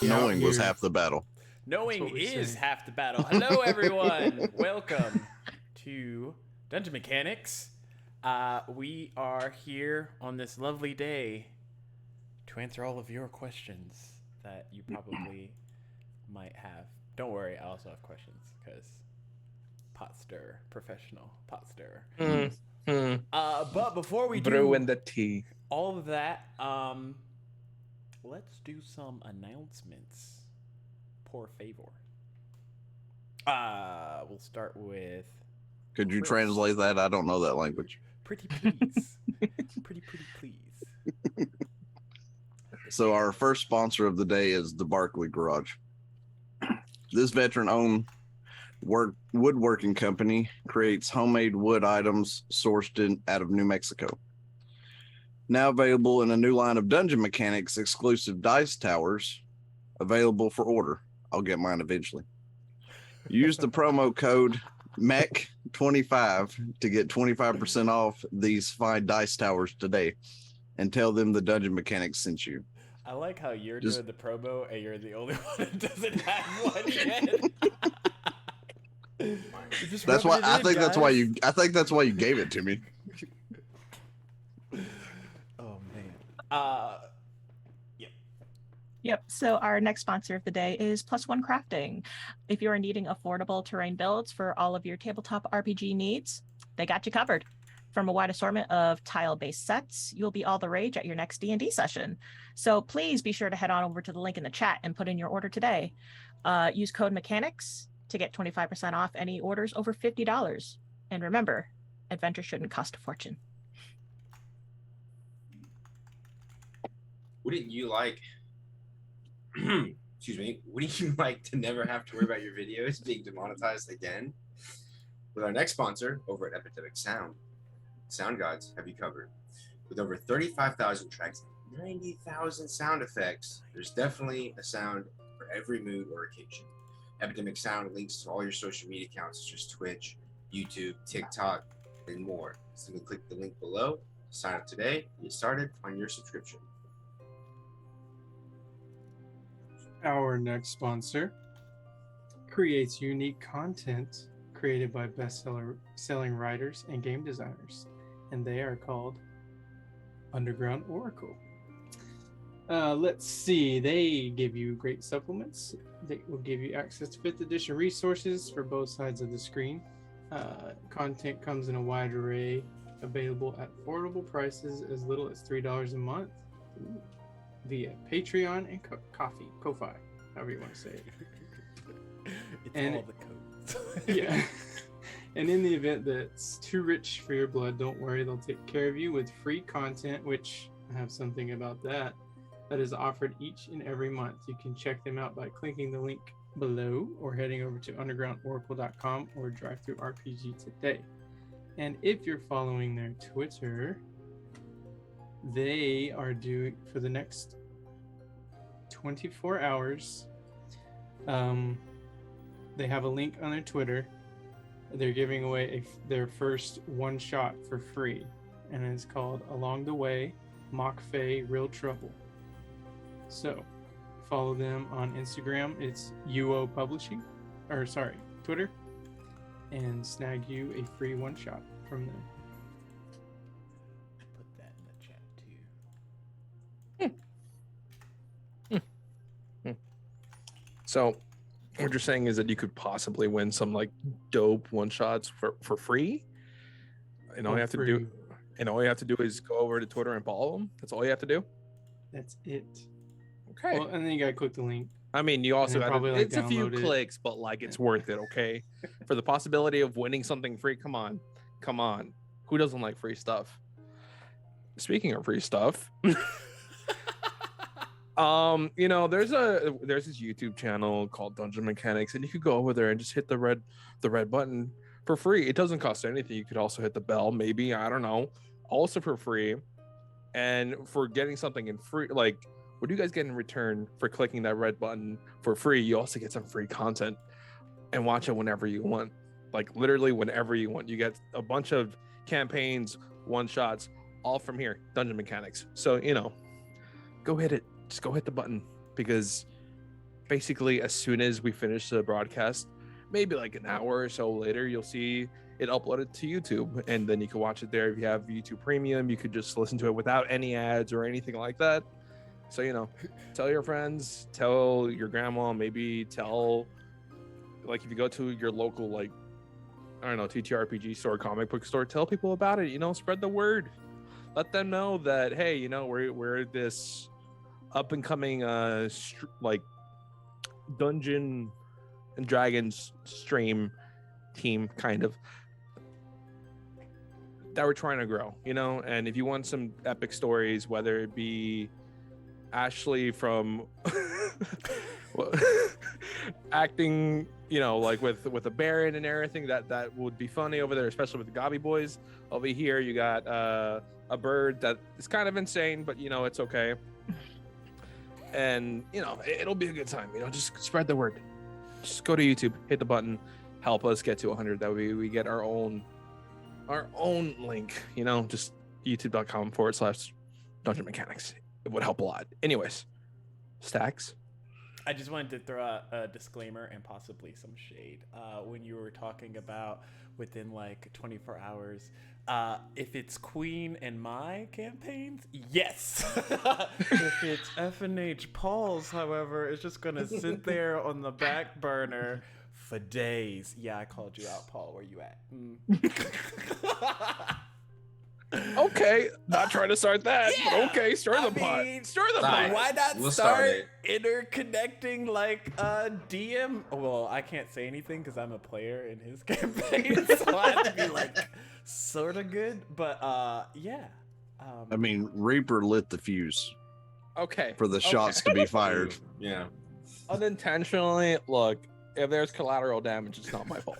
Knowing was half the battle. Knowing is half the battle. Hello, everyone. Welcome to Dungeon Mechanics. We are here on this lovely day to answer all of your questions that you probably might have. Don't worry, I also have questions because pot stir, professional pot stir. But before we do brewing the tea, all of that, let's do some announcements. Por favor. We'll start with. Could you translate that? I don't know that language. Pretty please. pretty please. So our first sponsor of the day is the Barkley Garage. This veteran-owned woodworking company creates homemade wood items sourced out of New Mexico. Now available in a new line of Dungeon Mechanics exclusive dice towers, available for order. I'll get mine eventually. Use the promo code MEC25 to get 25% off these fine dice towers today, and tell them the Dungeon Mechanics sent you. I like how you're doing the promo and you're the only one that doesn't have one yet. That's why I think that's why you. I think that's why you gave it to me. Oh man. Yep. So our next sponsor of the day is Plus One Crafting. If you are needing affordable terrain builds for all of your tabletop RPG needs, they got you covered. From a wide assortment of tile-based sets, you'll be all the rage at your next D&D session. So please be sure to head on over to the link in the chat and put in your order today. Use code MECHANICS to get 25% off any orders over $50. And remember, adventure shouldn't cost a fortune. Wouldn't you like, wouldn't you like to never have to worry about your videos being demonetized again? With our next sponsor over at Epidemic Sound Gods have you covered. With over 35,000 tracks, 90,000 sound effects, there's definitely a sound for every mood or occasion. Epidemic Sound links to all your social media accounts such as Twitch, YouTube, TikTok, and more. Simply click the link below, sign up today, and get started on your subscription. Our next sponsor creates unique content created by best-selling writers and game designers, and they are called Underground Oracle. Let's see, they give you great supplements. They will give you access to 5th edition resources for both sides of the screen. Content comes in a wide array, available at affordable prices as little as $3 a month via Patreon and Ko-Fi, however you want to say it. It's all the codes. Yeah. And in the event that's too rich for your blood, don't worry, they'll take care of you with free content, which I have something about that is offered each and every month. You can check them out by clicking the link below or heading over to undergroundoracle.com or DriveThruRPG today. And if you're following their Twitter, they are due for the next 24 hours. They have a link on their Twitter. They're giving away their first one shot for free, and it's called Along the Way, Mock Fae Real Trouble. So follow them on Instagram. It's UO Publishing, Twitter, and snag you a free one shot from them. Put that in the chat too. So what you're saying is that you could possibly win some like dope one shots for free, and all you have to do is go over to Twitter and follow them. That's all you have to do. That's it. Okay. Well, and then you gotta click the link. I mean, you also got to. It's a few download it. clicks, but like it's worth it. Okay, for the possibility of winning something free. Come on. Who doesn't like free stuff? Speaking of free stuff. There's this YouTube channel called Dungeon Mechanics, and you could go over there and just hit the red button for free. It doesn't cost anything. You could also hit the bell, maybe, I don't know, also for free. And for getting something in free, like, what do you guys get in return for clicking that red button for free? You also get some free content and watch it whenever you want, like literally whenever you want. You get a bunch of campaigns, one shots, all from here, Dungeon Mechanics. So go hit it. Just go hit the button, because basically as soon as we finish the broadcast, maybe like an hour or so later, you'll see it uploaded to YouTube, and then you can watch it there. If you have YouTube Premium, you could just listen to it without any ads or anything like that. So, you know, tell your friends, tell your grandma, maybe tell, like, if you go to your local, like, I don't know, TTRPG store, comic book store, tell people about it, you know, spread the word. Let them know that, hey, you know, we're this up and coming, like, Dungeon and Dragons stream team, kind of, that we're trying to grow, you know. And if you want some epic stories, whether it be Ashley from acting, you know, like with a Baron and everything, that would be funny over there, especially with the Gobby boys. Over here you got a bird that is kind of insane, but you know, it's okay. And you know, it'll be a good time, you know. Just spread the word. Just go to YouTube, hit the button, help us get to 100. That way we get our own link, you know. Just youtube.com/dungeon mechanics. It would help a lot. Anyways, Stacks, I just wanted to throw out a disclaimer and possibly some shade when you were talking about within like 24 hours. If it's Queen and my campaigns, yes. If it's F&H Paul's, however, it's just going to sit there on the back burner for days. Yeah, I called you out, Paul. Where you at? okay, not trying to start that, but okay, stir the pot. Why not We'll start interconnecting like DM? Well, I can't say anything because I'm a player in his campaign, so I have to be like sort of good. But yeah. I mean, Reaper lit the fuse Okay, for the shots to be fired. Yeah. unintentionally. Look, if there's collateral damage, it's not my fault.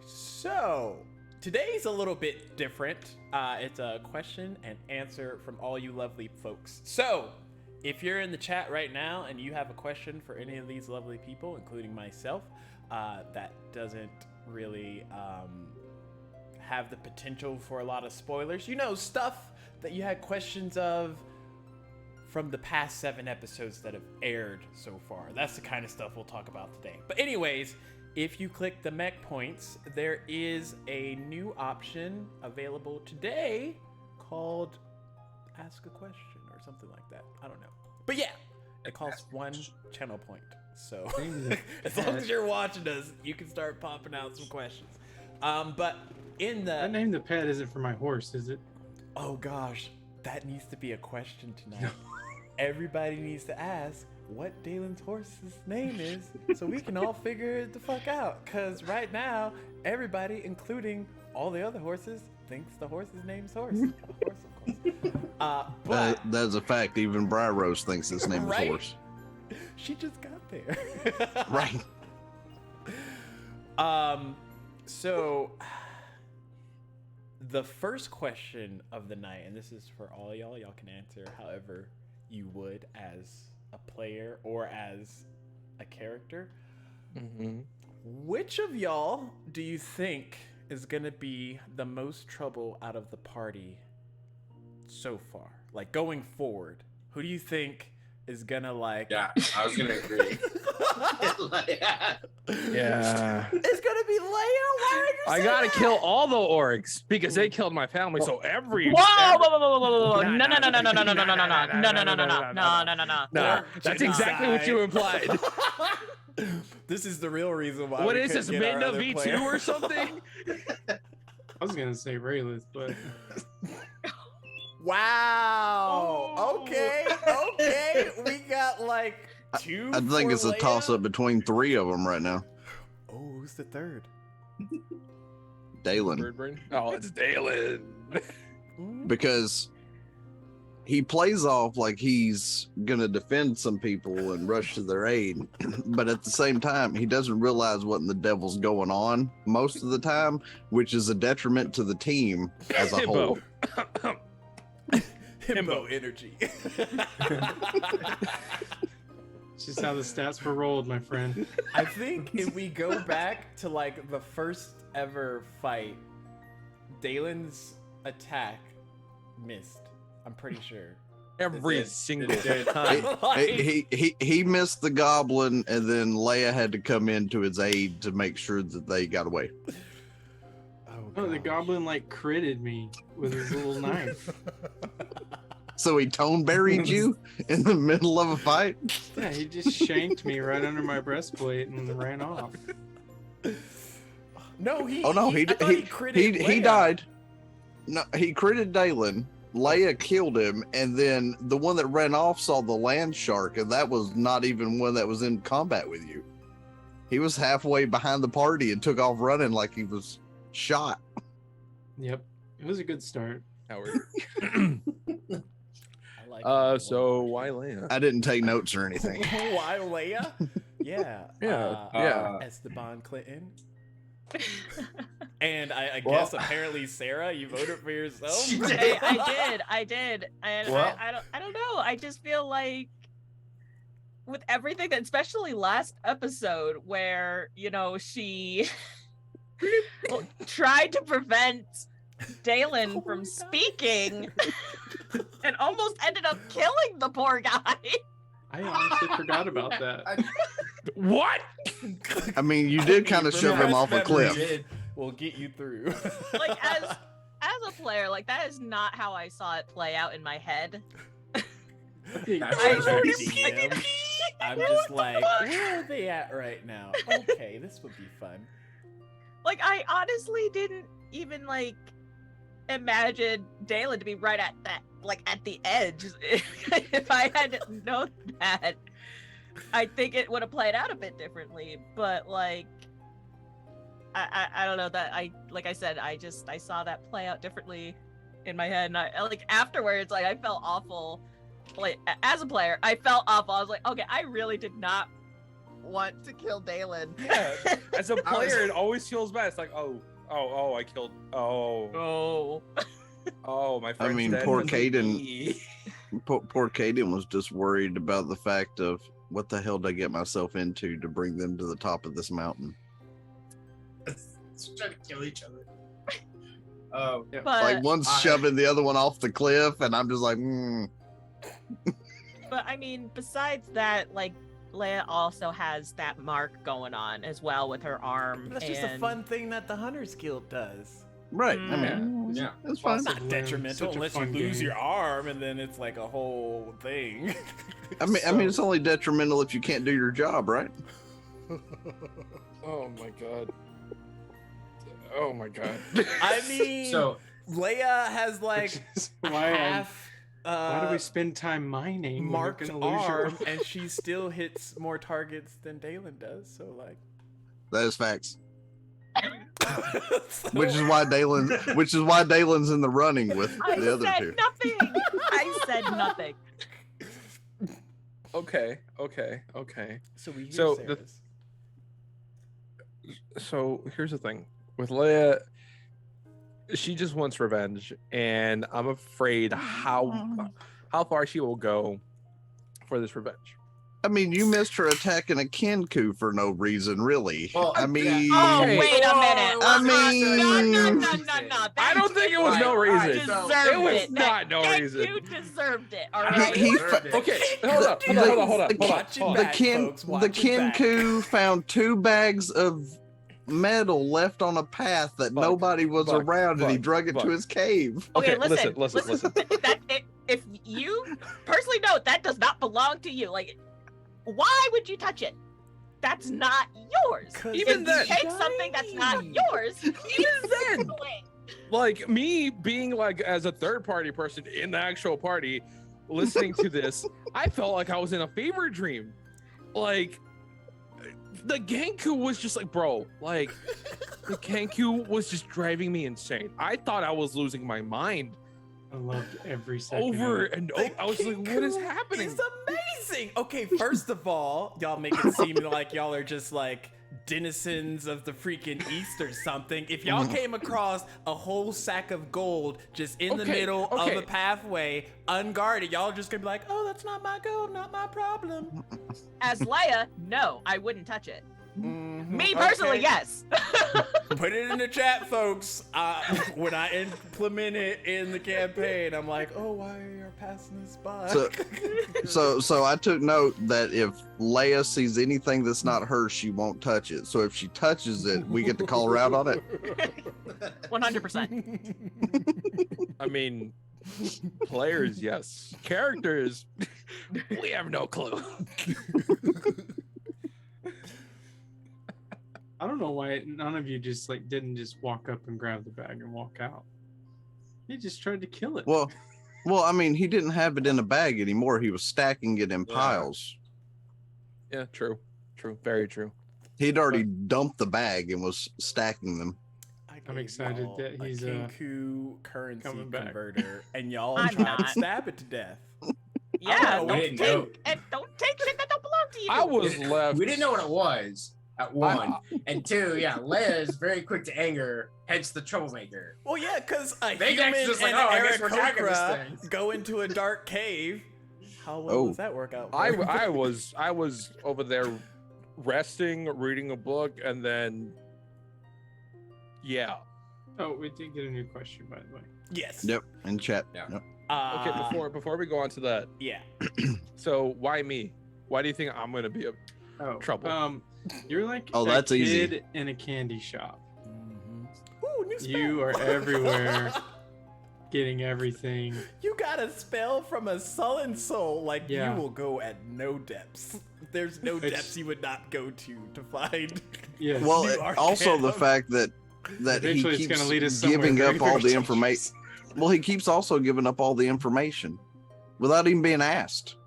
So, today's a little bit different. It's a question and answer from all you lovely folks. So, if you're in the chat right now and you have a question for any of these lovely people, including myself, that doesn't really have the potential for a lot of spoilers, you know, stuff that you had questions of from the past 7 episodes that have aired so far. That's the kind of stuff we'll talk about today. But anyways, if you click the mech points, there is a new option available today called Ask a Question or something like that. I don't know. But yeah, it costs 1 channel point. So as long as you're watching us, you can start popping out some questions. But in the... That name the pet isn't for my horse, is it? Oh gosh, that needs to be a question tonight. Everybody needs to ask what Dalen's horse's name is so we can all figure it the fuck out. Because right now, everybody, including all the other horses, thinks the horse's name's Horse. Horse, of course. But That's a fact. Even Briar Rose thinks his name Right? is Horse. She just got there. Right. So the first question of the night, and this is for all y'all can answer however you would as a player or as a character. Mm-hmm. Which of y'all do you think is gonna be the most trouble out of the party so far? Like going forward, who do you think is gonna like? Yeah, I was gonna agree. Yeah. It's gonna be Leia. Why are you I saying gotta that? kill all the orcs because they killed my family. So every Whoa! No! No, that's exactly what you implied. This is the real reason why. What we is this, couldn't get our Midna other V2 player. or something? I was gonna say Raylith, but Wow. Okay. We got like 2. I think for it's a Leia. toss up between 3 of them right now. Oh, who's the third? Dalen. Bird brain? Oh, it's Dalen. Because he plays off like he's gonna defend some people and rush to their aid, but at the same time he doesn't realize what in the devil's going on most of the time, which is a detriment to the team as a whole. Himbo energy. it's just how the stats were rolled, my friend. I think if we go back to like the first ever fight, Dalen's attack missed. I'm pretty sure. Every did. single It did. time. He missed the goblin, and then Leia had to come in to his aid to make sure that they got away. Oh, the goblin like critted me with his little knife. So he tone buried you in the middle of a fight. Yeah, he just shanked me right under my breastplate and ran off. No, he. Oh no, I thought critted he Leia. died. No, he critted Dalen. Leia killed him, and then the one that ran off saw the land shark, and that was not even one that was in combat with you. He was halfway behind the party and took off running like he was shot. Yep, it was a good start. Howard. I like that So one. why Leia? I didn't take notes or anything. Why Leia? Yeah. Yeah. Esteban Clinton. And I Well- guess apparently Sarah, you voted for yourself. I did, and Well- I don't know. I just feel like with everything that, especially last episode, where she tried to prevent Dalen from speaking, and almost ended up killing the poor guy. I honestly forgot about that. What? I mean, you did kind of shove him off a cliff. We'll get you through. Like as a player, like that is not how I saw it play out in my head. I'm just like, where are they at right now? Okay, this would be fun. Like I honestly didn't even imagine Dalen to be right at that, at the edge. If I had known that, I think it would have played out a bit differently. But I don't know, that I said, I saw that play out differently in my head, and I afterwards, I felt awful. As a player, I felt awful. I was like, okay, I really did not want to kill Dalen. Yeah. As a player, it always feels bad. It's like, oh, I killed. Oh, my friend. mean, poor Caden. Poor Caden was just worried about the fact of what the hell did I get myself into to bring them to the top of this mountain. Let's try to kill each other. Oh, Yeah. But One's shoving the other one off the cliff, and I'm just like, But I mean, besides that, Leia also has that mark going on as well with her arm. That's just a fun thing that the Hunters Guild does. right. I mean, Yeah. it's fine. It's not Such detrimental a unless you fun lose game. your arm, and then it's like a whole thing. I mean, it's only detrimental if you can't do your job, right? Oh my god. Oh my god. I mean, so Leia has Which is why half why do we spend time mining? when you're marked gonna lose your arm, and she still hits more targets than Dalen does. So That is facts. so- Which is why Dalen's in the running with I the other said two. nothing. I said nothing. Okay. So we hear So Sarah's. So here's the thing with Leia. She just wants revenge, and I'm afraid how far she will go for this revenge. I mean, you missed her attacking a Kenku for no reason, really. Well, I mean, Oh, Okay. wait a minute. I no. mean- I don't think it was no reason. Deserved It was it. not no That reason. You deserved it. All He- right. he- Okay, hold on. Watch it the back, Ken folks. the Watch it back. Kenku found 2 bags of metal left on a path that Buck, nobody was Buck, around, and he Buck, drug it Buck. to his cave. Okay, listen. listen. If you personally know that does not belong to you, why would you touch it? That's not yours. 'Cause Even If then- you take something that's not yours, Even then, stealing. like me being as a third party person in the actual party, listening to this, I felt like I was in a fever dream. The Genku was just bro, the Genku was just driving me insane. I thought I was losing my mind I loved every second. over of it. and over. I was like, what is Kenku happening? It's amazing. Okay, first of all, y'all make it seem like y'all are just denizens of the freaking East or something. If y'all came across a whole sack of gold just in the Okay, middle of okay. a pathway, unguarded, y'all just gonna be like, oh, that's not my gold, not my problem. As Leia, no, I wouldn't touch it. Me personally, Okay. yes. Put it in the chat, folks. When I implement it in the campaign, I'm like, oh, why are you passing this by? So I took note that if Leia sees anything that's not hers, she won't touch it. So if she touches it, we get to call her out on it. 100%. I mean, players, yes. Characters, we have no clue. I don't know why none of you just like didn't just walk up and grab the bag and walk out. He just tried to kill it. Well, I mean, he didn't have it in a bag anymore. He was stacking it in Yeah. piles. Yeah, true. True. Very true. He'd already dumped the bag and was stacking them. I'm excited that he's, a Kinku currency coming back. converter, and y'all I'm tried to not. stab it to death. Yeah, we don't didn't know. don't take shit that don't belong to you. I was left. We didn't know what it was at one, and two. Yeah, Leia is very quick to anger, hence the troublemaker. Well, yeah, because a They human just like, and oh, I guess we're tagging this Aarakocra thing. go into a dark cave. How well Oh. does that work out? For I him? was over there resting, reading a book, and then yeah. Oh, we did get a new question, by the way. Yes. Yep, in chat. Yeah. Yep. Okay, before we go on to that, Yeah. so why me? Why do you think I'm gonna be a Oh, Trouble. You're like Oh, a that's kid easy. in a candy shop. Ooh, new spell. You are everywhere, getting everything. You got a spell from a sullen soul, like Yeah. you will go at no depths. There's no It's- depths you would not go to find. Yes. Well, New also the Arcanum. fact that Eventually he it's gonna keeps lead us somewhere giving very, up all very the dangerous. information. Well, he keeps also giving up all the information without even being asked.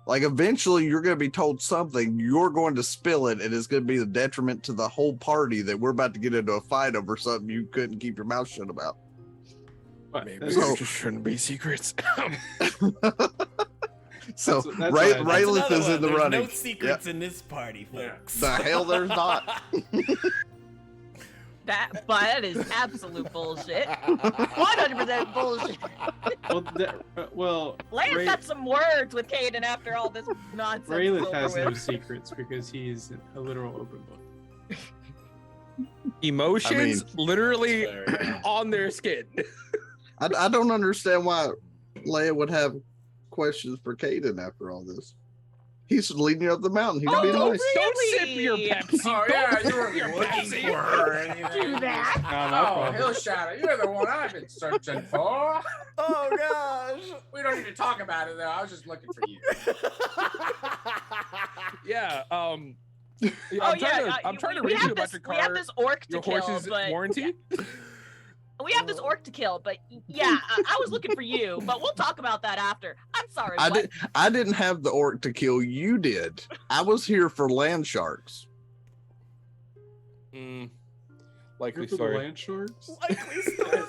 Like eventually you're going to be told something, you're going to spill it, and it's going to be the detriment to the whole party that we're about to get into a fight over something you couldn't keep your mouth shut about. But maybe that's- So- there just shouldn't be secrets? So That's Ray, what I- That's Raylith another is one. in the There's running. no secrets in this party, Yeah. folks. The hell there's not. That is absolute bullshit. 100% bullshit. Well, Leia's Ray- got some words with Caden after all this nonsense. is Raylith over has no with. secrets because he's a literal open book. Emotions literally Fair. on their skin. I don't understand why Leia would have questions for Caden after all this. He's leading you up the mountain. He's Oh, being don't nice. Don't sip Really? your Pepsi. Oh Don't yeah, sip you were your looking Pepsi. for her. Or anything. Do that. Not my Oh, problem. Hill Shadow, you're the one I've been searching for. Oh gosh. We don't need to talk about it though. I was just looking for you. Yeah. Yeah, Oh I'm yeah, trying to we read have you a bunch this, of we have cards. this orc to Your kill, horse's but warranty. we have this orc to kill. But yeah, I was looking for you, but we'll talk about that after. I'm sorry. what? I didn't have the orc to kill. You did. I was here for land sharks. Likely Here for the story. land sharks. Likely story.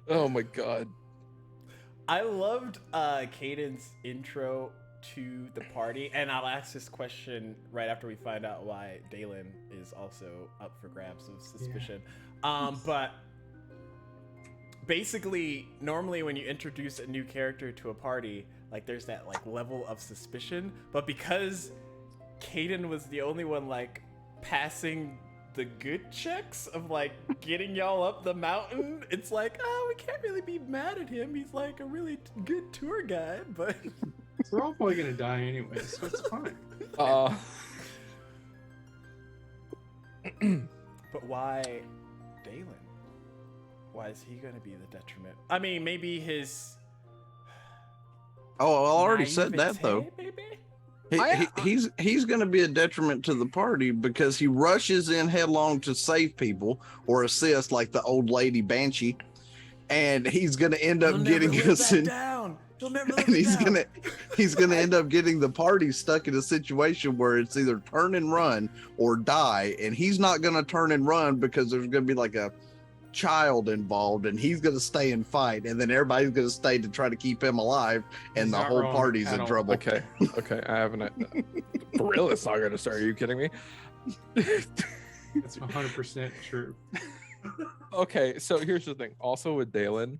Oh my god. I loved Caden's intro to the party, and I'll ask this question right after we find out why Dalen is also up for grabs of suspicion. But basically, normally when you introduce a new character to a party, like there's that like level of suspicion, but because Caden was the only one like passing the good checks of like getting y'all up the mountain, it's like, oh, we can't really be mad at him. He's like a really good tour guide, but We're all probably gonna die anyway, so it's fine. but why Dalen? Why is he gonna be the detriment? I mean, maybe his Oh, I already said that naivete, though. maybe? He's going to be a detriment to the party because he rushes in headlong to save people or assist, like the old lady Banshee, and he's going to end up He'll never getting live us that in. down. He'll never live And it he's down. gonna end up getting the party stuck in a situation where it's either turn and run or die, and he's not gonna turn and run because there's gonna be like a child involved, and he's gonna stay and fight, and then everybody's gonna stay to try to keep him alive, and He's the not whole wrong party's at in all. trouble. Okay. I haven't. For real, it's not gonna start. Are you kidding me? That's 100% true. Okay, so here's the thing. Also with Dalen,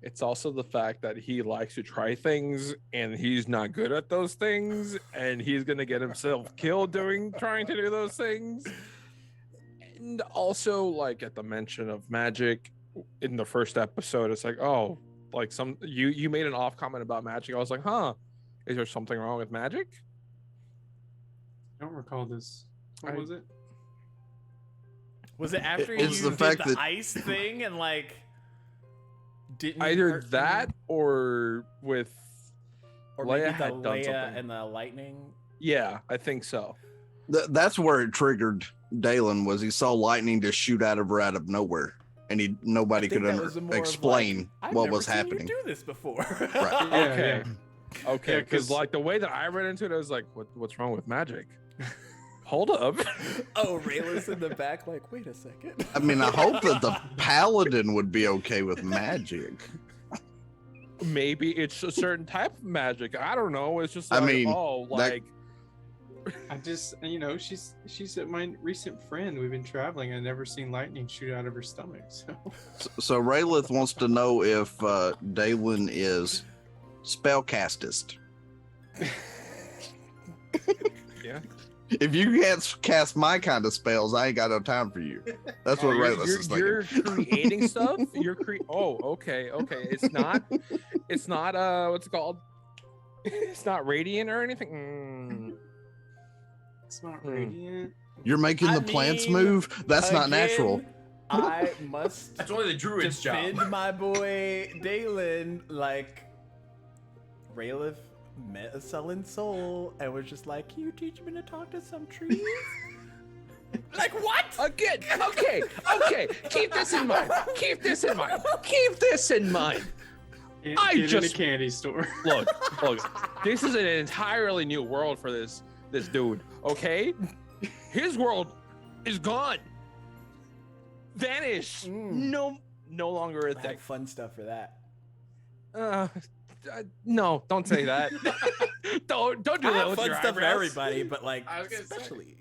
It's also the fact that he likes to try things and he's not good at those things, and he's gonna get himself killed trying to do those things. And also, like at the mention of magic in the first episode, it's like, oh, like you made an off comment about magic. I was like, huh, is there something wrong with magic? I don't recall this. What was it? Was it after It's you the did fact the that- ice thing and like didn't Either hurt that them? or with or Leia maybe the had done Leia something. and the lightning? yeah, I think so. That's where it triggered Dalen. Was he saw lightning just shoot out of nowhere, and nobody I think could that was more of, explain like, I've what never was seen happening. You do this before. Right. Okay. Okay, Yeah, because 'cause- like the way that I read into it, I was like, what's wrong with magic? Hold up. Oh, Rayla's in the back, like, wait a second. I mean, I hope that the paladin would be okay with magic. Maybe it's a certain type of magic. I don't know. It's just I like, mean, oh, like I just, she's my recent friend. We've been traveling. I've never seen lightning shoot out of her stomach. So So Raylith wants to know if Dalen is spellcastist. yeah. If you can't cast my kind of spells, I ain't got no time for you. That's what Raylith is thinking. You're creating stuff. Oh, okay. It's not what's it called? It's not radiant or anything. it's not Hmm. radiant. You're making I the plants mean, move. That's not natural. Again, I must That's only the druid's defend job. my boy Dalen. Like, Raylith met a sullen soul and was just like, "Can you teach me to talk to some trees?" Like, what? Again. Okay. Keep this in mind. Keep this in mind. I Get in a just- candy store. Look. This is an entirely new world for this dude. Okay, his world is gone, vanished. Mm. No longer a I thing. have fun stuff for that. No, don't say that. don't do I that have with fun your stuff for eyebrows. everybody, but like, I was gonna say. especially.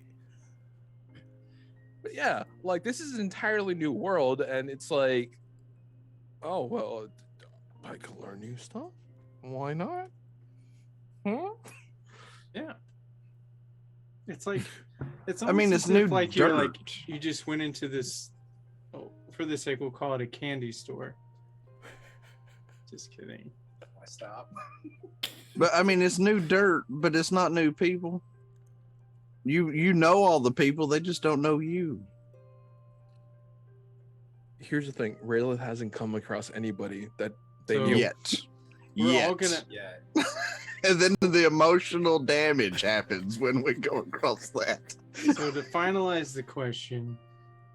But yeah, like this is an entirely new world, and it's like, oh well, I can learn new stuff. Why not? Huh? Yeah. It's like it's. I mean, almost it's as new if, like you're like dirt. you just went into this. Oh, for the sake, we'll call it a candy store. Just kidding. Why stop? But I mean, it's new dirt, but it's not new people. You know all the people, they just don't know you. Here's the thing: Rayla hasn't come across anybody that they So- knew. Yet. We're all gonna. Yeah. And then the emotional damage happens when we go across that. So to finalize the question,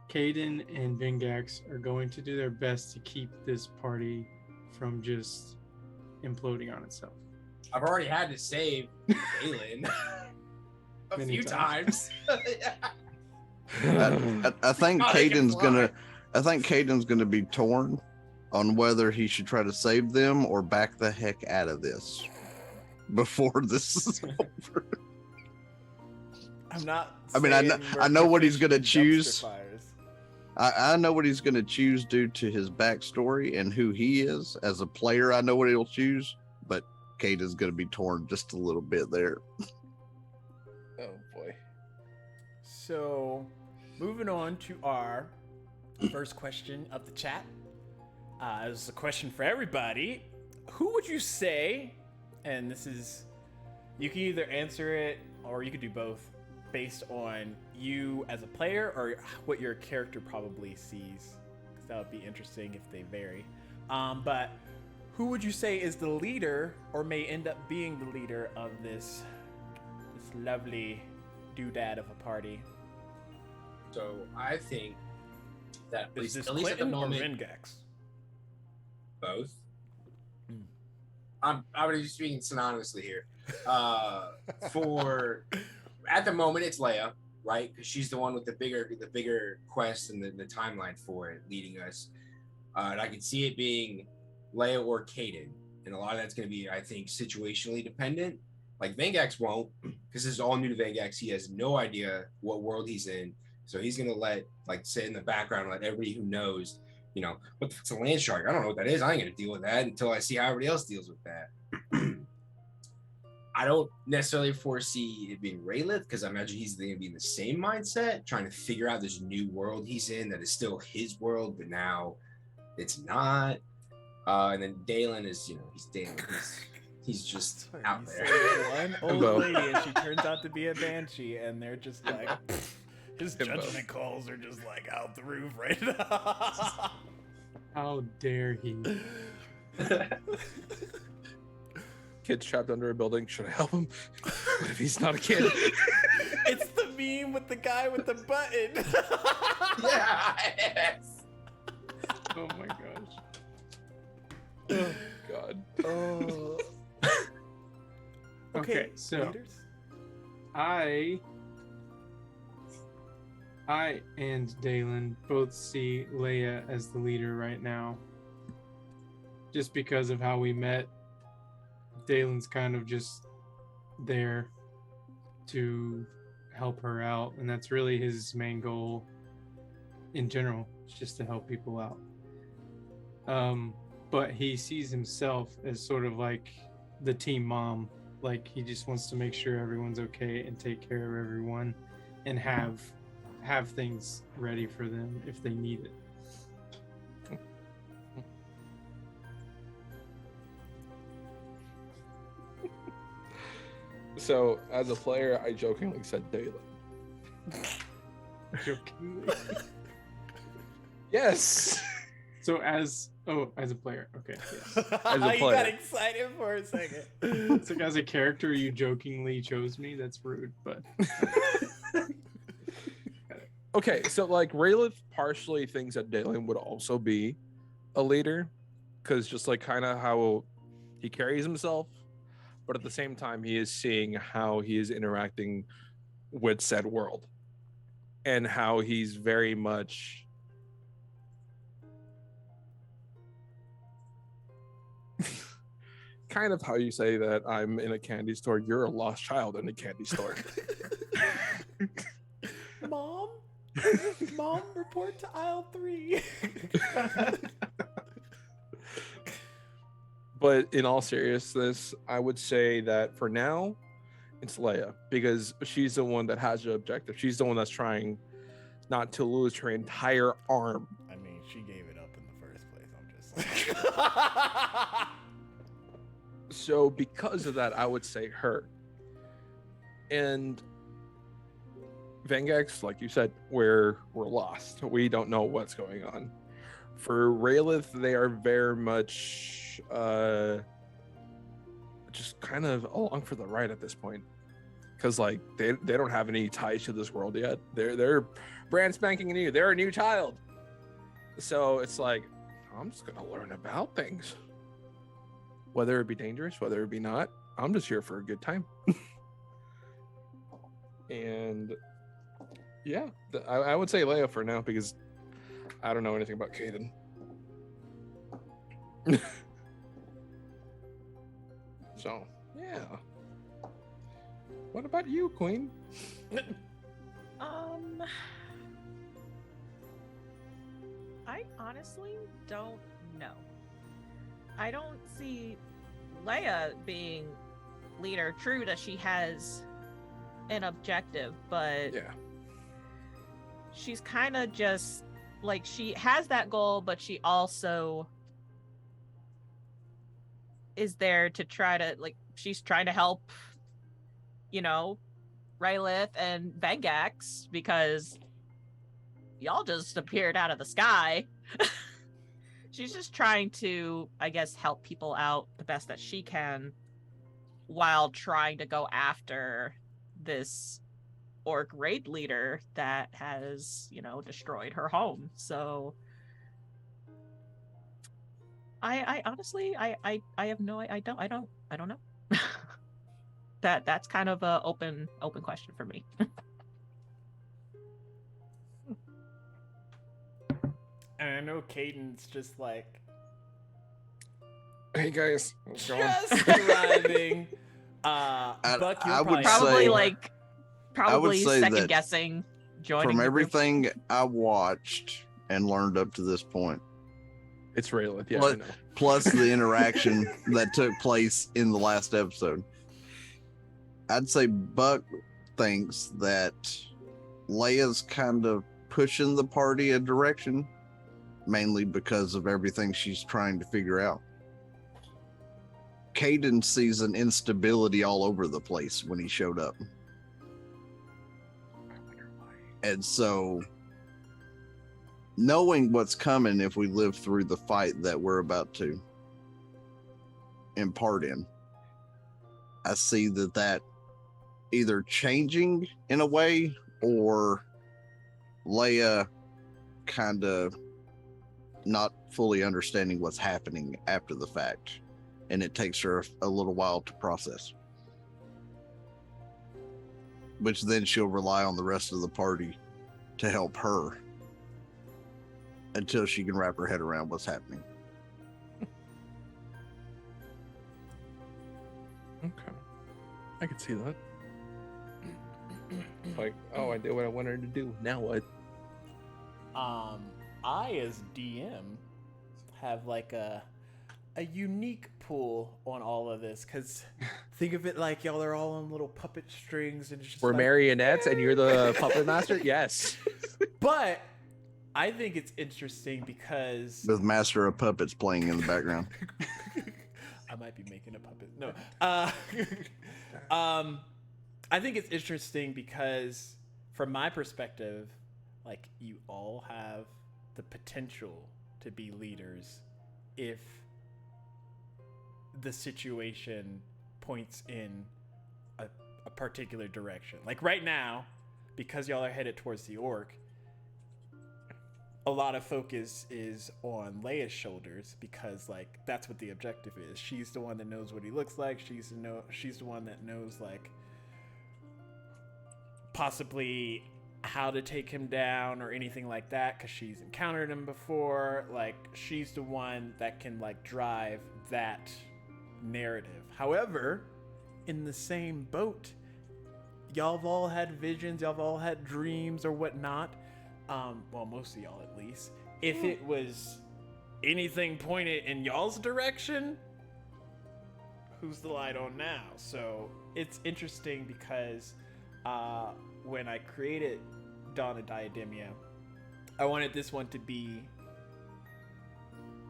Caden and Vingax are going to do their best to keep this party from just imploding on itself. I've already had to save Galen a Many few times. times. I think Oh, they can Caden's gonna be torn on whether he should try to save them or back the heck out of this before this is over. I'm not. I mean, I saying know- we're I know what he's gonna proficient in dumpster choose. fires. I know what he's gonna choose due to his backstory and who he is as a player. I know what he'll choose, but Caden's gonna be torn just a little bit there. Oh boy. So, moving on to our first question of the chat. This is a question for everybody. Who would you say, and this is, you can either answer it or you could do both based on you as a player or what your character probably sees, because that would be interesting if they vary. But who would you say is the leader or may end up being the leader of this lovely doodad of a party? So I think that at Is least, this at least at the Clinton or moment, Vingax? both. Hmm. I'm going to be speaking synonymously here. For at the moment, it's Leia, right? Because she's the one with the bigger quest and the timeline for it, leading us. And I can see it being Leia or Caden, and a lot of that's going to be, I think, situationally dependent. Like Vangax won't, because this is all new to Vangax. He has no idea what world he's in, so he's going to sit in the background, let everybody who knows what the fuck's a land shark? I don't know what that is. I ain't gonna deal with that until I see how everybody else deals with that. I don't necessarily foresee it being Raylith because I imagine he's going to be in the same mindset, trying to figure out this new world he's in that is still his world, but now it's not. And then Dalen is, he's Dalen. He's just out there. One old lady, and she turns out to be a banshee, and they're just like, his judgment calls are just like out the roof right now. How dare he? Kid's trapped under a building. Should I help him? What if he's not a kid? It's the meme with the guy with the button. Yes. Oh my gosh. Oh God. Oh. Okay, so leaders? I and Dalen both see Leia as the leader right now. Just because of how we met, Dalen's kind of just there to help her out, and that's really his main goal in general. It's just to help people out. But he sees himself as sort of like the team mom. Like he just wants to make sure everyone's okay and take care of everyone and have things ready for them if they need it. So, as a player, I jokingly said Dalen. Jokingly. Yes. So as a player, okay. Yes. As a You player. got excited for a second. It's like as a character, you jokingly chose me. That's rude, but Okay, so like Raylith partially thinks that Dalen would also be a leader, because just like kind of how he carries himself, but at the same time he is seeing how he is interacting with said world, and how he's very much kind of how you say that I'm in a candy store, you're a lost child in a candy store. Mom, report to aisle 3. But in all seriousness, I would say that for now, it's Leia, because she's the one that has the objective. She's the one that's trying not to lose her entire arm. I mean, she gave it up in the first place. I'm just like. So because of that, I would say her. And Vengex, like you said, we're lost. We don't know what's going on. For Raylith, they are very much just kind of along for the ride at this point, because like they don't have any ties to this world yet. They're brand spanking new. They're a new child, so it's like I'm just gonna learn about things, whether it be dangerous, whether it be not. I'm just here for a good time. And yeah, I would say Leia for now, because I don't know anything about Caden. So, yeah. What about you, Queen? I honestly don't know. I don't see Leia being leader. True that she has an objective, but Yeah. she's kind of just like, she has that goal, but she also is there to try to, like, she's trying to help, Rylith and Vengax, because y'all just appeared out of the sky. She's just trying to, I guess, help people out the best that she can while trying to go after this orc raid leader that has, destroyed her home. So I honestly, I have no, I don't know. That's kind of a open question for me. And I know Caden's just like Hey guys, how's it going? just driving. Buck, you're I would probably say- probably say second that guessing joining From the group. everything I watched and learned up to this point, It's Raylan. Yeah, I Plus, know. plus the interaction that took place in the last episode. I'd say Buck thinks that Leia's kind of pushing the party a direction, mainly because of everything she's trying to figure out. Caden sees an instability all over the place when he showed up. And so, knowing what's coming if we live through the fight that we're about to impart in, I see that either changing in a way or Leia kind of not fully understanding what's happening after the fact. And it takes her a little while to process. Which then she'll rely on the rest of the party to help her until she can wrap her head around what's happening. Okay. I can see that. Like, oh, I did what I wanted her to do. Now what? I as DM have like a unique pull on all of this, because think of it like y'all are all on little puppet strings and just We're like, marionettes and you're the puppet master? Yes. But I think it's interesting because With Master of Puppets playing in the background. I might be making a puppet. No. I think it's interesting because from my perspective, like, you all have the potential to be leaders if the situation points in a particular direction. Like right now, because y'all are headed towards the orc, a lot of focus is on Leia's shoulders because, like, that's what the objective is. She's the one that knows what he looks like. She's the one that knows, like, possibly how to take him down or anything like that because she's encountered him before. Like, she's the one that can, like, drive that narrative. However, in the same boat, y'all have all had visions, y'all have all had dreams or whatnot. Well, most of y'all at least. If it was anything pointed in y'all's direction, who's the light on now? So it's interesting because when I created Dawn of Diademia, I wanted this one to be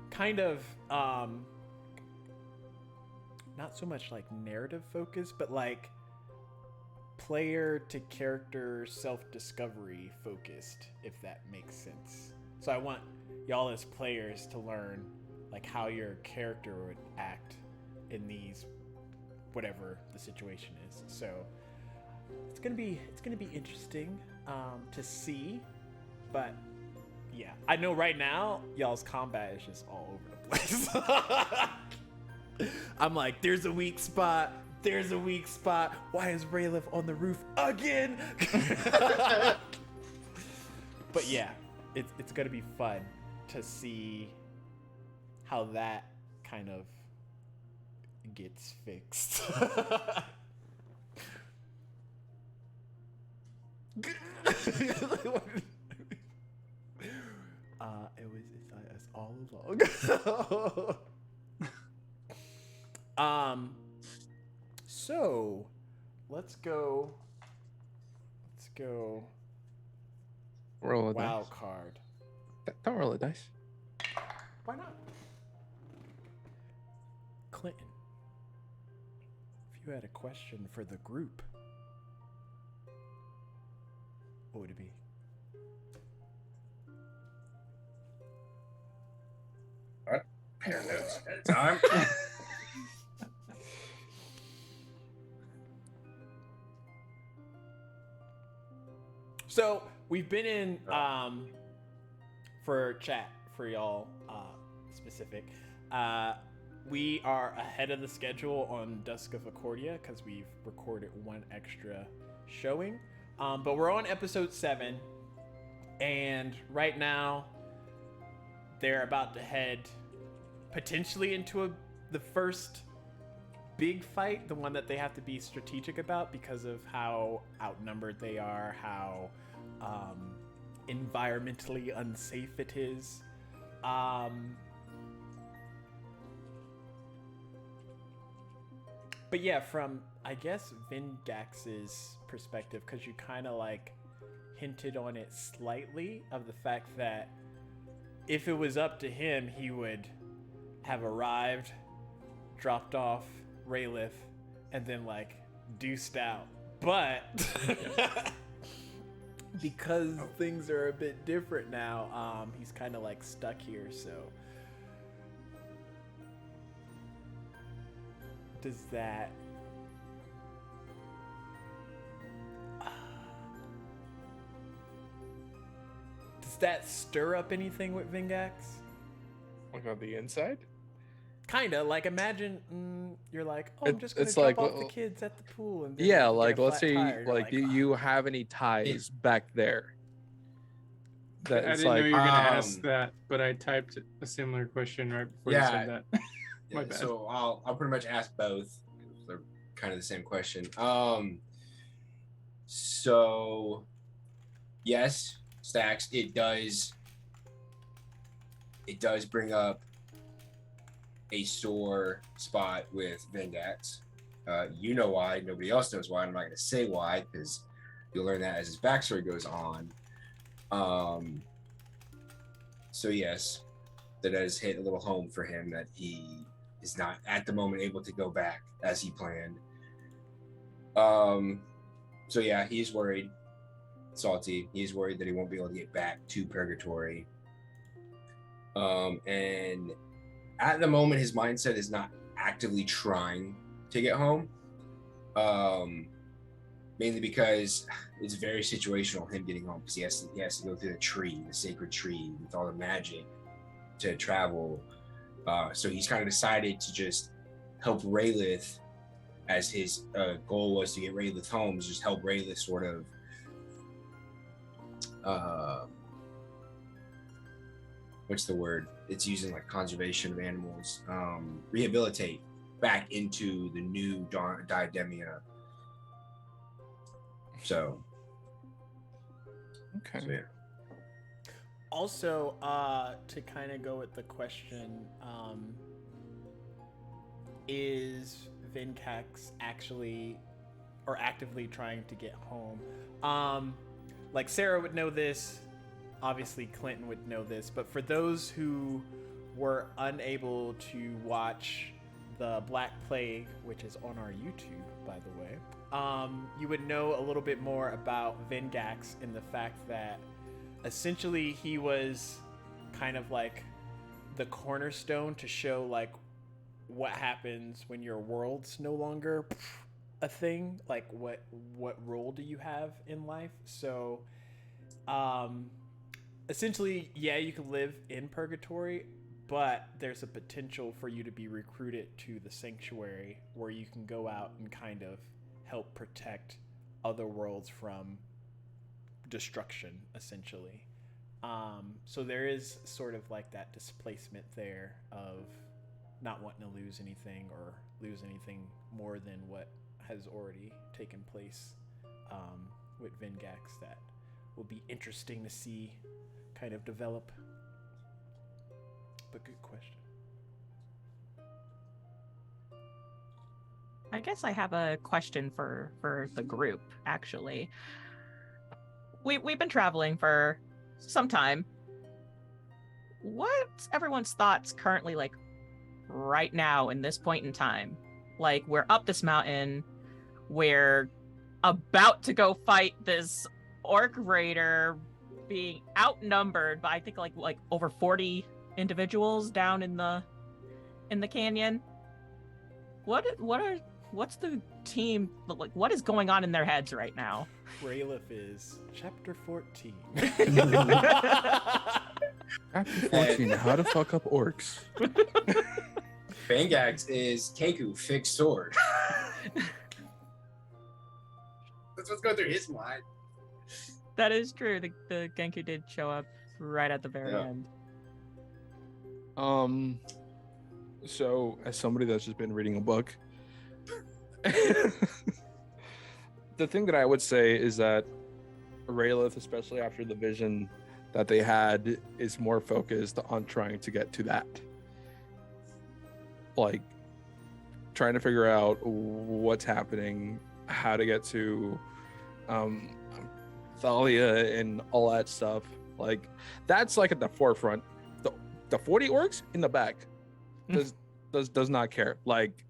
kind of not so much like narrative focused, but like player to character self-discovery focused, if that makes sense. So I want y'all as players to learn like how your character would act in these, whatever the situation is. So it's gonna be interesting to see. But yeah, I know right now y'all's combat is just all over the place. I'm like, there's a weak spot. There's a weak spot. Why is Rayleigh on the roof again? But yeah, it's gonna be fun to see how that kind of gets fixed. It's all along. So let's go Roll a wild dice. card. Don't roll a dice. Why not? Clinton, if you had a question for the group, what would it be? Pair notes at a time. So we've been in for chat for y'all specific. We are ahead of the schedule on Dusk of Accordia because we've recorded one extra showing. But we're on episode 7, and right now they're about to head potentially into the first big fight, the one that they have to be strategic about because of how outnumbered they are, how environmentally unsafe it is. But yeah, from I guess Vingax's perspective, because you kind of like hinted on it slightly of the fact that if it was up to him, he would have arrived, dropped off Raylith, and then like deuced out. But because things are a bit different now, he's kind of like stuck here. So does that stir up anything with Vingax? Like on the inside? Kind of like imagine you're like, oh, I'm just gonna It's drop like, off the kids at the pool, and then Yeah, you like get a let's flat say tire. You're like do "Ah." you have any ties back there? That I it's didn't know like you were gonna ask that, but I typed a similar question right before you said that. My Yeah, bad. so I'll pretty much ask both. They're kind of the same question. So yes, Stacks, it does bring up a sore spot with Vendax. You know why, nobody else knows why. I'm not gonna say why because you'll learn that as his backstory goes on. So yes, that does hit a little home for him that he is not at the moment able to go back as he planned. So yeah, he's worried, salty. He's worried that he won't be able to get back to Purgatory. And at the moment, his mindset is not actively trying to get home. Mainly because it's very situational, him getting home, because he has to go through the sacred tree with all the magic to travel. So he's kind of decided to just help Raylith, as his goal was to get Raylith home, just help Raylith sort of what's the word? It's using like conservation of animals, rehabilitate back into the new Diademia. So okay. yeah. Also, to kind of go with the question, is Vincax actually or actively trying to get home? Like Sarah would know this, obviously Clinton would know this, but for those who were unable to watch the Black Plague, which is on our YouTube, by the way, you would know a little bit more about Vingax in the fact that essentially he was kind of like the cornerstone to show like what happens when your world's no longer a thing, like what role do you have in life. So essentially, yeah, you can live in Purgatory, but there's a potential for you to be recruited to the Sanctuary, where you can go out and kind of help protect other worlds from destruction, essentially. So there is sort of like that displacement there of not wanting to lose anything or lose anything more than what has already taken place with Vingax that will be interesting to see kind of develop. But good question. I guess I have a question for the group, actually. We've been traveling for some time. What's everyone's thoughts currently like right now in this point in time? Like, we're up this mountain, we're about to go fight this orc raider, being outnumbered by I think like over 40 individuals down in the canyon. What's the team like? What is going on in their heads right now? Raylith is chapter 14. Chapter 14, how to fuck up orcs. Bangax is Kenku, fixed sword. That's what's going through his mind. That is true. The Genku did show up right at the very end. So as somebody that's just been reading a book, the thing that I would say is that Raylith, especially after the vision that they had, is more focused on trying to get to that. Like, trying to figure out what's happening, how to get to Thalia and all that stuff. Like that's like at the forefront. The 40 orcs in the back does not care. Like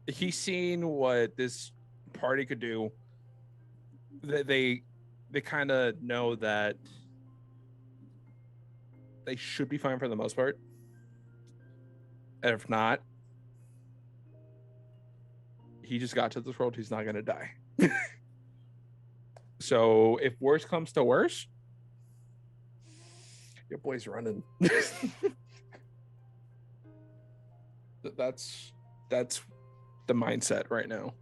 he's seen what this party could do. They kind of know that they should be fine for the most part. And if not, he just got to this world. He's not going to die. So if worse comes to worse, your boy's running. That's the mindset right now.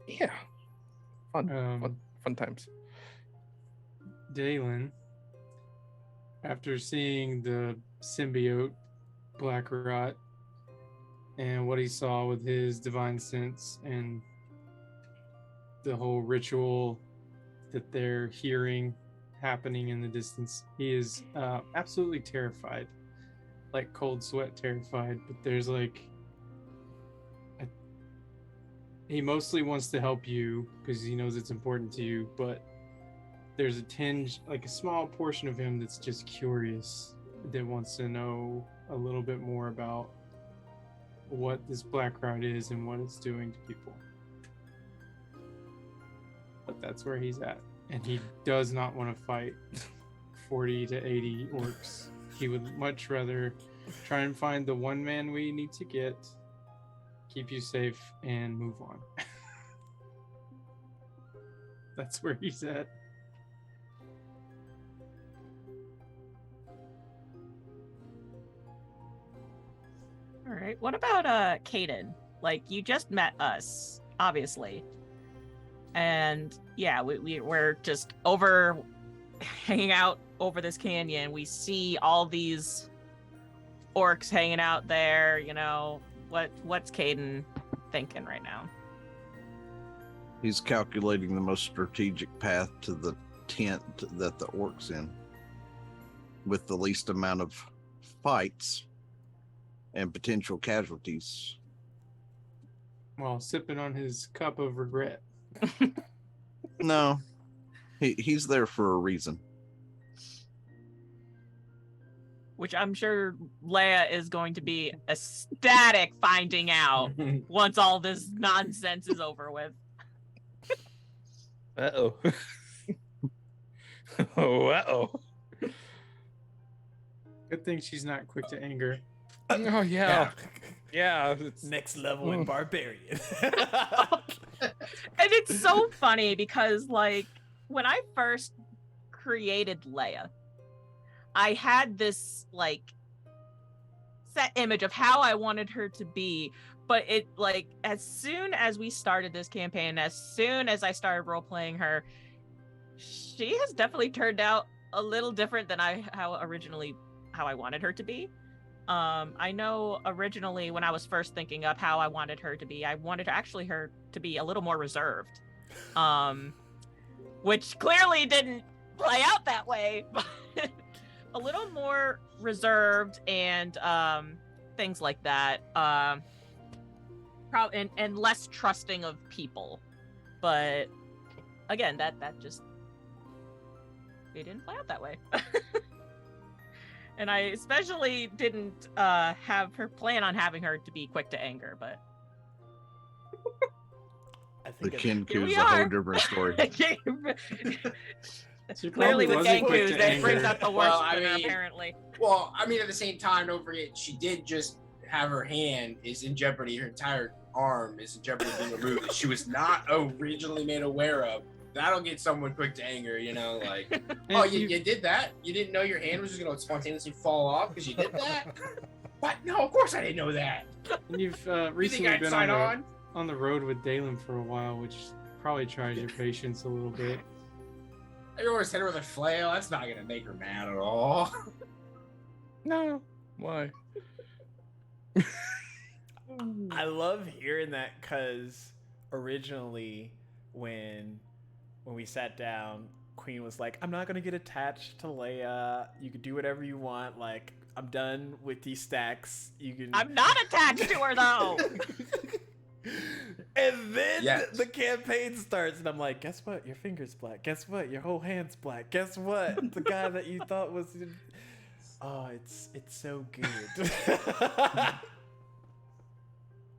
Yeah. Fun times. Dalen, after seeing the symbiote Black Rot and what he saw with his divine sense and the whole ritual that they're hearing happening in the distance, he is absolutely terrified, like cold sweat terrified. But there's like he mostly wants to help you because he knows it's important to you, but there's a tinge, like a small portion of him that's just curious, that wants to know a little bit more about what this Black Rot is and what it's doing to people. But that's where he's at. And he does not want to fight 40 to 80 orcs. He would much rather try and find the one man we need to get, keep you safe, and move on. That's where he's at. All right. What about Caden? Like, you just met us, obviously. And yeah, we're just over hanging out over this canyon. We see all these orcs hanging out there, you know. What's Caden thinking right now? He's calculating the most strategic path to the tent that the orcs in, with the least amount of fights and potential casualties. While sipping on his cup of regret. No, he's there for a reason. Which I'm sure Leia is going to be ecstatic finding out once all this nonsense is over with. Uh-oh. Uh-oh. Good thing she's not quick to anger. Oh, yeah. Yeah. It's... Next level in barbarian. And it's so funny because, like, when I first created Leia, I had this, like, set image of how I wanted her to be. But it, like, as soon as we started this campaign, as soon as I started role-playing her, she has definitely turned out a little different than how I wanted her to be. I know originally when I was first thinking of how I wanted her to be, I wanted her to be a little more reserved, which clearly didn't play out that way, but a little more reserved and things like that, and less trusting of people. But again, that just it didn't play out that way. And I especially didn't have her plan on having her to be quick to anger, but I The think Kenku is a whole different story. clearly with wasn't quick Kenku, to that brings anger. out the worst Well, I in her, mean- apparently. Well, I mean, at the same time, don't forget, she did just have her hand is in jeopardy. Her entire arm is in jeopardy of being removed that she was not originally made aware of. That'll get someone quick to anger, you know, like, oh, you did that? You didn't know your hand was just going to spontaneously fall off because you did that? What? No, of course I didn't know that. And you've You think recently I'd been sign on the road with Dalen for a while, which probably tries your patience a little bit. I always hit her with a flail. That's not going to make her mad at all. No. Why? I love hearing that because originally when we sat down Queen was like, I'm not gonna get attached to Leia. You can do whatever you want. Like, I'm done with these stacks. You can. I'm not attached to her though. And then Yes. the campaign starts, and I'm like, guess what? Your finger's black. Guess what? Your whole hand's black. Guess what? The guy that you thought was. Oh, it's so good.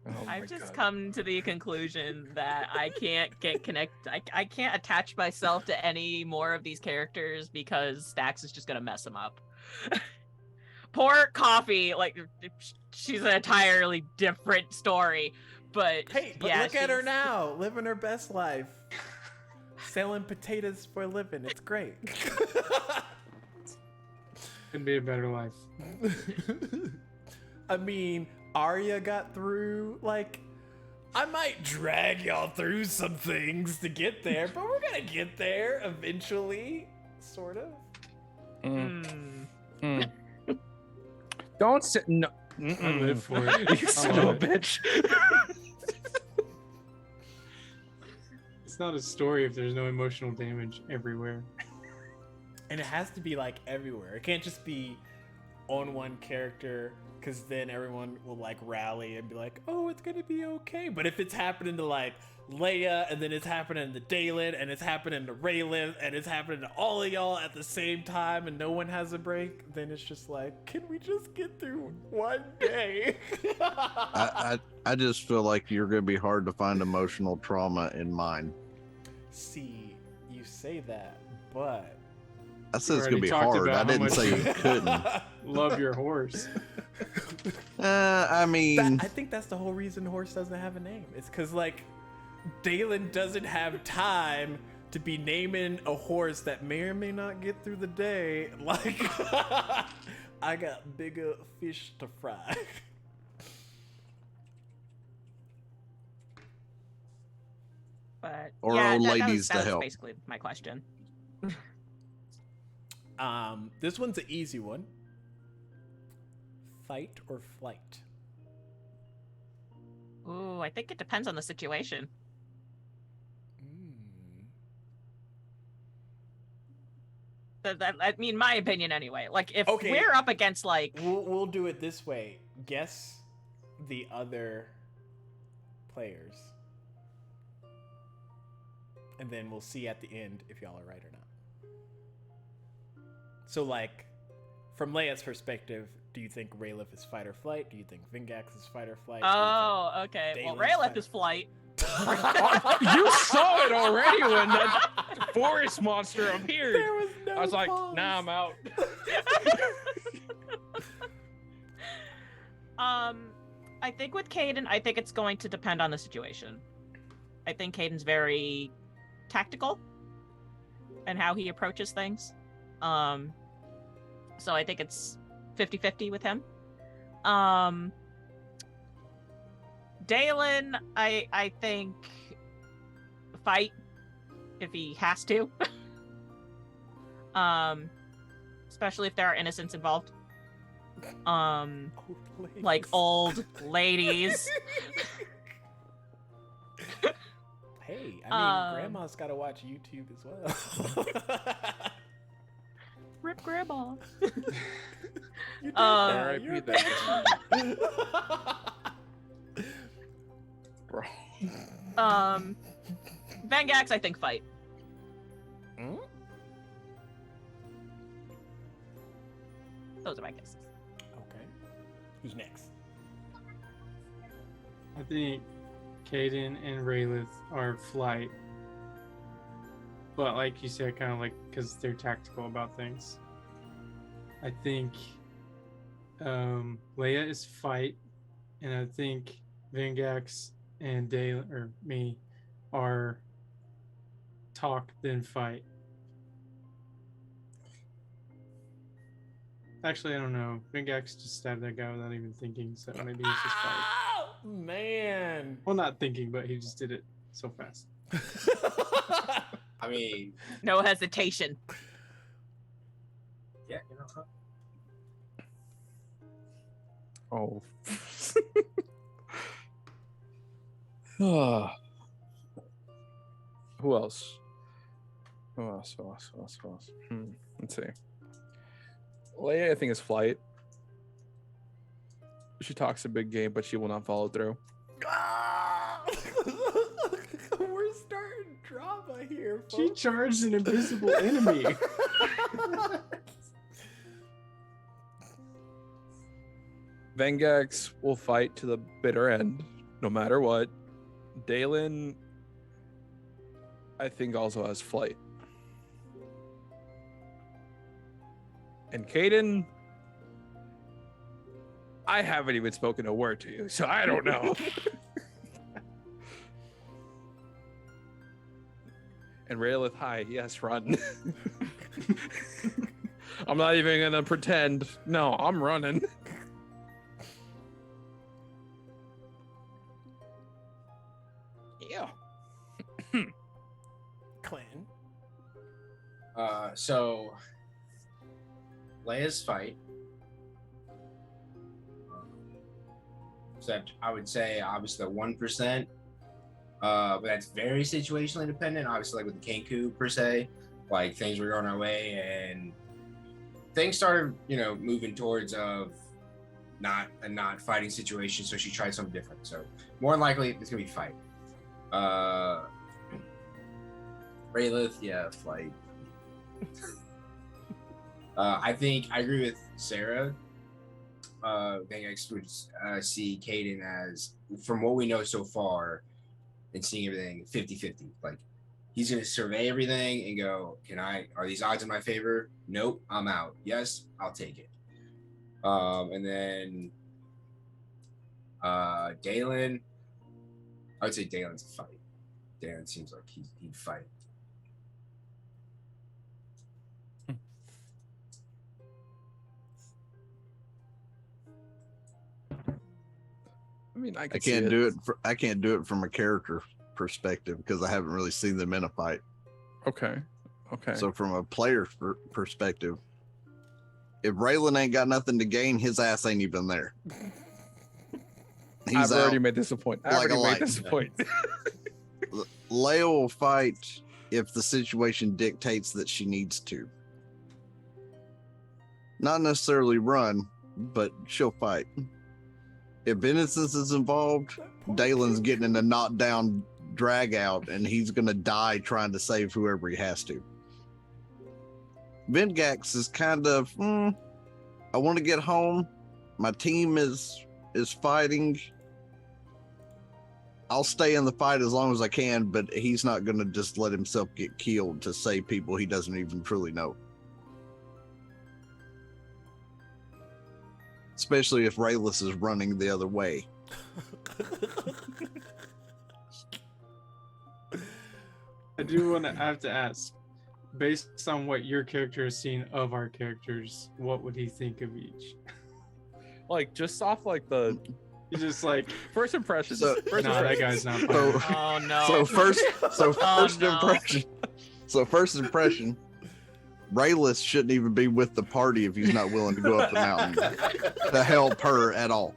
Oh my I've just God. come to the conclusion that I can't get I can't attach myself to any more of these characters because Stax is just gonna mess them up. Poor Coffee, like she's an entirely different story. But Hey, but yeah, look at her she's- now, living her best life. Selling potatoes for a living. It's great. Could be a better life. I mean, Arya got through, like, I might drag y'all through some things to get there, but we're gonna get there eventually, sort of. Mm, Hmm. mm. Don't sit. No. I live for it. You son of a bitch. It's not a story if there's no emotional damage everywhere. And it has to be, like, everywhere. It can't just be on one character, because then everyone will, like, rally and be like, oh, it's gonna be okay. But if it's happening to, like, Leia, and then it's happening to Dalen, and it's happening to Raylan, and it's happening to all of y'all at the same time, and no one has a break, then it's just like, can we just get through one day? I just feel like you're going to be hard to find emotional trauma in mine. See, you say that, but... I said it's already going to be talked hard. about I how didn't much say you- you couldn't. Love your horse. I mean, I think that's the whole reason Horse doesn't have a name. It's because, like, Dalen doesn't have time to be naming a horse that may or may not get through the day. Like, I got bigger fish to fry. But Or yeah, old that ladies to was help. basically my question. This one's an easy one. Fight or flight? Ooh, I think it depends on the situation. I mean, my opinion anyway. Like, if Okay. we're up against like, We'll do it this way. Guess the other players. And then we'll see at the end if y'all are right or not. So, like, from Leia's perspective, do you think Rayleigh is fight or flight? Do you think Vingax is fight or flight? oh, okay. Well, Dalen's Rayleigh fight. is flight. You saw it already when that forest monster appeared. There was no I was like, pause. nah, I'm out. I think with Caden, I think it's going to depend on the situation. I think Caden's very tactical and how he approaches things. So I think it's 50-50 with him. Dalen, I think fight if he has to. Especially if there are innocents involved. Like old ladies. Hey, I mean, Grandma's got to watch YouTube as well. Rip grandma. You did R.I.P. You're that bad. Bro. Vangax, I think fight. Hmm? Those are my guesses. Okay. Who's next? I think Caden and Rayleigh are flight. But like you said, kind of like because they're tactical about things. I think Leia is fight, and I think Vingax and Dale or me are talk then fight. Actually, I don't know. Vingax just stabbed that guy without even thinking, so maybe he's just fight. Oh, man. Well, not thinking, but he just did it so fast. I mean, No hesitation. yeah, you know. Oh. Ah. Who else? Who else? Let's see. Leia, I think, is flight. She talks a big game, but she will not follow through. Ah! We're starting drama here, She folks. charged an invisible enemy. Vengex will fight to the bitter end, no matter what. Dalen, I think, also has flight. And Caden, I haven't even spoken a word to you, so I don't know. And Raylith, hi, yes, run. I'm not even gonna pretend. No, I'm running. Yeah. Clan. So Leia's fight. Except I would say obviously the 1%. But that's very situationally dependent. Obviously, like with the Kenku per se, like things were going our way and things started, moving towards not a not fighting situation. So she tried something different. So more than likely, it's gonna be fight. Raylith, yeah, flight. I think I agree with Sarah. Vengex would see Caden as, from what we know so far, and seeing everything 50-50. Like, he's going to survey everything and go, are these odds in my favor? Nope, I'm out. Yes, I'll take it. And then Dalen, I would say Dalen's a fight. Dalen seems like he'd fight. I mean, I can't do it. I can't do it from a character perspective because I haven't really seen them in a fight. Okay. So from a player perspective, if Raylan ain't got nothing to gain, his ass ain't even there. I've already made this a point. Leia will fight if the situation dictates that she needs to. Not necessarily run, but she'll fight. If innocence is involved, Dalen's getting in a knockdown drag out and he's going to die trying to save whoever he has to. Vengax is kind of, I want to get home. My team is fighting. I'll stay in the fight as long as I can, but he's not going to just let himself get killed to save people he doesn't even truly know. Especially if Rayless is running the other way. I have to ask, based on what your character has seen of our characters, what would he think of each? Like, just off like the He's just like, first impressions. that guy's not fine. Oh no. First impression, Rayless shouldn't even be with the party if he's not willing to go up the mountain to help her at all.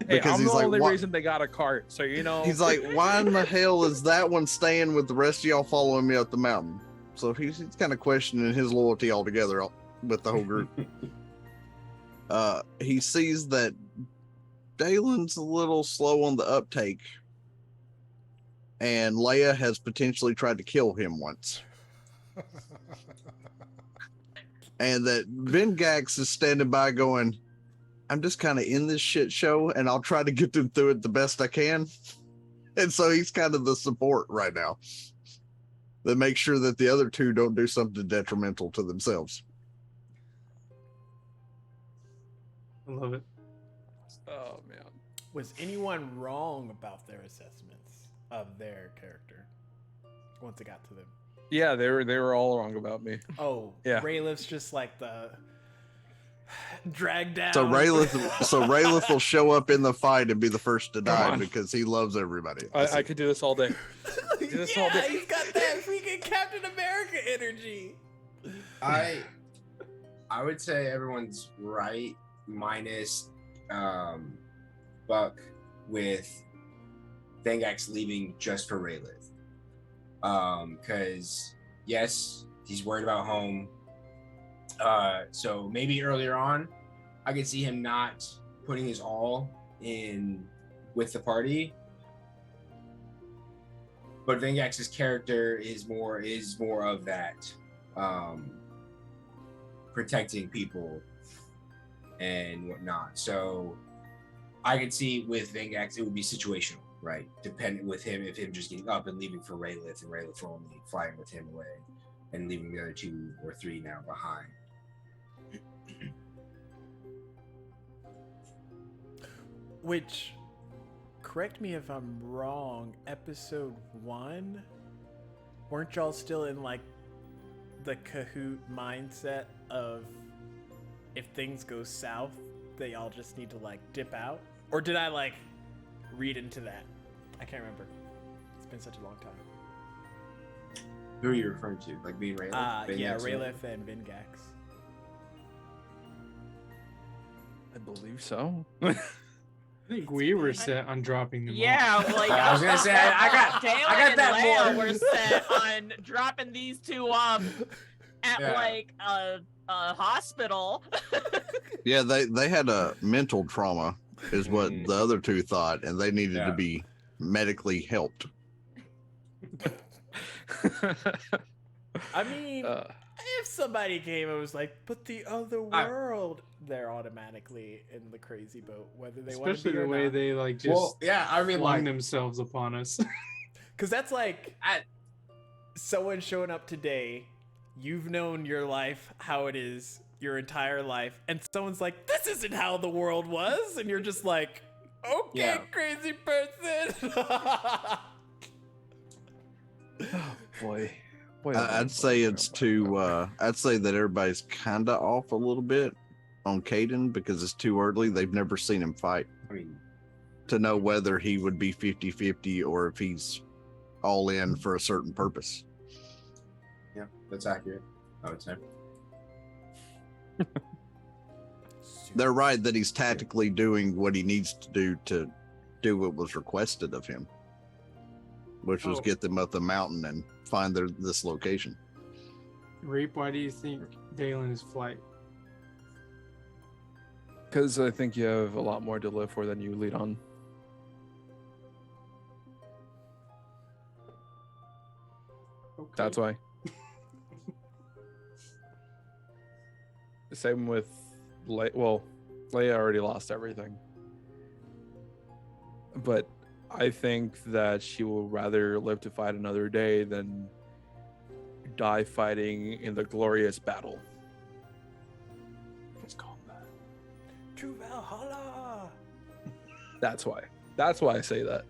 Hey, Because I'm he's the like, only "Why-" reason they got a cart, so He's like, why in the hell is that one staying with the rest of y'all following me up the mountain? So he's kind of questioning his loyalty altogether with the whole group. He sees that Dalen's a little slow on the uptake, and Leia has potentially tried to kill him once. And that Vengax is standing by going, I'm just kind of in this shit show and I'll try to get them through it the best I can. And so he's kind of the support right now that makes sure that the other two don't do something detrimental to themselves. I love it. oh man, Was anyone wrong about their assessments of their character once it got to them? yeah, they were all wrong about me. Oh, Yeah. Rayliff's just like the dragged down. So Raylith will show up in the fight and be the first to die on. because he loves everybody. I could do this all day. Yeah, he's got that freaking Captain America energy. I would say everyone's right, minus Buck with Vengax leaving just for Raylith. Because yes, he's worried about home. So maybe earlier on, I could see him not putting his all in with the party. But Vengax's character is more of that protecting people and whatnot. So I could see with Vengax it would be situational, right? Depending with him, if him just getting up and leaving for Raylith, and Raylith only flying with him away and leaving the other 2 or 3 now behind. Which, correct me if I'm wrong, episode 1, weren't y'all still in like the Kahoot mindset of if things go south, they all just need to like dip out? Or did I like read into that? I can't remember. It's been such a long time. Who are you referring to? Like being Raylith? Yeah, Raylith and Vengax. I believe so. I think we were set on dropping them Yeah, off. like I was gonna say I got that Leia more. were set on dropping these 2 off at Yeah. like a hospital. Yeah, they had a mental trauma, is what the other 2 thought, and they needed to be medically helped. I mean, if somebody came and was like, but the other world, they're automatically in the crazy boat, whether they want to Especially be the or way not. they like just I mean, flung like, themselves upon us. Because that's like someone showing up today, you've known your life, how it is, your entire life, and someone's like, this isn't how the world was, and you're just like, okay, crazy person. Boy. I'd say it's too. I'd say that everybody's kind of off a little bit on Caden because it's too early. They've never seen him fight I mean, to know whether he would be 50-50 or if he's all in for a certain purpose. yeah, that's accurate, I would say. They're right that he's tactically doing what he needs to do what was requested of him, which was get them up the mountain and find this location. Reap, why do you think Dalen is flight? Because I think you have a lot more to live for than you lead on. Okay. That's why. Same with Leia already lost everything. But I think that she will rather live to fight another day than die fighting in the glorious battle. Let's call that. To Valhalla. That's why. That's why I say that.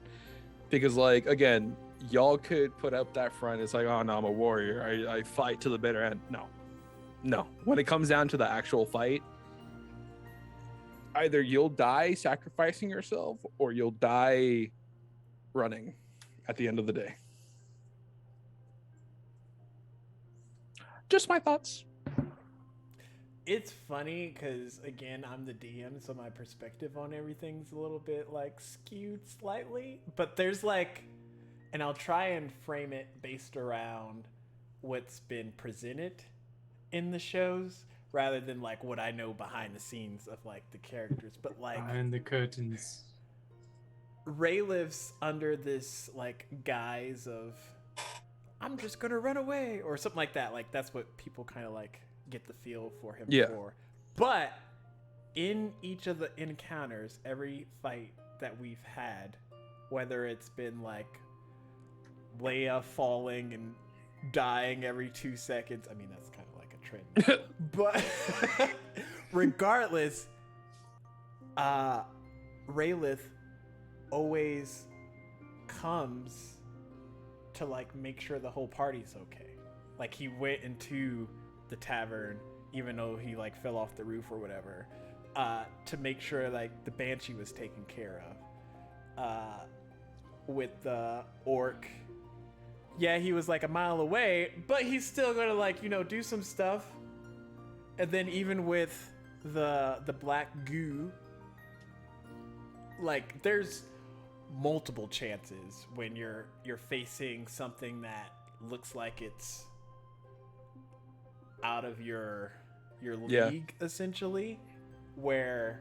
Because, like, again, y'all could put up that front. It's like, oh, no, I'm a warrior. I fight to the bitter end. No. When it comes down to the actual fight, either you'll die sacrificing yourself or you'll die running at the end of the day. Just my thoughts. It's funny because, again, I'm the DM, so my perspective on everything's a little bit, like, skewed slightly. But there's, like, and I'll try and frame it based around what's been presented in the shows rather than, like, what I know behind the scenes of, like, the characters. But, like, Behind the curtains. Ray lives under this, like, guise of, I'm just gonna run away, or something like that. Like, that's what people kind of, like, get the feel for him for. But in each of the encounters, every fight that we've had, whether it's been, like, Leia falling and dying every 2 seconds, I mean, that's kind of like a trend. But regardless, Raylith always comes to, like, make sure the whole party's okay. Like, he went into the tavern even though he, like, fell off the roof or whatever, to make sure, like, the Banshee was taken care of. With the orc, yeah, he was, like, a mile away, but he's still gonna, like, you know, do some stuff. And then even with the black goo, like, there's multiple chances when you're facing something that looks like it's out of your Yeah. league, essentially, where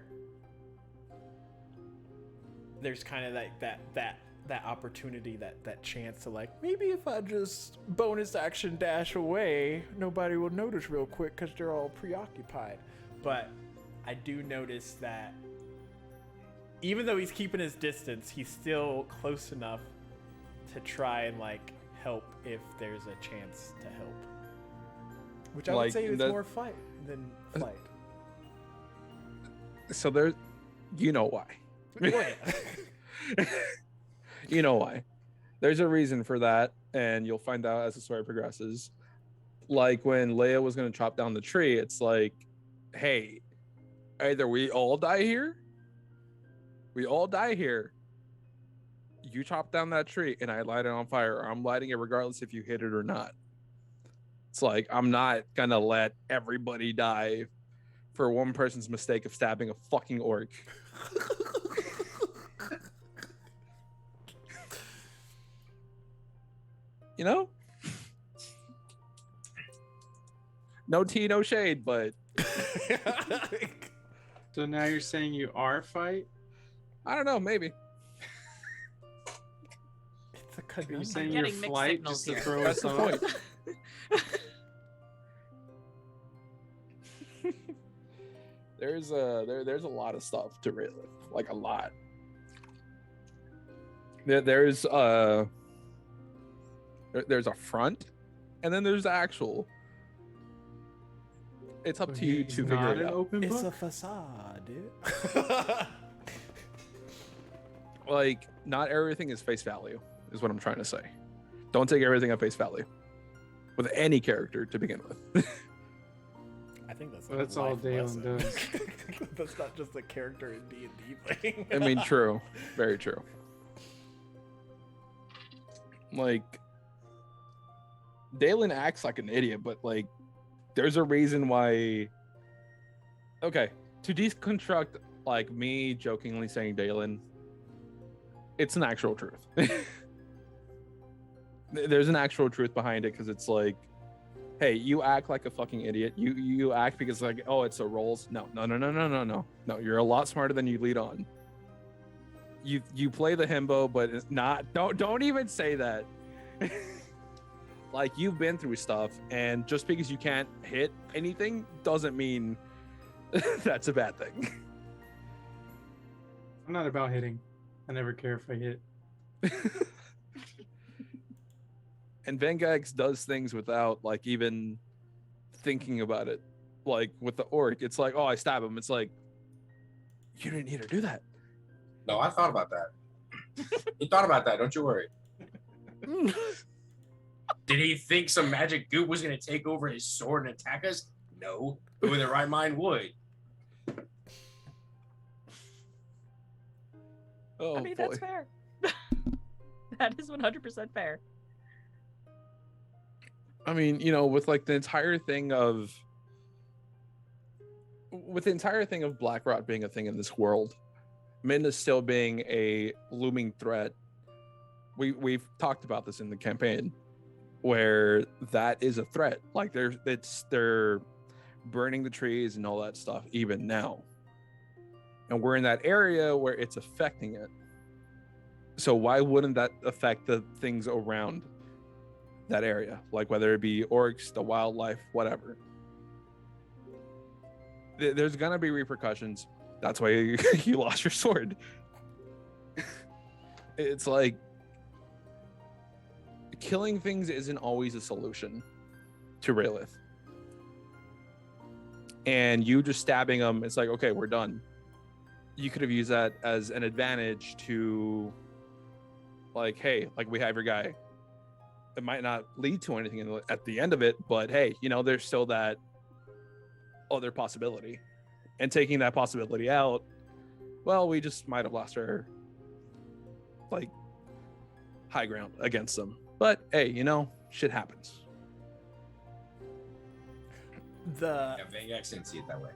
there's kind of like that opportunity, that chance to like, maybe if I just bonus action dash away, nobody will notice real quick because they're all preoccupied. But I do notice that even though he's keeping his distance, he's still close enough to try and like help if there's a chance to help. Which I would Like, say is that- more fight than flight. So there's, you know why. Go ahead. You know why. There's a reason for that, and you'll find out as the story progresses. Like when Leia was going to chop down the tree, it's like, hey, either we all die here, you chop down that tree and I light it on fire, or I'm lighting it regardless if you hit it or not. It's like, I'm not going to let everybody die for one person's mistake of stabbing a fucking orc. You know? No tea, no shade, but So now you're saying you are fight? I don't know, maybe. It's a Are you conundrum. saying getting you're mixed flight signals just to here. throw That's us the off? point. There's a lot of stuff to relive, like a lot. There's a front, and then there's the actual. It's up So to you he's to figure not it an out. open It's a book? facade, dude. Like, not everything is face value, is what I'm trying to say. Don't take everything at face value with any character to begin with. I think that's Well, a that's all life Dalen lesson. does. That's not just a character in D&D playing. I mean, true, very true. Like, Dalen acts like an idiot, but like, there's a reason why. Okay, to deconstruct like me jokingly saying Dalen, it's an actual truth. There's an actual truth behind it, because it's like, hey, you act like a fucking idiot. You act because like, oh, it's a rolls. No. No, you're a lot smarter than you lead on. You play the himbo, but it's not. Don't even say that. Like, you've been through stuff, and just because you can't hit anything doesn't mean that's a bad thing. I'm not about hitting. I never care if I hit. And Vengax does things without like even thinking about it. Like with the orc, it's like, oh, I stab him. It's like, you didn't need to do that. No, I thought about that. He thought about that. Don't you worry. Did he think some magic goop was going to take over his sword and attack us? No. Who in their right mind would? Oh I mean, boy. that's fair. That is 100% fair. I mean, you know, with like the entire thing of Blackrot being a thing in this world, Midna still being a looming threat. We've talked about this in the campaign, where that is a threat. Like they're burning the trees and all that stuff even now. And we're in that area where it's affecting it. So why wouldn't that affect the things around that area? Like whether it be orcs, the wildlife, whatever. There's gonna be repercussions. That's why you lost your sword. It's like, killing things isn't always a solution to Raelith. And you just stabbing them, it's like, okay, we're done. You could have used that as an advantage to, like, hey, like, we have your guy. It might not lead to anything at the end of it, but hey, you know, there's still that other possibility. And taking that possibility out, well, we just might have lost our, like, high ground against them. But hey, you know, shit happens. The Yeah, Vengax didn't see it that way.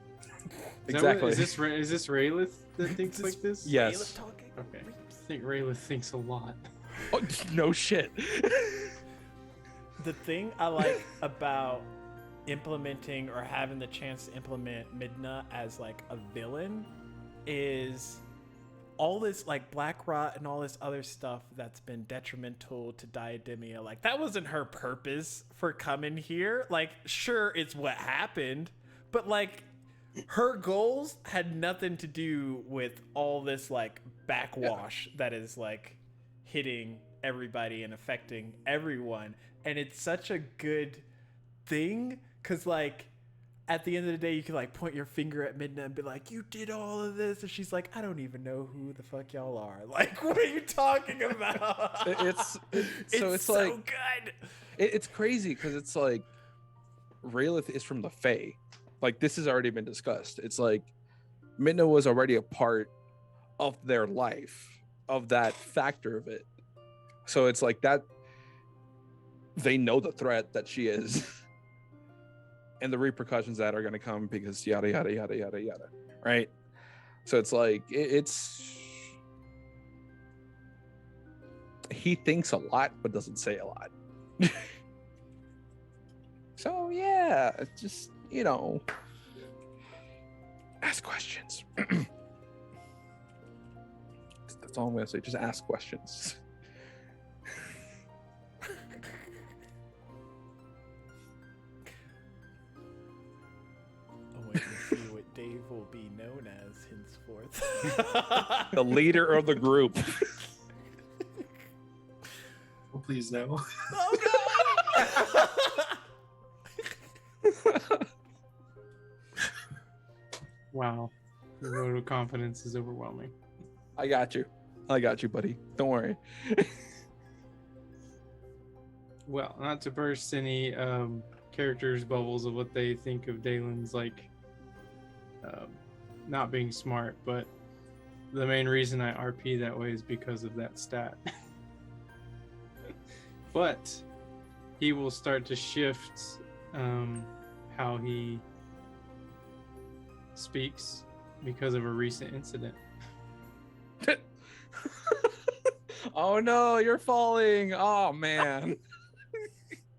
Exactly. Is this Raelith that thinks Is like this? Yes. Caleb talking? Okay. I think Raelith thinks a lot. Oh, no shit. The thing I like about implementing or having the chance to implement Midna as like a villain is all this like black rot and all this other stuff that's been detrimental to Diademia. Like that wasn't her purpose for coming here. Like sure, it's what happened, but like her goals had nothing to do with all this like backwash that is like hitting everybody and affecting everyone. And it's such a good thing because like at the end of the day you can like point your finger at Midna and be like, you did all of this, and she's like, I don't even know who the fuck y'all are. Like, what are you talking about? It's so like good. it's crazy because it's like Rayleigh is from the Fae. Like this has already been discussed. It's like Midna was already a part of their life, of that factor of it. So it's like that they know the threat that she is and the repercussions that are going to come because yada yada yada yada yada, right? So it's like it's he thinks a lot but doesn't say a lot. So yeah, it's just, you know, ask questions. That's all I'm gonna say. Just ask questions. I'm waiting to see what Dave will be known as henceforth. The leader of the group. Oh, please no. Oh no! Wow. Your vote of confidence is overwhelming. I got you, buddy. Don't worry. Well, not to burst any characters' bubbles of what they think of Dalen's like not being smart, but the main reason I RP that way is because of that stat. But he will start to shift how he speaks because of a recent incident. Oh no, you're falling. Oh man.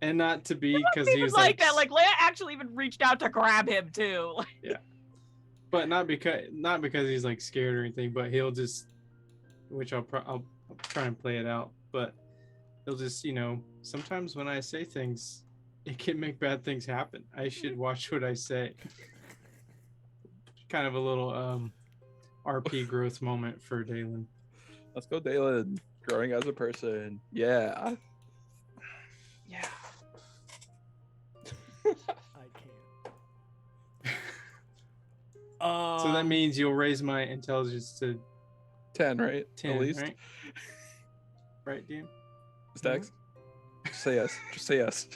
And not to be because He he was was like that. Like Leia actually even reached out to grab him too. but not because he's like scared or anything, but he'll just, which I'll try and play it out, but he'll just, you know, sometimes when I say things, it can make bad things happen. I should watch what I say. Kind of a little RP growth moment for Dalen. Let's go, Dalen. Growing as a person. Yeah. Yeah. I can't. So that means you'll raise my intelligence to 10, right? 10, At least. right? Right, Dan? Stacks. Just say yes. Just say yes.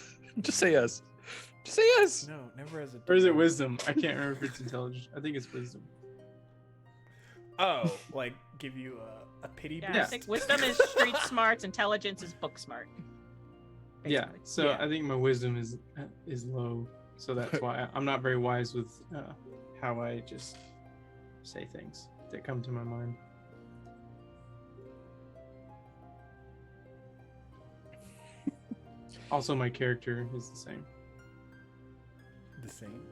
Just say yes. Just say yes. No, never as a. Or is it wisdom? I can't remember if it's intelligence. I think it's wisdom. Oh, like give you a pity Yeah, boost. I think wisdom is street smarts, intelligence is book smart. Yeah, basically. so Yeah. I think my wisdom is low, so that's why I'm not very wise with how I just say things that come to my mind. Also, my character is the same. The same.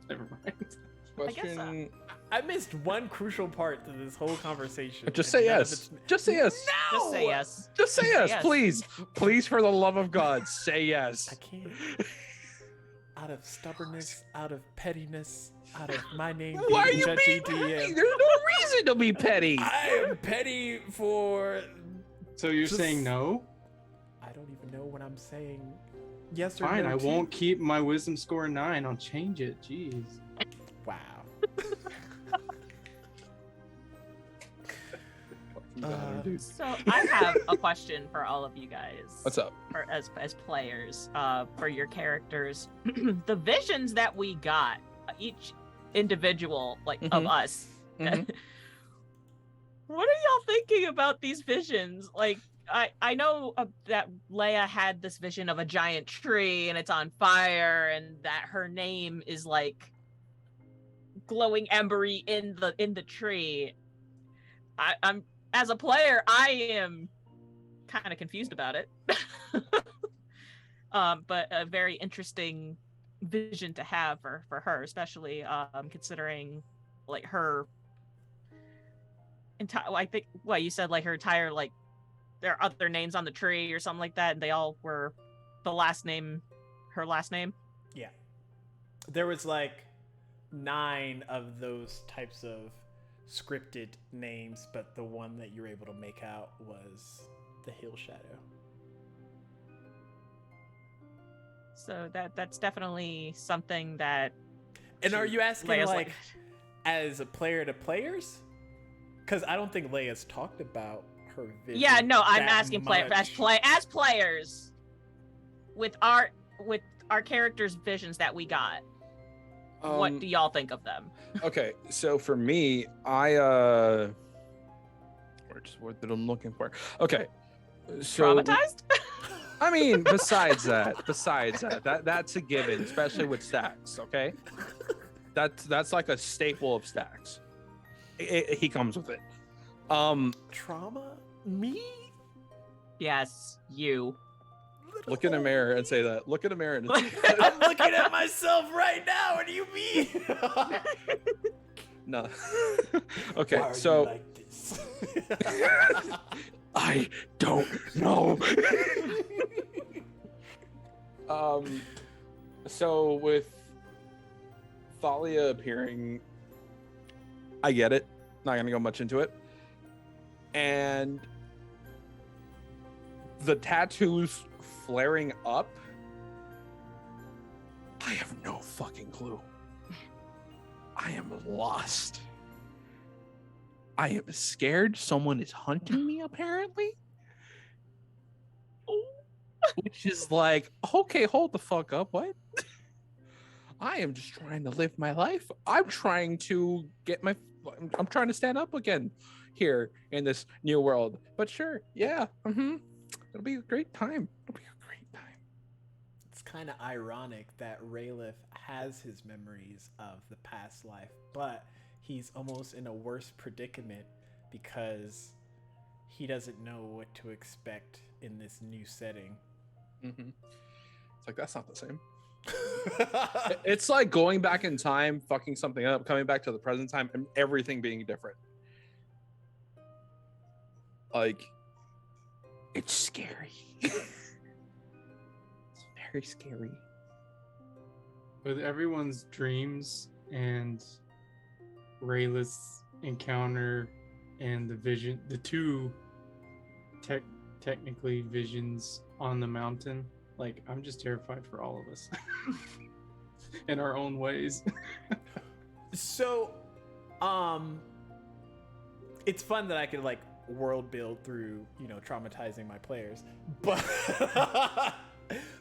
Never mind. I guess so. Question. I missed one crucial part to this whole conversation. Just and say none of yes. it's- Just say yes. No! Just say yes. Just say Say yes, yes. please. Please, for the love of God, say yes. I can't. Out of stubbornness, out of pettiness, out of my name being Why are you Judgy being petty? DM. There's no reason to be petty. I am petty for. So you're Just- saying no? I don't even know what I'm saying. Yes or Fine, no. I to. won't keep my wisdom score 9. I'll change it. Jeez. Wow. So I have a question for all of you guys. What's up? For, as players, for your characters, the visions that we got, each individual of Mhm. us. Mhm. What are y'all thinking about these visions? Like, I know that Leia had this vision of a giant tree and it's on fire, and that her name is like glowing embery in the tree. I'm as a player, I am kind of confused about it. But a very interesting vision to have for her, especially considering like her entire. I think what you said, like her entire like there are other names on the tree or something like that, and they all were the last name, her last name. Yeah. There was like 9 of those types of scripted names, but the one that you were able to make out was the Hill Shadow. So that's definitely something that. And are you asking Leia's like as a player to players? Because I don't think Leia's talked about her vision. Yeah, no, I'm that asking as players with our characters' visions that we got. What do y'all think of them? Okay, so for me, where's the word that I'm looking for? Okay, so Traumatized? I mean, besides that's a given, especially with stacks. Okay, that's like a staple of stacks. He comes with it. Trauma? Me? Yes, you. Look in a mirror and say that. Look in a mirror and say I'm looking at myself right now. What do you mean? no. Okay, Why are so you like this? I don't know. So with Thalia appearing, I get it. Not gonna go much into it. And the tattoos flaring up, I have no fucking clue. I am lost. I am scared someone is hunting me, apparently. Which is like, okay, hold the fuck up. What? I am just trying to live my life. I'm trying to I'm trying to stand up again here in this new world. But sure, yeah. It'll be a great time. It's kind of ironic that Rayleigh has his memories of the past life, but he's almost in a worse predicament because he doesn't know what to expect in this new setting. It's like, that's not the same. It's like going back in time, fucking something up, coming back to the present time, and everything being different. Like, it's scary. It's very scary. With everyone's dreams and Rayleigh's encounter and the vision, the two technically visions on the mountain, like, I'm just terrified for all of us in our own ways. So, it's fun that I could like world build through, traumatizing my players, but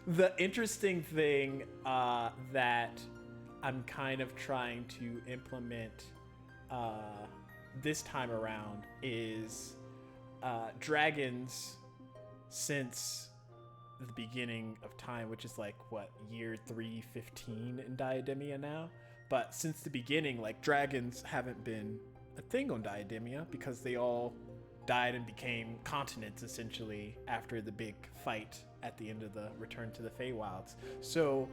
the interesting thing that I'm kind of trying to implement this time around is dragons since the beginning of time, which is like what, year 315 in Diademia now, but since the beginning, like, dragons haven't been a thing on Diademia because they all died and became continents essentially after the big fight at the end of the Return to the Feywilds. So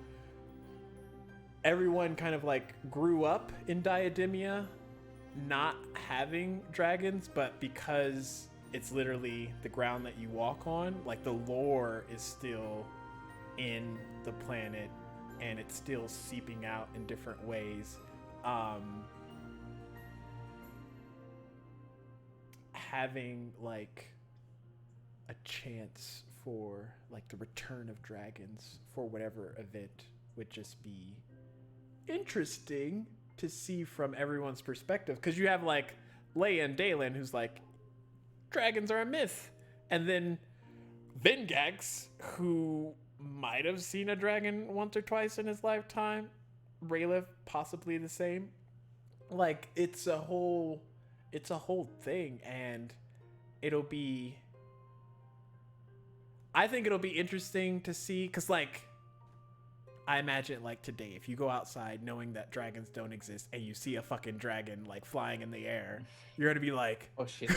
everyone kind of like grew up in Diademia not having dragons, but because it's literally the ground that you walk on, like, the lore is still in the planet and it's still seeping out in different ways. Having like a chance for like the return of dragons for whatever event would just be interesting to see from everyone's perspective, because you have like Leia and Dalen, who's like, dragons are a myth, and then Vengax, who might have seen a dragon once or twice in his lifetime, Rayleigh possibly the same. Like, it's a whole thing, and I think it'll be interesting to see, because like, I imagine like today, if you go outside knowing that dragons don't exist and you see a fucking dragon like flying in the air, you're gonna be like, oh shit.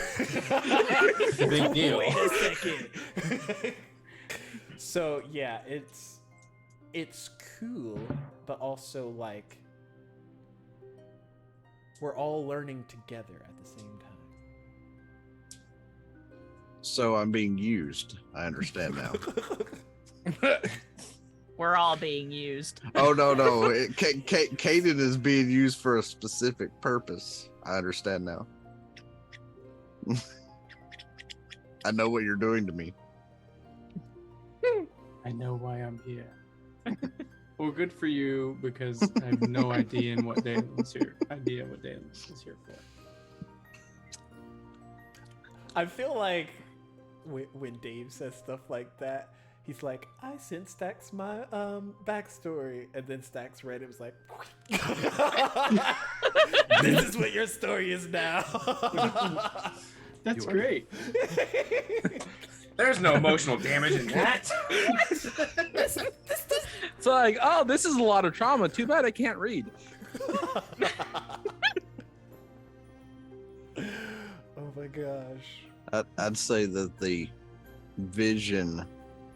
Big deal. Wait a second. So yeah, it's cool, but also like we're all learning together at the same time. So I'm being used. I understand now. We're all being used. Oh no. Caden is being used for a specific purpose. I understand now. I know what you're doing to me. I know why I'm here. Well, good for you, because I have no idea what Dalen's here for. I feel like when Dave says stuff like that, he's like, I sent Stax my backstory, and then Stax read it, was like, this is what your story is now. That's great. There's no emotional damage in that. It's like, oh, this is a lot of trauma. Too bad I can't read. Oh my gosh. I'd say that the vision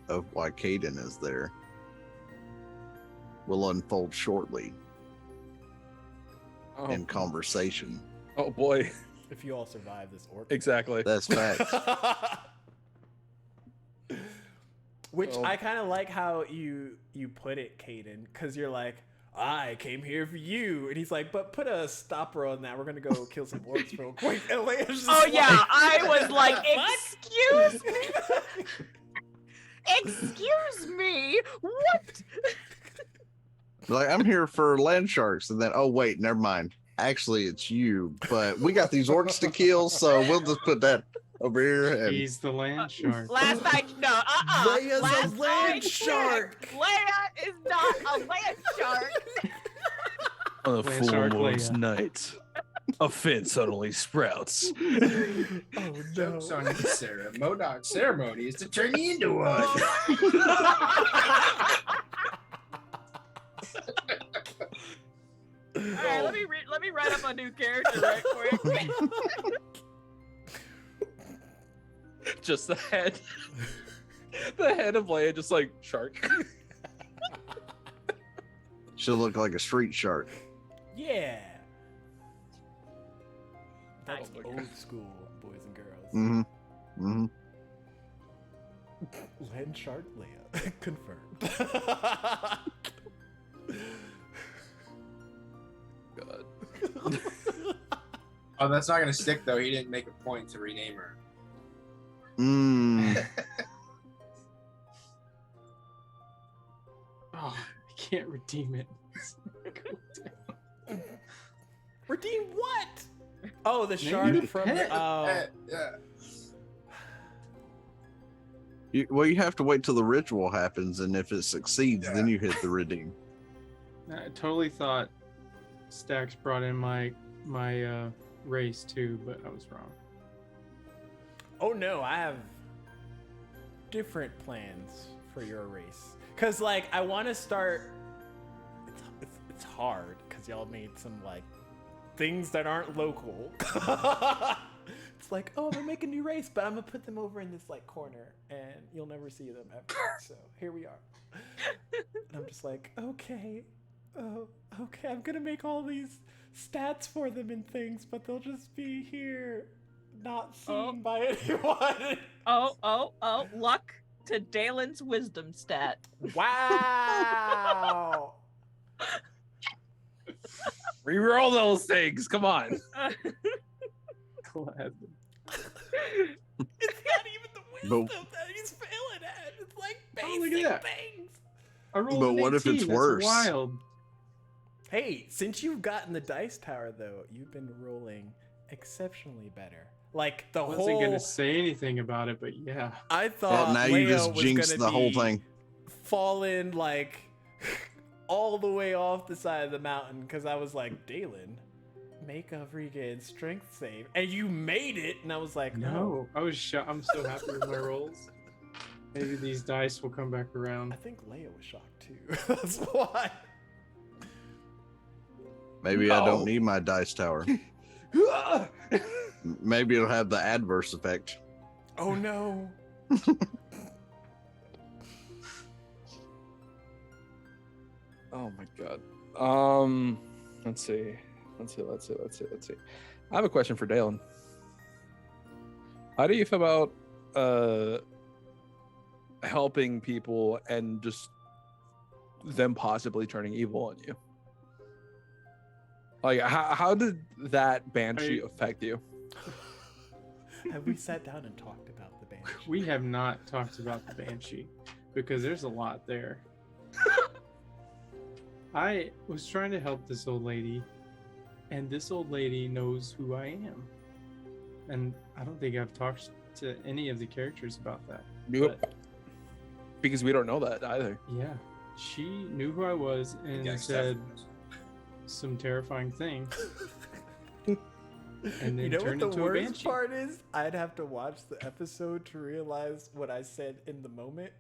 of why Caden is there will unfold shortly Oh, in conversation. oh boy. If you all survive this orc. Exactly. That's facts. Which Oh. I kind of like how you put it, Caden, because you're like, I came here for you, and he's like, but put a stopper on that. We're gonna go kill some orcs real quick. And Leia's just Oh yeah, like, I was like, "What?" excuse me, excuse me, what? Like, I'm here for land sharks, and then, oh wait, never mind. Actually, it's you. But we got these orcs to kill, so we'll just put that over here. And He's the land shark. Last night, no, Leia's Last a land night, shark. Leia is not a land shark. On a Land full shark moon's Leia. night, a fin suddenly sprouts. Oh no. Joke's on you, Sarah. Modoc's ceremony is to turn you into one. All right, let me write up a new character right quick. Just the head. The head of Leia, just like shark. she'll look like a street shark. Yeah. That's Oh my old school, boys and girls. Mm-hmm. Mm-hmm. Land shark Leia. Confirmed. God. Oh, that's not gonna stick though. He didn't make a point to rename her. Mm. Oh, I can't redeem it. Redeem what? Oh, the Maybe shark the from pet. oh. Yeah. Well, you have to wait till the ritual happens, and if it succeeds, then you hit the redeem. I totally thought Stax brought in my race too, but I was wrong. Oh no, I have different plans for your race. Cause like I want to start. It's hard because y'all made some like things that aren't local. It's like, oh, I'm gonna make a new race, but I'm gonna put them over in this like corner, and you'll never see them ever. So here we are. And I'm just like, okay, oh, okay, I'm gonna make all these stats for them and things, but they'll just be here, not seen by anyone. Oh, luck to Dalen's wisdom stat. Wow. Reroll those things. Come on. Glad. It's not even the wisdom that he's failing at. It's like Oh, look at basic that. things. I rolled But an what if 18. it's That's worse? Wild. Hey, since you've gotten the dice tower though, you've been rolling exceptionally better. Like the I wasn't whole gonna say anything about it, but yeah. I thought Well, now you Leia just was jinxed gonna the whole be thing. falling like all the way off the side of the mountain because I was like, Dalen, make a freaking strength save, and you made it, and I was like, No, I was shocked. I'm so happy with my rolls. Maybe these dice will come back I around. think Leia was shocked too. That's why. Maybe I No. don't need my dice tower. Maybe it'll have the adverse effect. Oh no. Oh my god. Let's see. I have a question for Dalen. How do you feel about helping people and just them possibly turning evil on you? Like, how did that banshee affect you? Have we sat down and talked about the banshee? We have not talked about the banshee because there's a lot there. I was trying to help this old lady, and this old lady knows who I am. And I don't think I've talked to any of the characters about that. Nope. But, Because we don't know that either. yeah, she knew who I was and Yeah, said some terrifying things. And then You know what turned the into a worst banshee. part is? I'd have to watch the episode to realize what I said in the moment.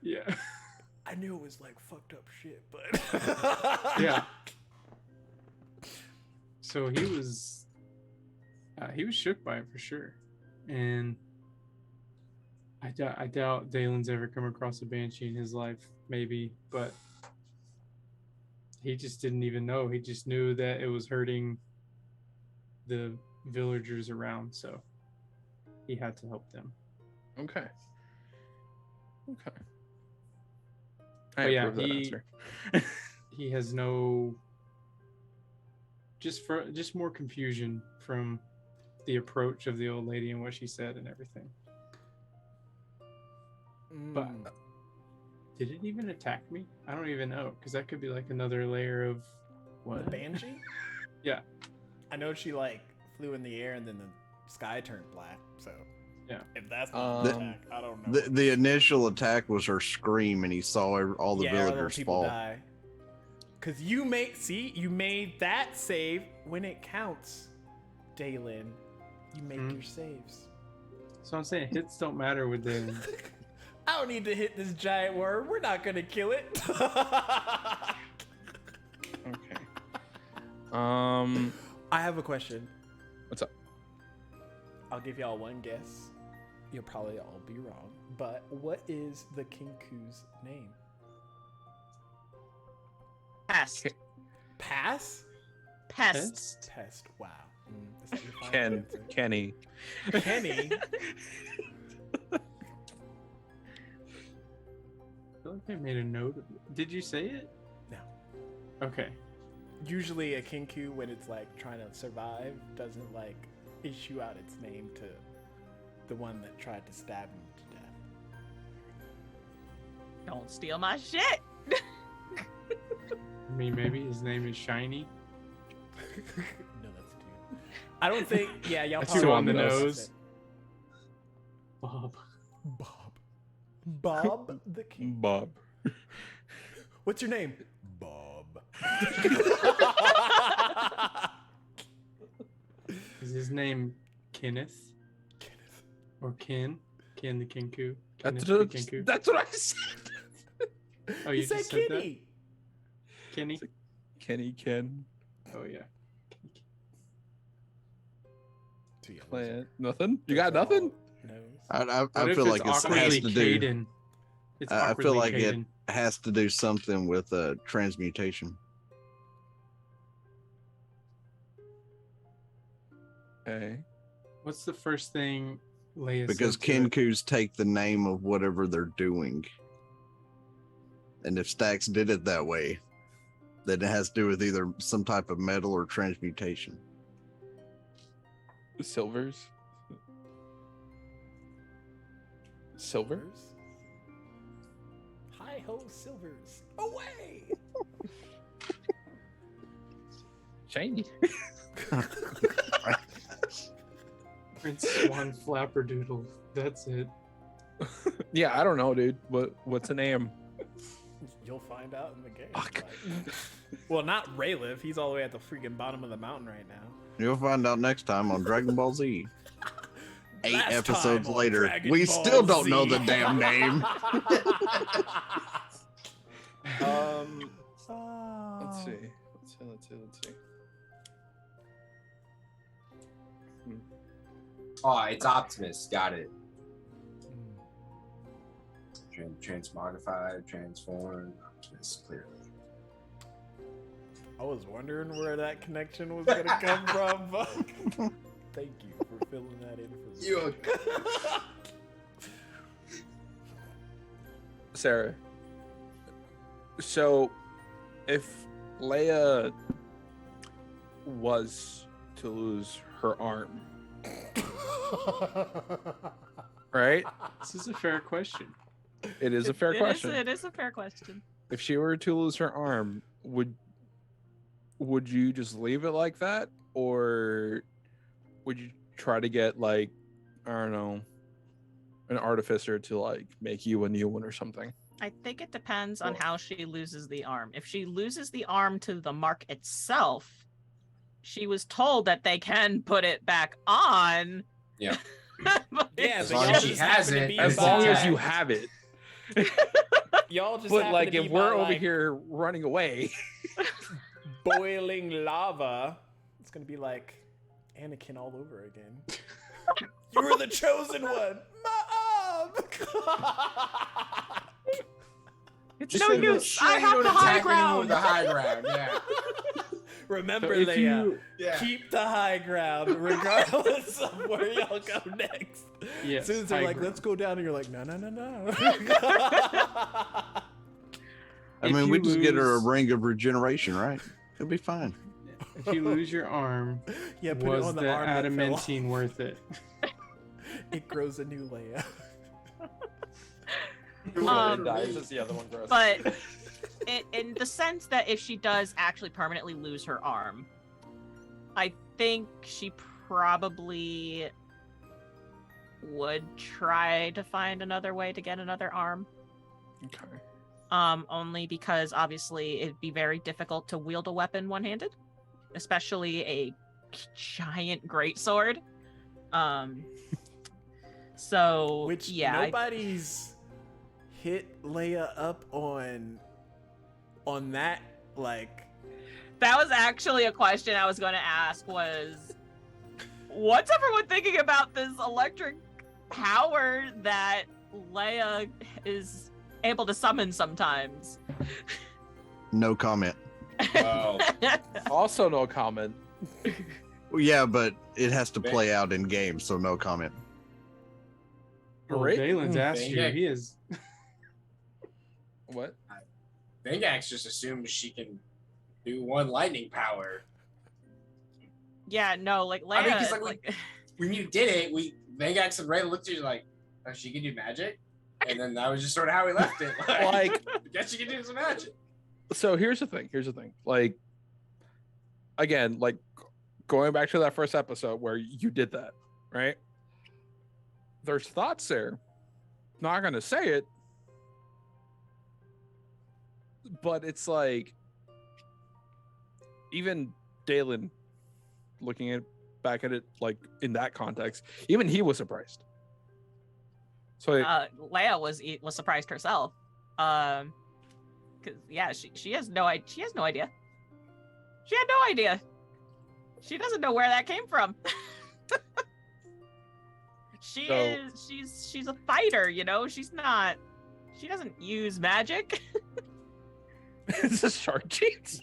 Yeah. I knew it was like fucked up shit, but Yeah. So he was shook by it for sure, and I doubt Dalen's ever come across a banshee in his life, maybe, but he just didn't even know. He just knew that it was hurting the villagers around, so he had to help them. Okay. But I yeah, approve that answer. he has no just more confusion from the approach of the old lady and what she said and everything. But did it even attack me? I don't even know, because that could be like another layer of what? The banshee? Yeah. I know she like flew in the air and then the sky turned black. So Yeah. if that's not an attack, I don't know. The initial attack was her scream, and he saw all the villagers fall. Die. Cause you made that save when it counts, Dalen. You make your saves. So I'm saying hits don't matter with Dalen. I don't need to hit this giant worm. We're not gonna kill it. Okay. I have a question. What's up? I'll give y'all one guess. You'll probably all be wrong. But what is the Kinku's name? Pest. Pass? Pest. Pest. Wow. Is that your final Ken. answer? Kenny. Kenny? I feel like I made a note of it. Did you say it? No. Okay. Usually a Kinku, when it's like trying to survive, doesn't like issue out its name to the one that tried to stab him to death. Don't steal my shit. I mean, maybe his name is Shiny. No, that's two. I don't think. Yeah, y'all That's probably two on the know nose. Bob. Bob the King. Bob. What's your name? Bob. Is his name Kenneth? Kenneth. Or Ken? Ken the Kinku? That's, Kenneth the Kinku? that's what I said. Oh, You you said just said that? Kenny. Kenny? Kenny, Ken, Oh, yeah. Plant. Nothing? You got nothing? No. I feel like it has awkwardly to do. Caden? It's I feel awkwardly like it Caden. has to do something with transmutation. Okay. What's the first thing Leia Because said to it? Kinkus take the name of whatever they're doing. And if Stax did it that way, then it has to do with either some type of metal or transmutation. Silvers. Silver? Hi ho, Silvers. Away! Shiny. Prince Swan Flapperdoodle. That's it. Yeah, I don't know, dude. What's a name? You'll find out in the game. Fuck. Like- well, not Rayleigh. He's all the way at the freaking bottom of the mountain right now. You'll find out next time on Dragon Ball Z. 8 Last episodes time on later, Dragon we Ball still don't Z. know the damn name. Let's see. Let's see. Oh, it's Optimus. Got it. Transmogrified, transformed. Optimus, clearly. I was wondering where that connection was gonna come from. Thank you for filling that in for me. You. Sarah. So, if Leia was to lose her arm, right? This is a fair question. It is a fair question. It is a fair question. If she were to lose her arm, would you just leave it like that, or would you try to get like, I don't know, an artificer to like make you a new one or something? I think it depends on how she loses the arm. If she loses the arm to the mark itself, she was told that they can put it back on. Yeah. Yeah, As but long y'all as she just has happen to it, be As about long as that. you have it. Y'all just But happen like, to if be we're by, over like, here running away, boiling lava, it's gonna be like Anakin all over again. You were the chosen one, Mom. It's Just no make use. sure I you have don't the high attack anyone with ground. the high ground. Yeah. Remember, So if Leia, you, Yeah. keep the high ground regardless of where y'all go next. yes, As soon as they're high like, ground. let's go down, and you're like, no, no, no, no. I If mean, you we just get her a lose- ring of regeneration, right? It'll be fine. If you lose your arm, Yeah, put it was on the the arm that fell off. adamantine worth it? It grows a new Leia. dies as the other one grows. But in the sense that if she does actually permanently lose her arm, I think she probably would try to find another way to get another arm. Okay. Only because obviously it'd be very difficult to wield a weapon one-handed, especially a giant greatsword. So Which yeah, nobody's hit Leia up on that, like, that was actually a question I was going to ask was, what's everyone thinking about this electric power that Leia is able to summon sometimes? No comment. Well, Also, no comment. Well, yeah, but it has to play out in game, so no comment. Well, Great. Valen's asked you. Dang it. He is. What? Vengax just assumes she can do one lightning power. Yeah, no, like Leia, I mean, 'cause, like, when you did it, Vengax and Ray looked at you like, oh, she can do magic? And then that was just sort of how we left it. Like, I guess she can do some magic. so here's the thing. Like, again, like going back to that first episode where you did that, right? There's thoughts there. Not gonna say it, but it's like even Dalen looking at back at it like in that context, even he was surprised. So Leia was surprised herself. Because yeah, she has no idea. She has no idea. She had no idea. She doesn't know where that came from. She's a fighter, you know. She doesn't use magic. it's a shark cheats.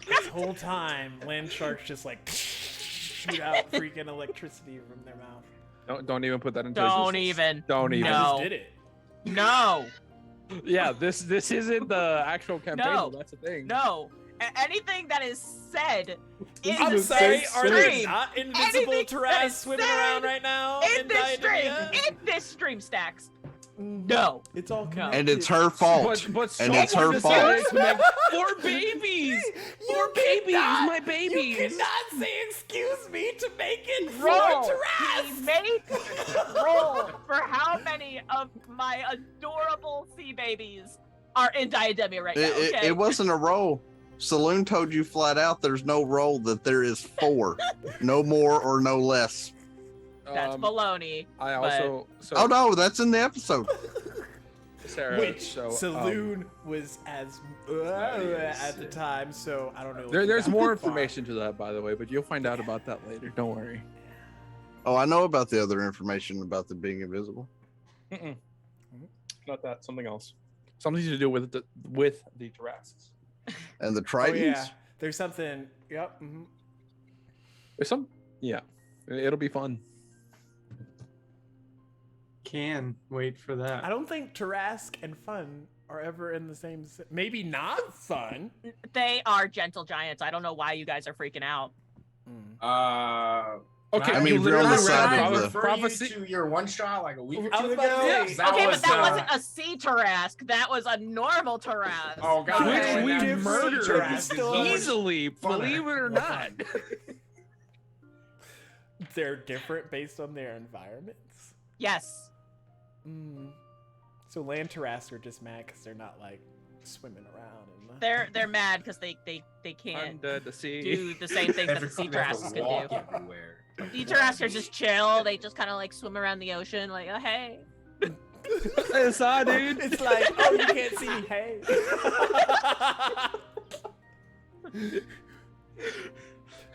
this whole time, land sharks just like shoot out freaking electricity from their mouth. Don't even put that into Don't existence. even. Don't even. I No. just did it. No. Yeah, this isn't the actual campaign. No. Though. That's the thing. No. Anything that is said in I'm the sorry, are there stream, not invisible anything that Taras is swimming said around right now in this stream, Diademia? in this stream stacks. No. It's all No. connected. And it's her fault. But And it's her someone fault. decided to make four babies. Four babies, my babies. You cannot say excuse me to make it Roll. for Taras. Roll for how many of my adorable sea babies are in Diademia right now. Okay. It wasn't a roll. Saloon told you flat out there's no roll, that there is 4. No more or no less. That's baloney. I also Oh no, that's in the episode. Sarah, Which so, Saloon was as at the time, so I don't know. if there's we got more that far. information to that, by the way, but you'll find out about that later. Don't worry. Oh, I know about the other information about the being invisible. Not that. Something else. Something to do with the Tarasques. And the Oh tritons? yeah, there's something. Yep. Mm-hmm. There's some. Yeah, it'll be fun. Can wait for that. I don't think Tarask and Fun are ever in the same. Maybe not Fun. They are gentle giants. I don't know why you guys are freaking out. Okay, I mean, you if you're on literally the read side of the- prophecy. To your one shot like a week or I two was ago. about to say, Okay, but that was, wasn't a sea Tarask. That was a normal Tarask. Oh god, Okay. Which we Different murdered Tarask. easily, funner. believe it or not. They're different based on their environments. Yes. So land Tarask are just mad because they're not like swimming around. They're mad because they can't Under the sea. do the same things that the sea Everybody has Tarasks to can walk do. everywhere. Sea Tarasks are just chill. They just kind of like swim around the ocean, like, oh hey. I saw, dude. It's like, oh, you can't see me. Hey.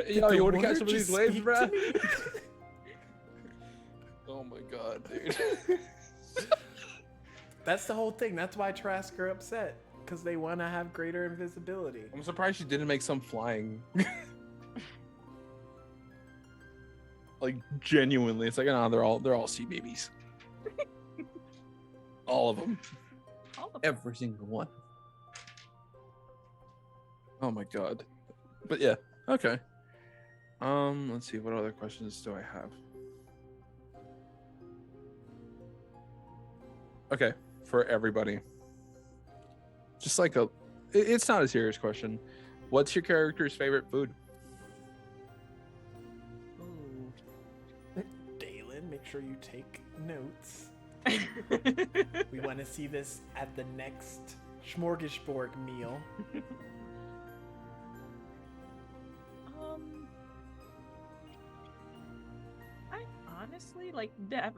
Yo, you want to catch some of these waves, Speak bro? to me. Oh my god, dude. That's the whole thing. That's why Tarask are upset. Because they want to have greater invisibility. I'm surprised you didn't make some flying. Like genuinely, it's like no, they're all sea babies. All of them. Every single one. Oh my god. But yeah, okay. Let's see, what other questions do I have? Okay, for everybody. Just like it's not a serious question. What's your character's favorite food? Dalen, make sure you take notes. We want to see this at the next smorgasbord meal. I honestly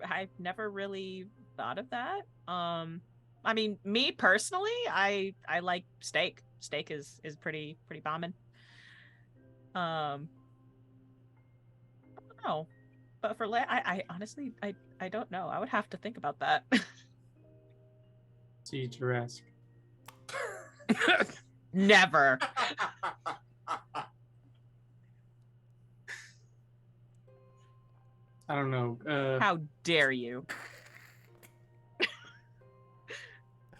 I've never really thought of that. I mean, me personally, I like steak. Steak is pretty bombing. I don't know, but for I honestly I don't know. I would have to think about that. Sea Tarrasque. Never. I don't know. How dare you?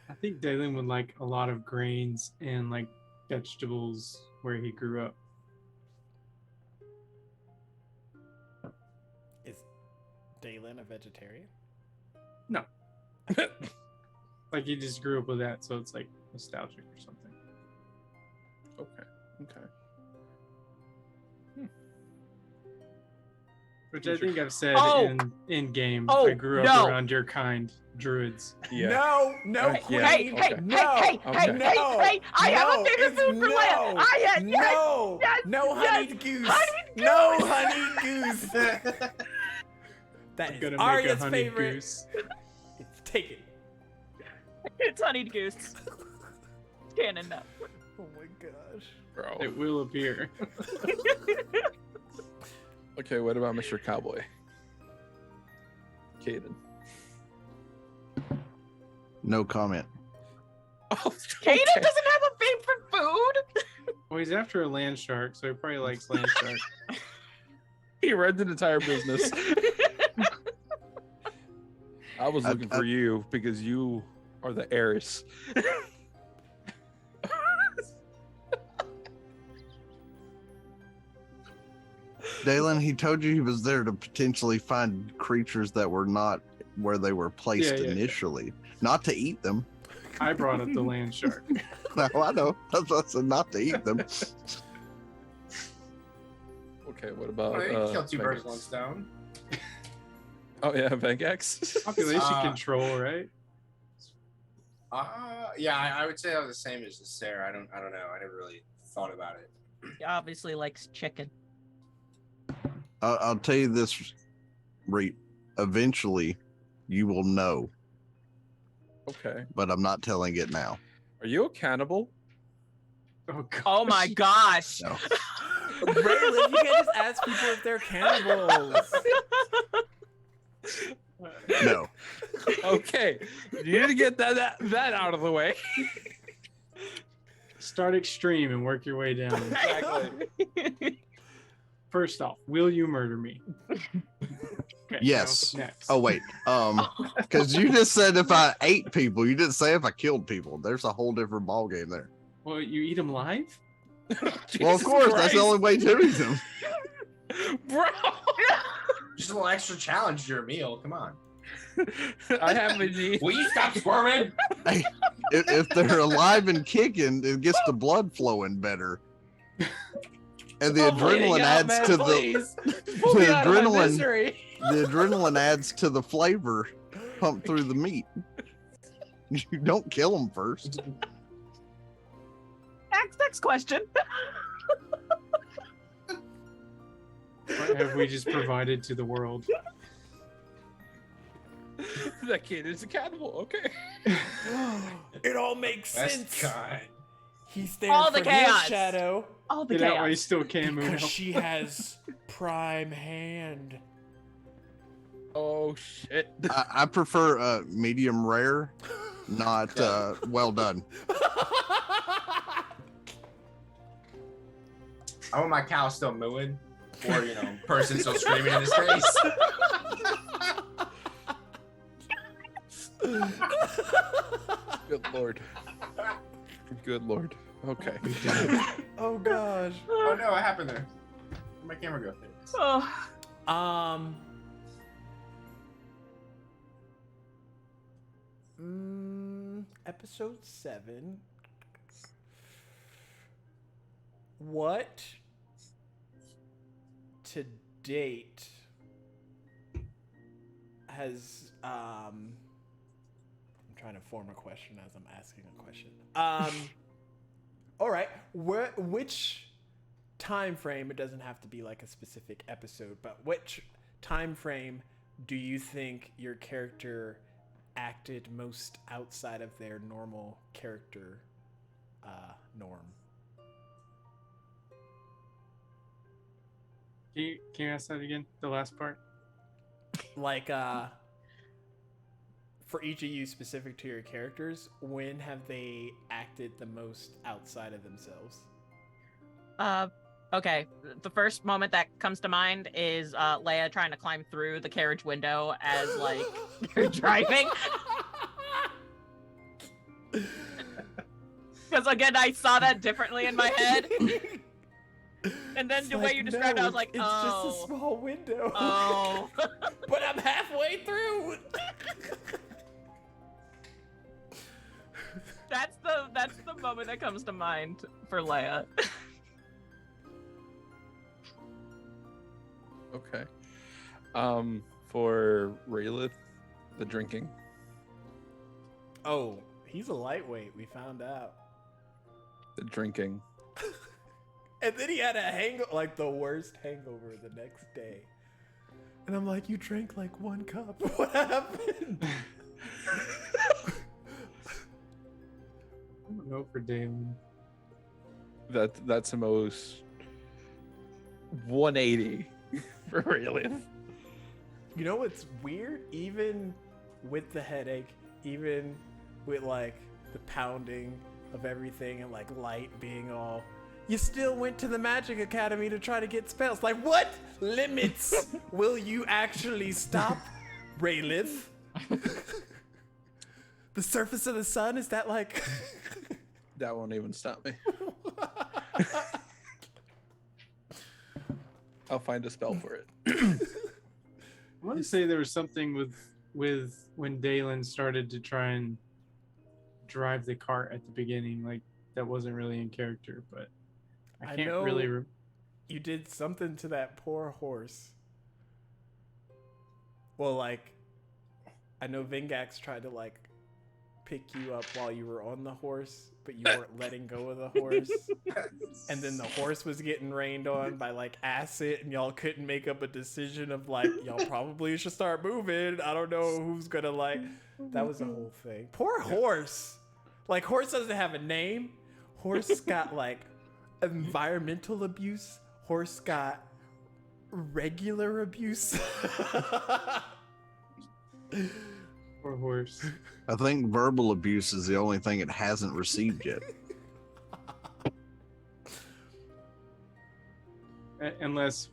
I think Dalen would like a lot of grains and like vegetables where he grew up. Is Dalen a vegetarian? No. Like he just grew up with that, so it's like nostalgic or something. Okay. Which I think I've said Oh! in game. Oh, I grew up no. around your kind, druids. Yeah. No, Okay, Queen. yeah, Hey, okay. No, hey, no, I have a no, favorite it's food for no, land. No, yes, no yes, honeyed goose. honeyed No honeyed goose. That I'm is gonna make a Arya's honey favorite. goose. Take it. It's honeyed goose. Canon now. Oh my gosh. Bro. It will appear. Okay, what about Mr. Cowboy? Caden. No comment. Oh, Caden doesn't have a favorite food. Well, he's after a land shark, so he probably likes land shark. He runs an entire business. I was looking for you because you are the heiress. Dalen, he told you he was there to potentially find creatures that were not where they were placed Yeah. initially, not to eat them. I brought up the land shark. No, I know. That's what I said, not to eat them. Okay, what about Well, you can kill two birds Vengex? with one stone. Oh yeah, Vengex. Population control, right? Yeah, I would say that was the same as the Sarah. I don't know. I never really thought about it. He obviously likes chicken. I'll tell you this, Reap. Eventually, you will know, Okay. but I'm not telling it now. Are you a cannibal? Oh, God. Oh my gosh. No. Raylan, you can't just ask people if they're cannibals. No. Okay. You need to get that out of the way. Start extreme and work your way down. Exactly. First off, will you murder me? Okay, Yes. now next. Oh wait. Because you just said if I ate people, you didn't say if I killed people. There's a whole different ball game there. Well, you eat them live? Well, of course, that's the only way to eat them. Bro. Just a little extra challenge to your meal. Come on. I haven't eaten. Will you stop squirming? Hey, if they're alive and kicking, it gets the blood flowing better. And the adrenaline adds to the adrenaline adds to the flavor pumped through the meat. You don't kill them first. Next question. What have we just provided to the world? That kid is a cannibal. Okay. It all makes Best sense. kind. He's there All for the chaos. his shadow All the Get out while you chaos. still can, Muno. because she has prime hand. Oh shit. I prefer medium rare, not well done. I want my cow still mooing, or person still screaming in his face. Good lord. Good lord. Okay. Oh gosh. Oh no, what happened there? Where'd my camera go? Oh, Episode 7. What to date has I'm trying to form a question as I'm asking a question. All right, which time frame, it doesn't have to be like a specific episode, but which time frame do you think your character acted most outside of their normal character norm? Can you ask that again? The last part? Like for each of you, specific to your characters, when have they acted the most outside of themselves? okay. The first moment that comes to mind is Leia trying to climb through the carriage window as like they're driving. Because again, I saw that differently in my head. And then It's the like, way you described it, I was no, like, it's oh. just a small window. Oh. But I'm halfway through. That's the moment that comes to mind for Leia. Okay. For Raylith, the drinking. Oh, he's a lightweight. We found out. The drinking. And then he had a like the worst hangover the next day. And I'm like, you drank like 1 cup. What happened? I don't know for Damon. That's the most 180 for Raylith. You know what's weird? Even with the headache, even with like the pounding of everything and like light being all, you still went to the Magic Academy to try to get spells. Like, what limits will you actually stop, Raylith? The surface of the sun, is that like... That won't even stop me. I'll find a spell for it. I want to say there was something with when Dalen started to try and drive the cart at the beginning, like that wasn't really in character, but I can't know really. You did something to that poor horse. Well, like, I know Vingax tried to like pick you up while you were on the horse, but you weren't letting go of the horse. And then the horse was getting rained on by like acid, and y'all couldn't make up a decision of like, y'all probably should start moving. I don't know who's gonna like. That was the whole thing. Poor horse. Like, horse doesn't have a name. Horse got like environmental abuse. Horse got regular abuse. Poor horse. I think verbal abuse is the only thing it hasn't received yet. unless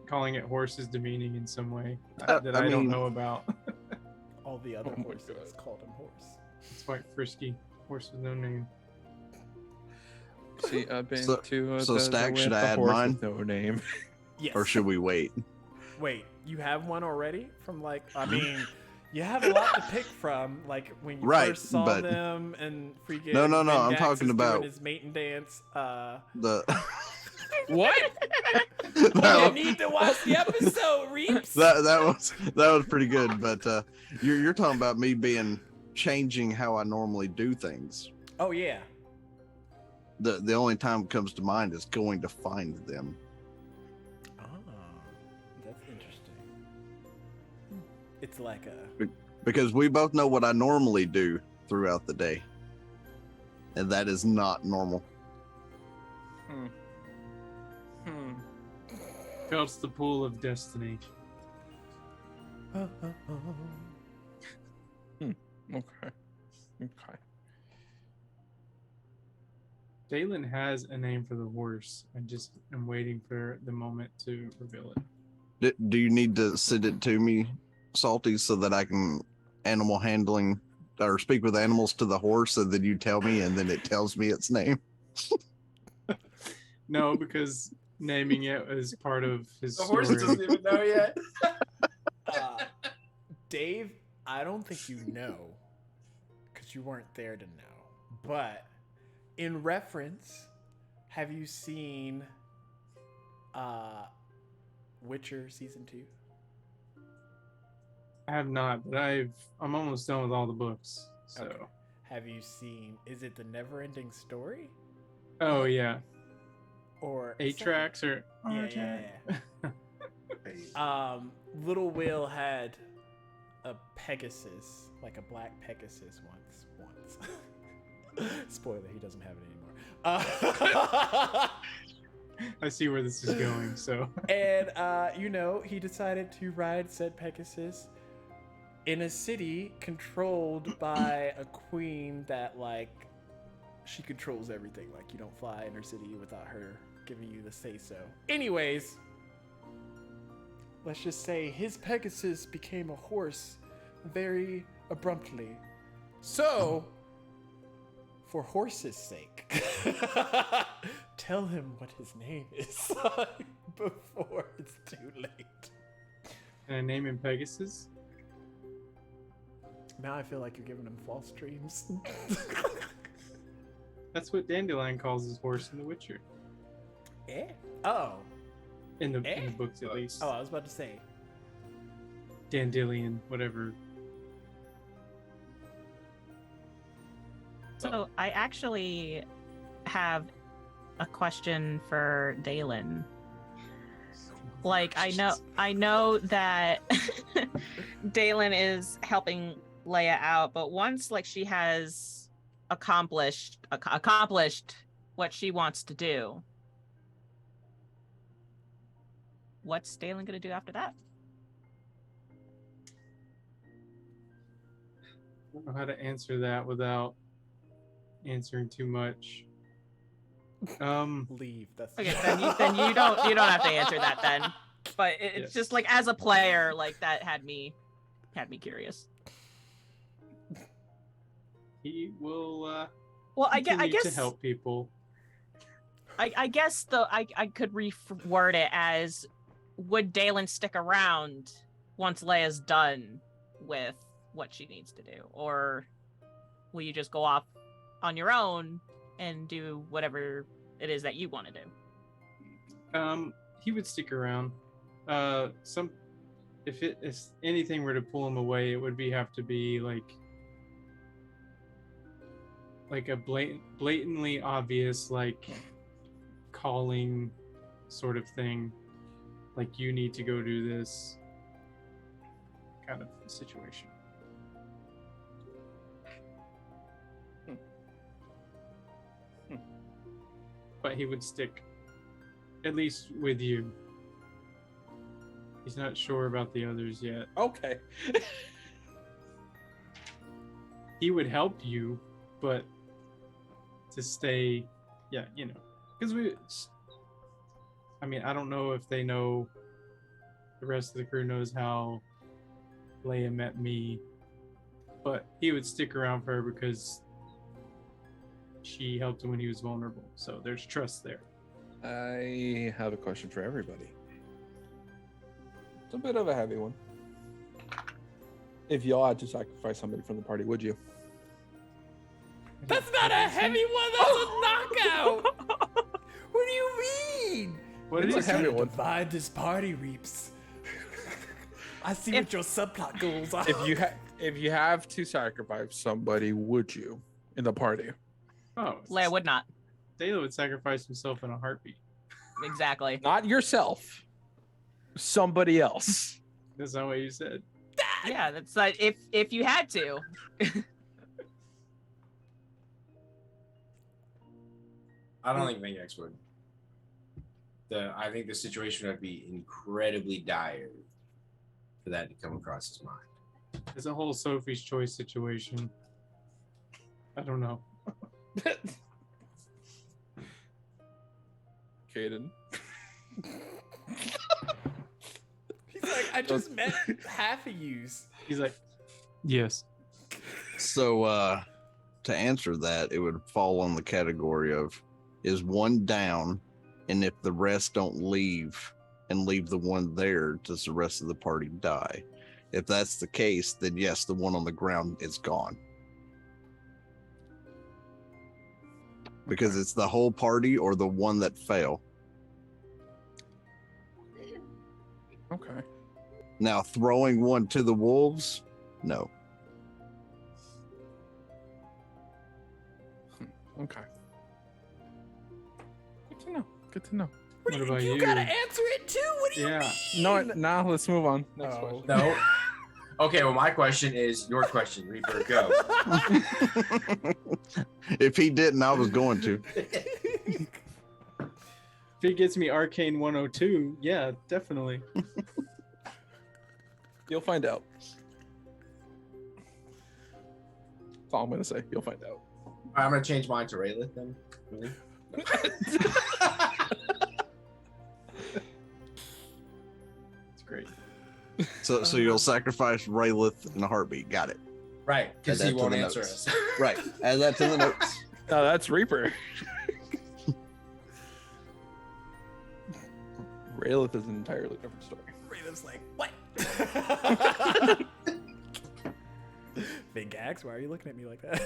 calling it horse is demeaning in some way that I I don't mean- know about. All the other Oh my horses God. called him horse. It's quite frisky. Horse with no name. See, I've been So- to a so desert Stack, with should I a add horse mine? with no name. Yes. Or should we wait? Wait, you have one already? From like, I mean, you have a lot to pick from. Like when you Right, first saw but- them and freaking. No, I'm Mendax talking is about- doing his mating dance. The What? You that, need to watch the episode, Reeps. that was pretty good, but you're talking about me changing how I normally do things. Oh yeah. The only time it comes to mind is going to find them. Oh, that's interesting. It's like a. Because we both know what I normally do throughout the day. And that is not normal. Felt's the pool of destiny. Okay. Okay. Dalen has a name for the horse. I just am waiting for the moment to reveal it. Do you need to send it to me, Salty, so that I can animal handling or speak with animals to the horse, and then you tell me, and then it tells me its name? No, because naming it is part of his The story. horse doesn't even know yet. Dave, I don't think you know, because you weren't there to know. But in reference, have you seen Witcher season 2? I have not, but I'm almost done with all the books. So, Okay. Have you seen? Is it the Never-Ending Story oh yeah, or 8 tracks or Yeah. Little Will had a Pegasus, like a black Pegasus once. Spoiler, he doesn't have it anymore. I see where this is going. So And he decided to ride said Pegasus in a city controlled by a queen that, like, she controls everything. Like, you don't fly in her city without her giving you the say-so. Anyways, let's just say his Pegasus became a horse very abruptly. So, for horse's sake, tell him what his name is before it's too late. can I name him Pegasus? Now I feel like you're giving him false dreams. That's what Dandelion calls his horse in The Witcher. Eh? Oh. In the books, at least. Oh, I was about to say. Dandelion, whatever. So I actually have a question for Dalen. Like I know that Dalen is helping Leia out, but once like she has accomplished what she wants to do, what's Dalen gonna do after that? I don't know how to answer that without answering too much. Leave. That's Okay, then you don't have to answer that then. But it's Yes. just like as a player, like that had me curious. He will Well, I continue guess to help people. I guess though I could reword it as, would Dalen stick around once Leia's done with what she needs to do, or will you just go off on your own and do whatever it is that you want to do? He would stick around. If anything were to pull him away, it would have to be like a blatantly obvious, like, calling sort of thing, like, you need to go do this kind of situation. But he would stick at least with you. He's not sure about the others yet. Okay. He would help you, but to stay, yeah, because I mean, I don't know if they know. The rest of the crew knows how Leia met me, but he would stick around for her because she helped him when he was vulnerable. So there's trust there. I have a question for everybody. It's a bit of a heavy one. If y'all had to sacrifice somebody from the party, would you? That's not a heavy one. That's a knockout. What do you mean? What It's is a heavy it? one. Divide this party reaps. I see what your subplot goals are. If you have to sacrifice somebody, would you in the party? Oh, Leia would not. Dayla would sacrifice himself in a heartbeat. Exactly. Not yourself. Somebody else. That's not what you said. Yeah, that's like if you had to. I don't think Maniacs would. I think the situation would be incredibly dire for that to come across his mind. It's a whole Sophie's Choice situation. I don't know. Caden. He's like, I just met half of yous. He's like, yes. So to answer that, it would fall on the category of, is one down, and if the rest don't leave and leave the one there, does the rest of the party die? If that's the case, then yes, the one on the ground is gone. Because it's the whole party or the one that fell. Okay. Now, throwing one to the wolves, no. Okay. Good to know. Good to know. What do What about you you? gotta answer it too. What do you Yeah. mean? No, nah, let's move on. Next Oh. question. No. Okay, well, my question is your question, Reaper. Go. If he didn't, I was going to. If he gets me Arcane 102, yeah, definitely. You'll find out. That's all I'm gonna say. You'll find out. I'm gonna change mine to Raylith then. Really? It's great. So you'll sacrifice Raylith in a heartbeat. Got it. Right, because Add he that to won't the answer notes. us. Right. Add that to the notes. No, that's Reaper. Raylith is an entirely different story. Raylan's like, what? Big Gags, why are you looking at me like that?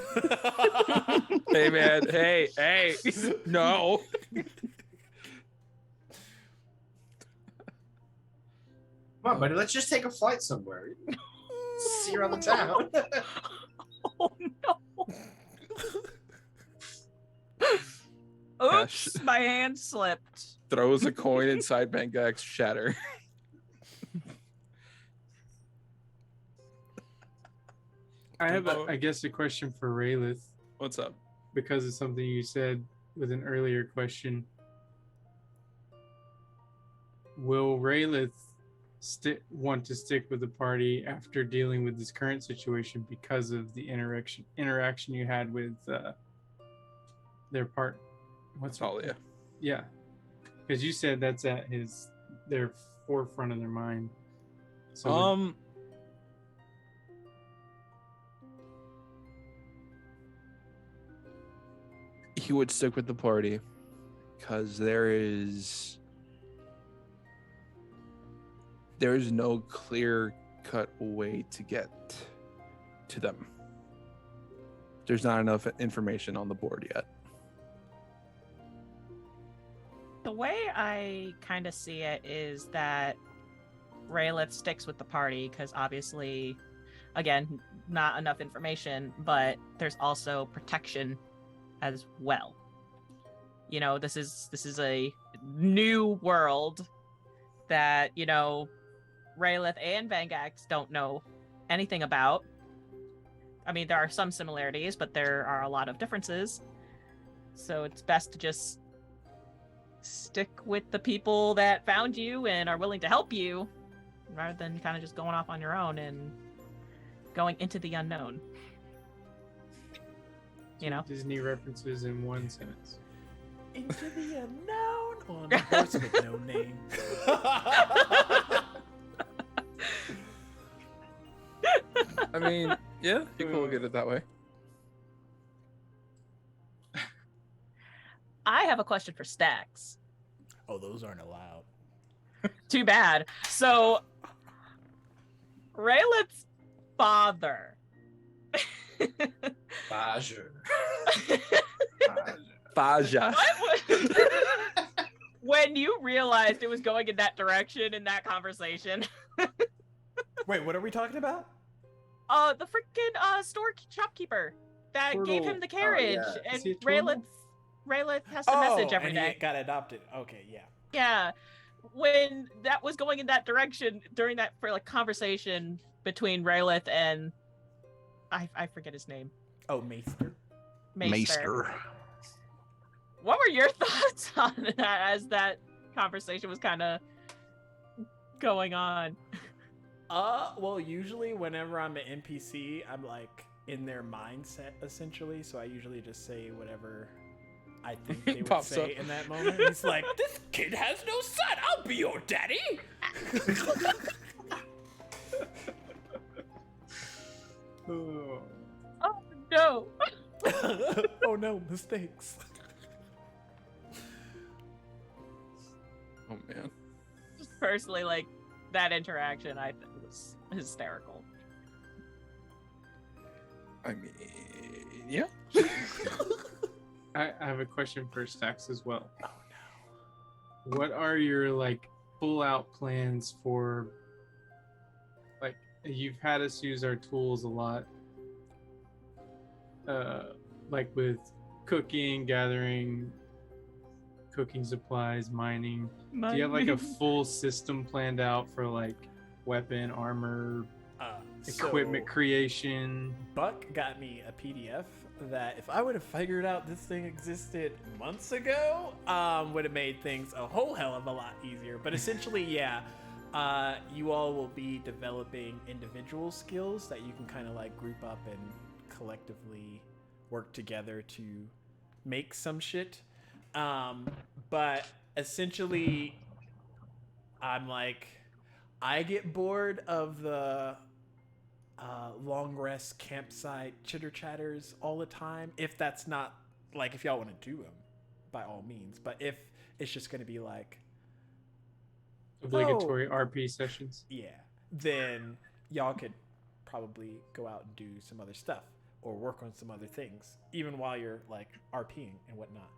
Hey man, hey, no. Come on, buddy. Let's just take a flight somewhere. See around the town. Oh no. Oops, my hand slipped. Throws a coin inside Bangak's shatter. I have, I guess, a question for Raylith What's up? because of something you said with an earlier question. Will Raylith want to stick with the party after dealing with this current situation because of the interaction you had with their part? What's Talia. Yeah, because you said that's at their forefront of their mind. So he would stick with the party because there's no clear cut way to get to them. There's not enough information on the board yet. The way I kind of see it is that Raylith sticks with the party because obviously, again, not enough information, but there's also protection as well. You know, this is a new world that, you know, Raylith and Vangax don't know anything about. I mean, there are some similarities, but there are a lot of differences. So it's best to just stick with the people that found you and are willing to help you rather than kind of just going off on your own and going into the unknown. You know? Disney references in one sentence. Into the unknown on a horse with no name. I mean, yeah, you can look at it that way. I have a question for Stacks. Oh, those aren't allowed. Too bad. So, Raylet's father. Bajer. Faja. What was- when you realized it was going in that direction in that conversation, Wait, what are we talking about? the freaking store shopkeeper that gave him the carriage, yeah. Is he a and turtle? Raylet has to message every and day. he got adopted. Okay, yeah. Yeah, when that was going in that direction during that for like conversation between Raylet and I forget his name. Oh, Maester. Maester. What were your thoughts on that as that conversation was kind of going on? Well, usually whenever I'm an NPC, I'm like in their mindset essentially, so I usually just say whatever I think they would Pops say up. in that moment. He's like, "This kid has no son. I'll be your daddy." Oh. Oh no! Oh no, mistakes. Oh man. Just personally, like that interaction, I think was hysterical. I mean, yeah. I have a question for Stacks as well. Oh What are your like full out plans for like you've had us use our tools a lot like with cooking, gathering cooking supplies, mining. Do you have like a full system planned out for like weapon, armor, equipment creation? Buck got me a PDF that if I would have figured out this thing existed months ago, would have made things a whole hell of a lot easier. But essentially, yeah, you all will be developing individual skills that you can kind of like group up and collectively work together to make some shit. But essentially, I'm like, I get bored of the long rest campsite chitter chatters all the time. If that's not like, if y'all want to do them, by all means. But if it's just going to be like Obligatory RP sessions. yeah, then y'all could probably go out and do some other stuff or work on some other things, even while you're like RPing and whatnot.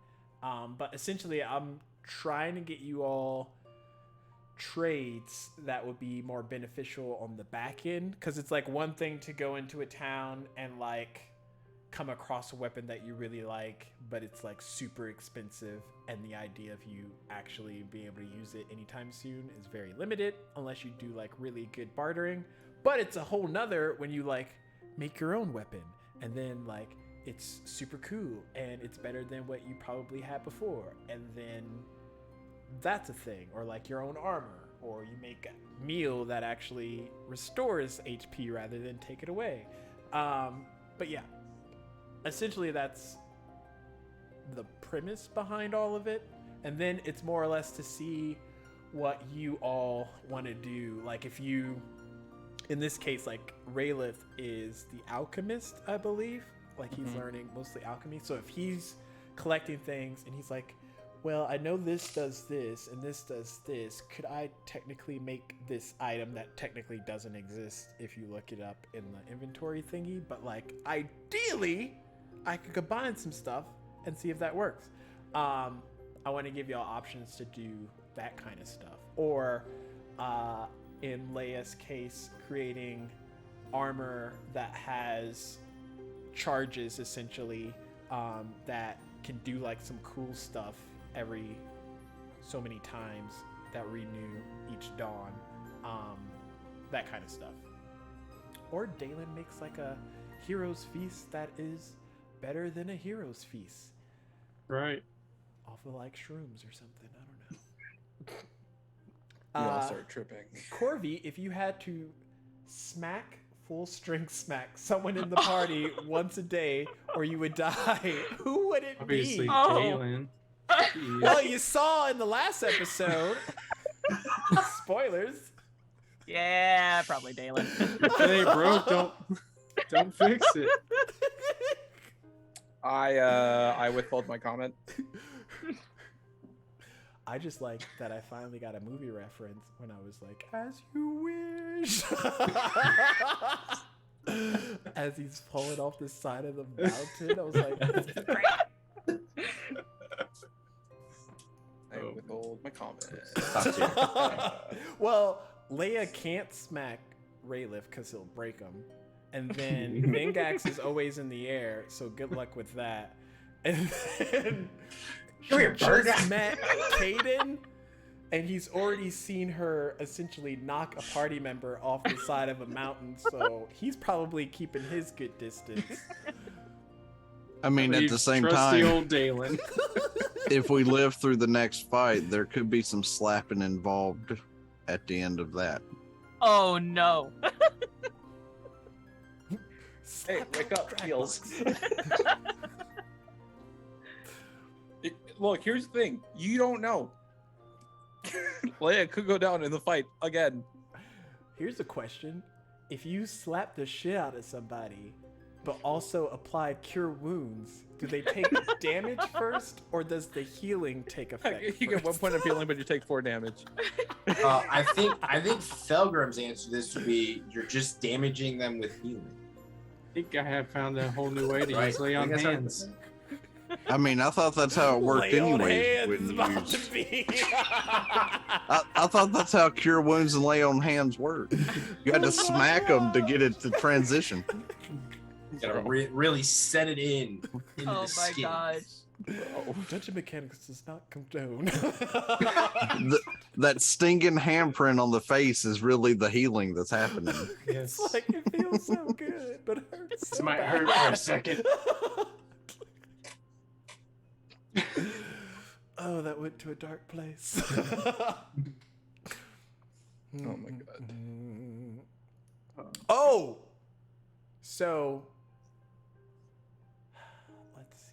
But essentially, I'm trying to get you all trades that would be more beneficial on the back end, because it's like one thing to go into a town and like come across a weapon that you really like, but it's like super expensive, and the idea of you actually being able to use it anytime soon is very limited unless you do like really good bartering. But it's a whole nother when you like make your own weapon, and then like it's super cool and it's better than what you probably had before, and then that's a thing. Or like your own armor, or you make a meal that actually restores HP rather than take it away. But yeah, essentially that's the premise behind all of it. And then it's more or less to see what you all want to do. Like if you, in this case, like Raylith is the alchemist, I believe. Like he's learning mostly alchemy. So if he's collecting things and he's like, well, I know this does this and this does this, could I technically make this item that technically doesn't exist if you look it up in the inventory thingy? But like ideally, I could combine some stuff and see if that works. I want to give y'all options to do that kind of stuff. Or in Leia's case, creating armor that has charges essentially that can do like some cool stuff every so many times that renew each dawn, that kind of stuff. Or Dalen makes like a hero's feast that is better than a hero's feast, Right. off of like shrooms or something. I don't know. We all start tripping. Corby, if you had to smack, full strength smack someone in the party once a day or you would die, who would it Obviously, be? Oh. Galen. Well, you saw in the last episode. Spoilers. Yeah, probably Dalen. If it ain't broke, don't fix it. I withhold my comment. I just like that I finally got a movie reference when I was like, "As you wish," as he's pulling off the side of the mountain. I was like, "This is great." I withhold my comment. Well, Leia can't smack Rayliff because he'll break him. And then Vingax is always in the air, so good luck with that. And then Come here, bird. just met Kaden, and he's already seen her essentially knock a party member off the side of a mountain, so he's probably keeping his good distance. I mean, at the same Trusty time, old Dalen. if we live through the next fight, there could be some slapping involved at the end of that. Oh no. Hey, wake up, heels. Look, here's the thing. You don't know. Leia could go down in the fight again. Here's a question. If you slap the shit out of somebody, but also apply cure wounds, do they take damage first, or does the healing take effect? You get 1 first? point of healing, but you take 4 damage. I think Felgrim's answer to this would be you're just damaging them with healing. I think I have found a whole new way to Right. use lay on I think that's hands. I mean, I thought that's how it worked Lay on anyways. hands when is you about use- to be. I thought that's how cure wounds and lay on hands work. You had to smack them to get it to transition. You gotta really set it in into Oh the my skin. gosh. Dungeon mechanics does not condone. That stinging handprint on the face is really the healing that's happening. Yes. It's like it feels so good, but it hurts. This so might bad. hurt for a second. Oh, that went to a dark place. Oh my god. Oh! So, let's see.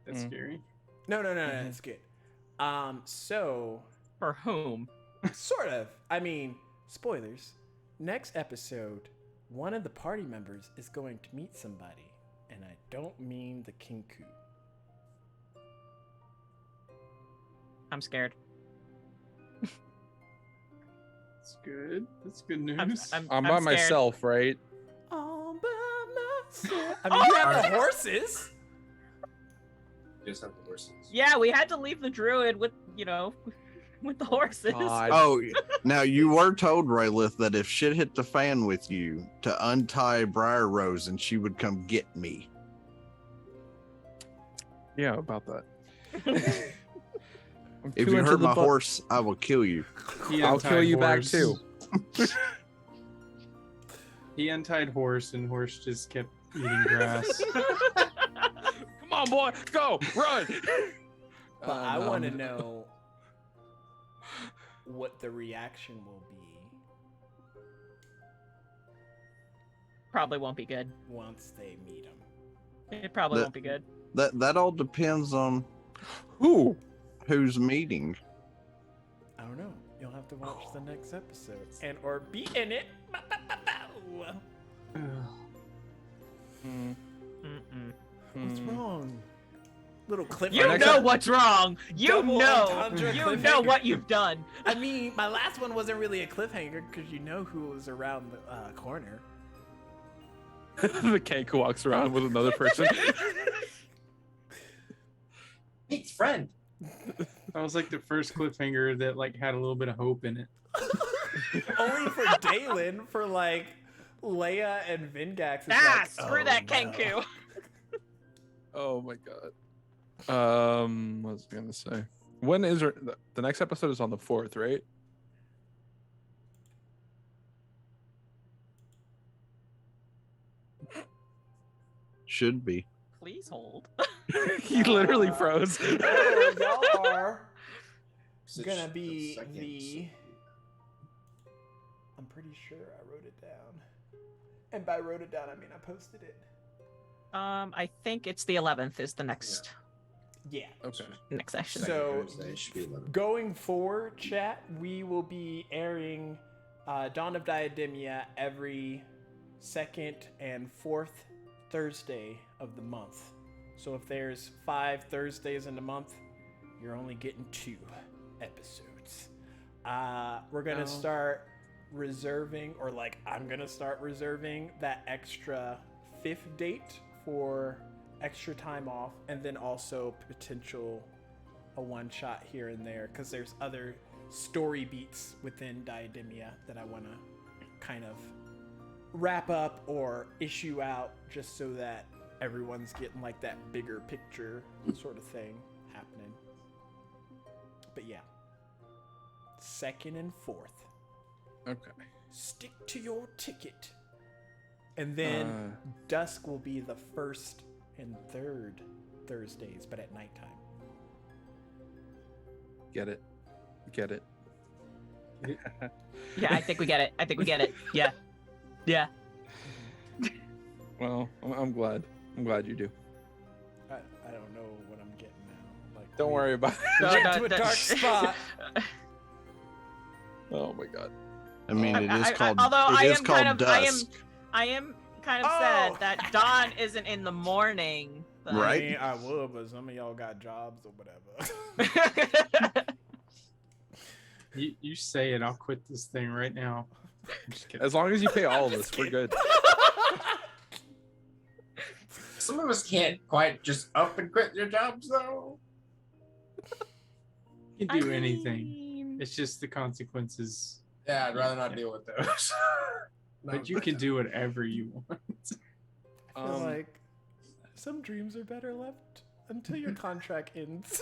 That's scary. No, it's good. So, For whom? sort of. I mean, spoilers. Next episode, one of the party members is going to meet somebody, and I don't mean the Kinku. I'm scared. That's good. That's good news. I'm by scared. myself, right? All by myself. I mean, you have the horses. Just have the horses. Yeah, we had to leave the druid with, with the horses. God. Oh, now you were told, Raylith, that if shit hit the fan with you, to untie Briar Rose and she would come get me. Yeah, about that. I'm If too you into hurt the my bu- horse, I will kill you. He I'll kill untied you back horse. too. He untied horse, and horse just kept eating grass. Come on, boy, go, run. But I want to know what the reaction will be Probably won't be good. once they meet him. It probably The- won't be good. That all depends on Who? who's meeting. I don't know. You'll have to watch the next episode and or be in it. Mm-mm. What's wrong? Little clip. You know what's wrong. You Double know. entendre You cliffhanger. know what you've done. I mean, my last one wasn't really a cliffhanger because you know who was around the corner. The cake walks around with another person. Hey, friend. That was like the first cliffhanger that had a little bit of hope in it. Only for Dalen, for like Leia and Vingax. It's Screw oh, that no. Kenku. Oh my god. What was I gonna say? When is the next episode is on the 4th, right? Should be. Please hold. He literally froze. Oh, y'all are Such gonna a be second. the. I'm pretty sure I wrote it down, and by wrote it down I mean I posted it. I think it's the 11th is the next. Yeah. Okay. Next session. So Thursday should be 11. going forward, chat, we will be airing Dawn of Diademia every second and fourth Thursday of the month. So if there's 5 Thursdays in the month, you're only getting 2 episodes. We're gonna start reserving, or like I'm gonna start reserving that extra 5th date for extra time off, and then also potential a one shot here and there, because there's other story beats within Diademia that I want to kind of wrap up or issue out, just so that everyone's getting like that bigger picture sort of thing happening. But yeah, 2nd and 4th. Okay. Stick to your ticket. And then dusk will be the 1st and 3rd Thursdays, but at nighttime. Get it. Get it. Yeah, I think we get it. I think we get it. Yeah. Yeah. Well, I'm glad. I'm glad you do. I don't know what I'm getting now. Like, Don't worry about it. Went to a dark spot. Oh my god. I mean, it is called. Although it I is am called kind of, dusk. I am kind of Oh! sad that dawn isn't in the morning. But... Right. I mean, I would, but some of y'all got jobs or whatever. You say it, I'll quit this thing right now. I'm just kidding. As long as you pay all of us, we're good. Some of us can't quite just up and quit their jobs, though. You can do I anything. mean, It's just the consequences. Yeah, I'd rather not deal with those. But you can do whatever you want. I feel like some dreams are better left until your contract ends.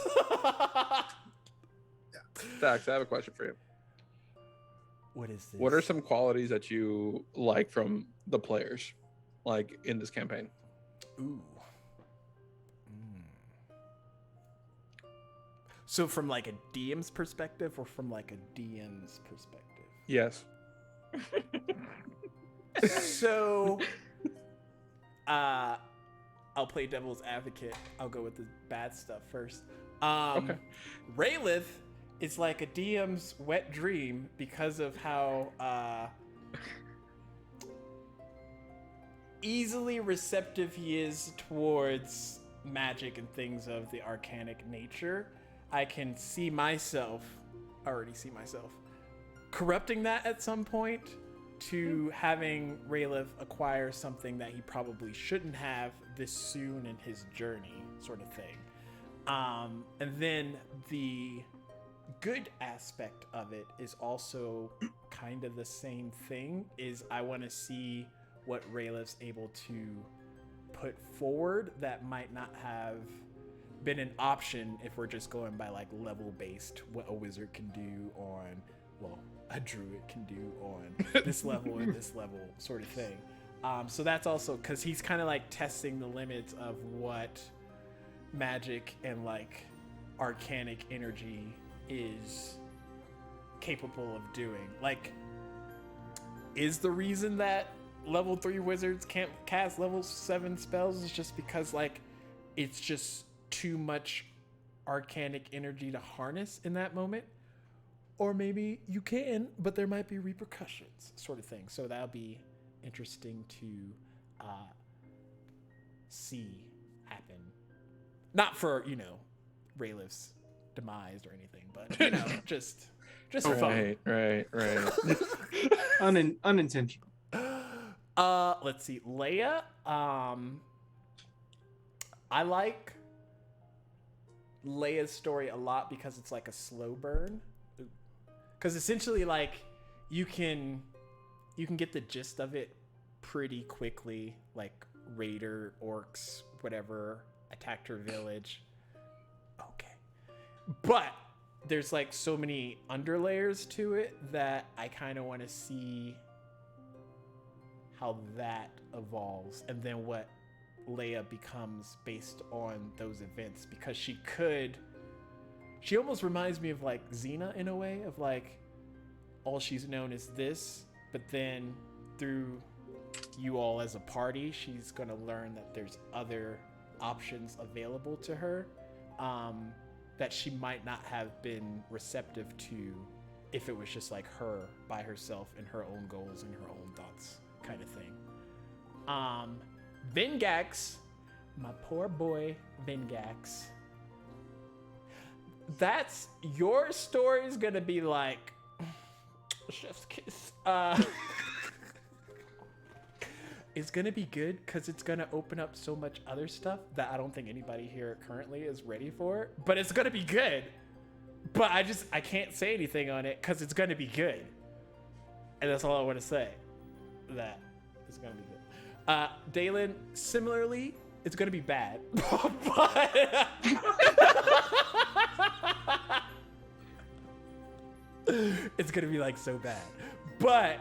Dax, I have a question for you. What is this? What are some qualities that you like from the players, like in this campaign? Ooh. So from like a DM's perspective, or from like a DM's perspective? Yes. So, I'll play devil's advocate. I'll go with the bad stuff first. Okay. Raylith is like a DM's wet dream because of how easily receptive he is towards magic and things of the arcanic nature. I can already see myself corrupting that at some point to having Raylith acquire something that he probably shouldn't have this soon in his journey, sort of thing. And then the good aspect of it is also kind of the same thing, is I want to see what Raylith's able to put forward that might not have been an option if we're just going by like level based, what a wizard can do on, well, a druid can do on this level and this level sort of thing. So that's also because he's kind of like testing the limits of what magic and like arcanic energy is capable of doing. Like, is the reason that level 3 wizards can't cast level 7 spells is just because like it's just too much arcanic energy to harness in that moment? Or maybe you can, but there might be repercussions, sort of thing. So that'll be interesting to see happen. Not for, Raylith's demise or anything, but, just fun. Right. Unintentional. Let's see. Leia, I like Leia's story a lot because it's like a slow burn. Because essentially, like, you can get the gist of it pretty quickly. Like, raider, orcs, whatever, attacked her village. Okay. But there's, like, so many underlayers to it that I kind of want to see how that evolves. And then what Leia becomes based on those events. Because she almost reminds me of like Xena in a way, of like all she's known is this, but then through you all as a party, she's going to learn that there's other options available to her that she might not have been receptive to if it was just like her by herself and her own goals and her own thoughts kind of thing. Vingax, my poor boy Vingax. That's your story's gonna be like chef's kiss. It's gonna be good because it's gonna open up so much other stuff that I don't think anybody here currently is ready for. But it's gonna be good. But I can't say anything on it because it's gonna be good. And that's all I want to say. That it's gonna be good. Dalen, similarly, it's gonna be bad. But it's gonna be like so bad. But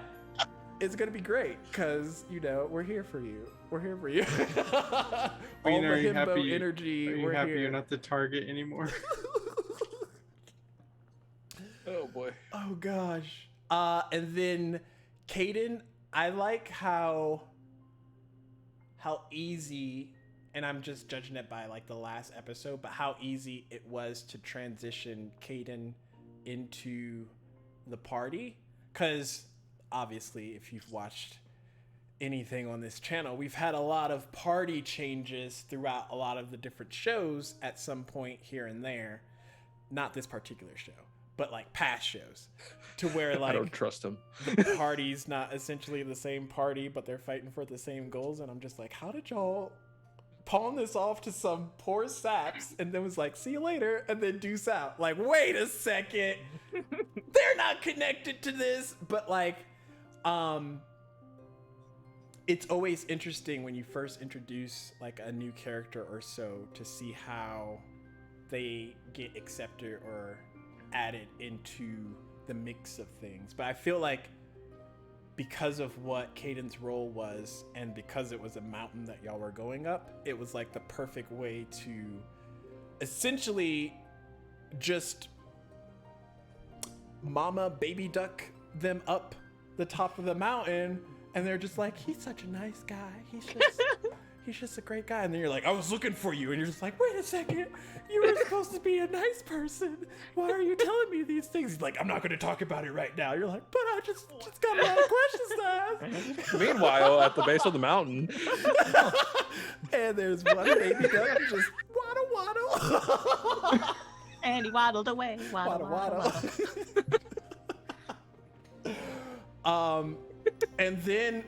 it's gonna be great because we're here for you. We're here for you. All the himbo energy. Are you happy you're not the target anymore? Oh boy. Oh gosh. And then Caden, I like how easy, and I'm just judging it by like the last episode, but how easy it was to transition Caden into the party. Because obviously, if you've watched anything on this channel, we've had a lot of party changes throughout a lot of the different shows at some point here and there. Not this particular show, but like past shows, to where like I don't trust him. the party's not essentially the same party, but they're fighting for the same goals. And I'm just like, how did y'all pawn this off to some poor saps and then was like, see you later, and then deuce out? Like, wait a second, they're not connected to this. But like, it's always interesting when you first introduce like a new character or so to see how they get accepted or added into the mix of things. But I feel like because of what Caden's role was, and because it was a mountain that y'all were going up, it was like the perfect way to essentially just mama baby duck them up the top of the mountain, and they're just like, he's such a nice guy, he's just a great guy. And then you're like, I was looking for you, and you're just like, wait a second, you were supposed to be a nice person, why are you telling me these things? He's like, I'm not going to talk about it right now. You're like, but I just got a lot of questions to ask. Meanwhile, at the base of the mountain, and there's one baby duck just waddle. And he waddled away. Waddle. And then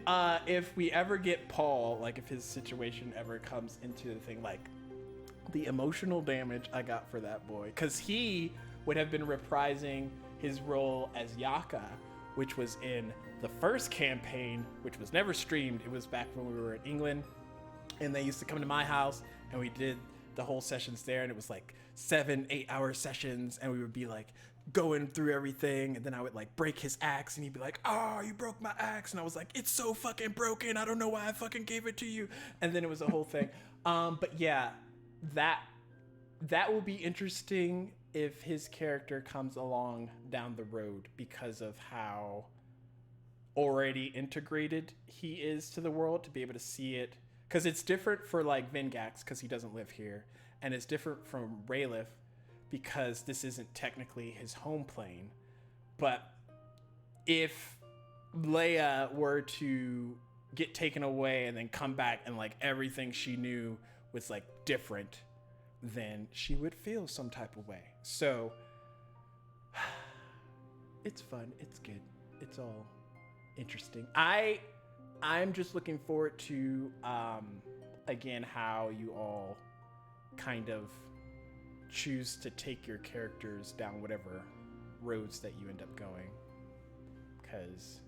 if we ever get Paul, like if his situation ever comes into the thing, like the emotional damage I got for that boy, because he would have been reprising his role as Yaka, which was in the first campaign, which was never streamed. It was back when we were in England, and they used to come to my house, and we did the whole sessions there, and it was like 7-8 hour sessions, and we would be like going through everything, and then I would like break his axe, and he'd be like, oh, you broke my axe, and I was like, it's so fucking broken, I don't know why I fucking gave it to you. And then it was a whole thing. But yeah, that will be interesting if his character comes along down the road, because of how already integrated he is to the world, to be able to see it. Because it's different for like Vingax, because he doesn't live here, and it's different from Rayleigh because this isn't technically his home plane. But if Leia were to get taken away and then come back, and like everything she knew was like different, then she would feel some type of way. So it's fun, it's good, it's all interesting. I'm just looking forward to again how you all kind of choose to take your characters down whatever roads that you end up going, because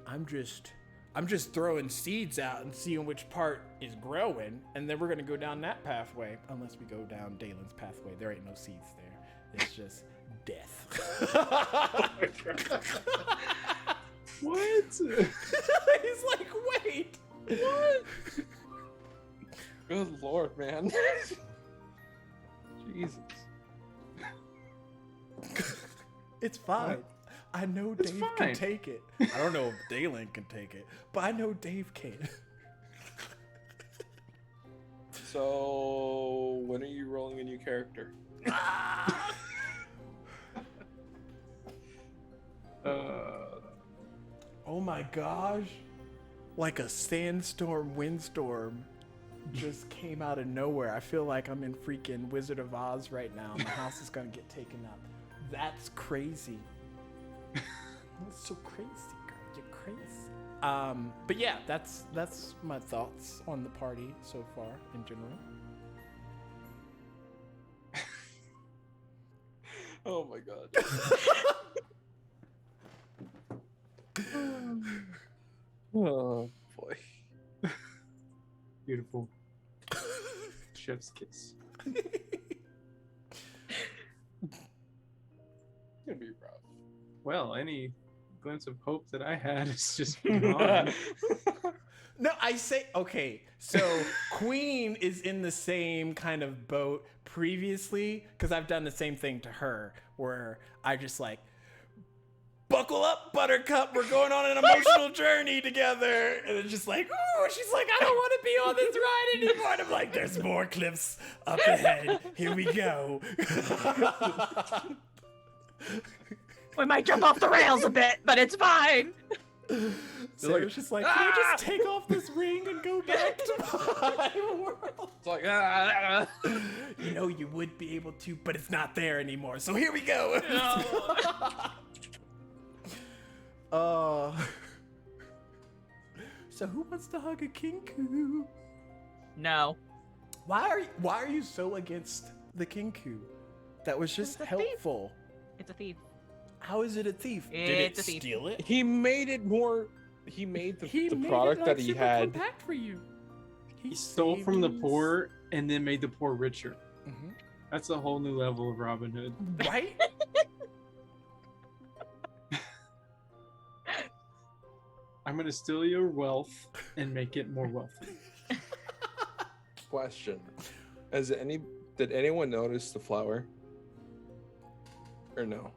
I'm just throwing seeds out and seeing which part is growing, and then we're gonna go down that pathway, unless we go down Dalen's pathway. There ain't no seeds there, it's just death. What? He's like, wait, what? good lord, man. Jesus. It's fine. I know It's Dave fine. can take it. I don't know if Dalen can take it, but I know Dave can. So, when are you rolling a new character? Oh my gosh. Like a sandstorm, windstorm just came out of nowhere. I feel like I'm in freaking Wizard of Oz right now. My house is gonna get taken up. That's crazy. That's so crazy, girl. You're crazy. But yeah, that's my thoughts on the party so far in general. Oh my god. Oh boy. Beautiful. Chef's kiss. It's gonna be rough. Well, any glimpse of hope that I had is just gone. No, I say, okay, so Queen is in the same kind of boat previously, because I've done the same thing to her, where I just like, buckle up, Buttercup, we're going on an emotional journey together. And it's just like, ooh, she's like, I don't want to be on this ride anymore. And I'm like, there's more cliffs up ahead. Here we go. We might jump off the rails a bit, but it's fine. So it's just like, can I just take off this ring and go back to my world? It's like, You know you would be able to, but it's not there anymore. So here we go. So who wants to hug a kinku? No. Why are you so against the kinku? That was just It's a thief. helpful. It's a thief. How is it a thief? Did It's it a thief. steal it? he made it more. He made the made product it, that like, he super had. compact for you. He stole from the saved poor and then made the poor richer. his- Mhm. That's a whole new level of Robin Hood. Right? I'm gonna steal your wealth and make it more wealthy. Question: Did anyone notice the flower? Or no?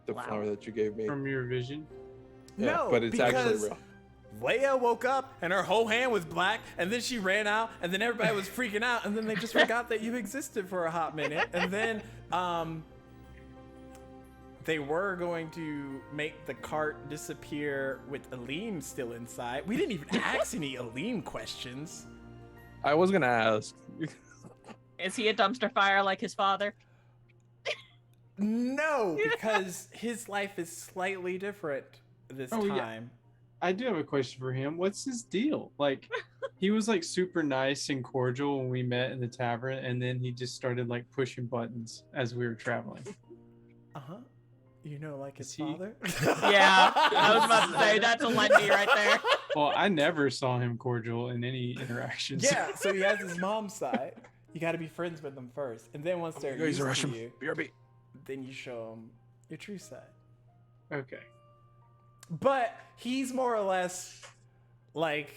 The Flower? flower that you gave me. From your vision. Yeah, No, but it's actually because real. Leia woke up and her whole hand was black, and then she ran out, and then everybody was freaking out, and then they just forgot that you existed for a hot minute, and then they were going to make the cart disappear with Aline still inside. We didn't even ask any Aline questions. I was gonna ask. Is he a dumpster fire like his father? No, because his life is slightly different this Oh, yeah. time. I do have a question for him. What's his deal? Like, he was like super nice and cordial when we met in the tavern, and then he just started like pushing buttons as we were traveling. Uh-huh. You know, like his Is he- father? Yeah, I was about to say that's a Lendy right there. Well, I never saw him cordial in any interactions. Yeah, so he has his mom's side. You got to be friends with them first, and then once they're used to you, BRB. then you show them your true side. Okay. But he's more or less like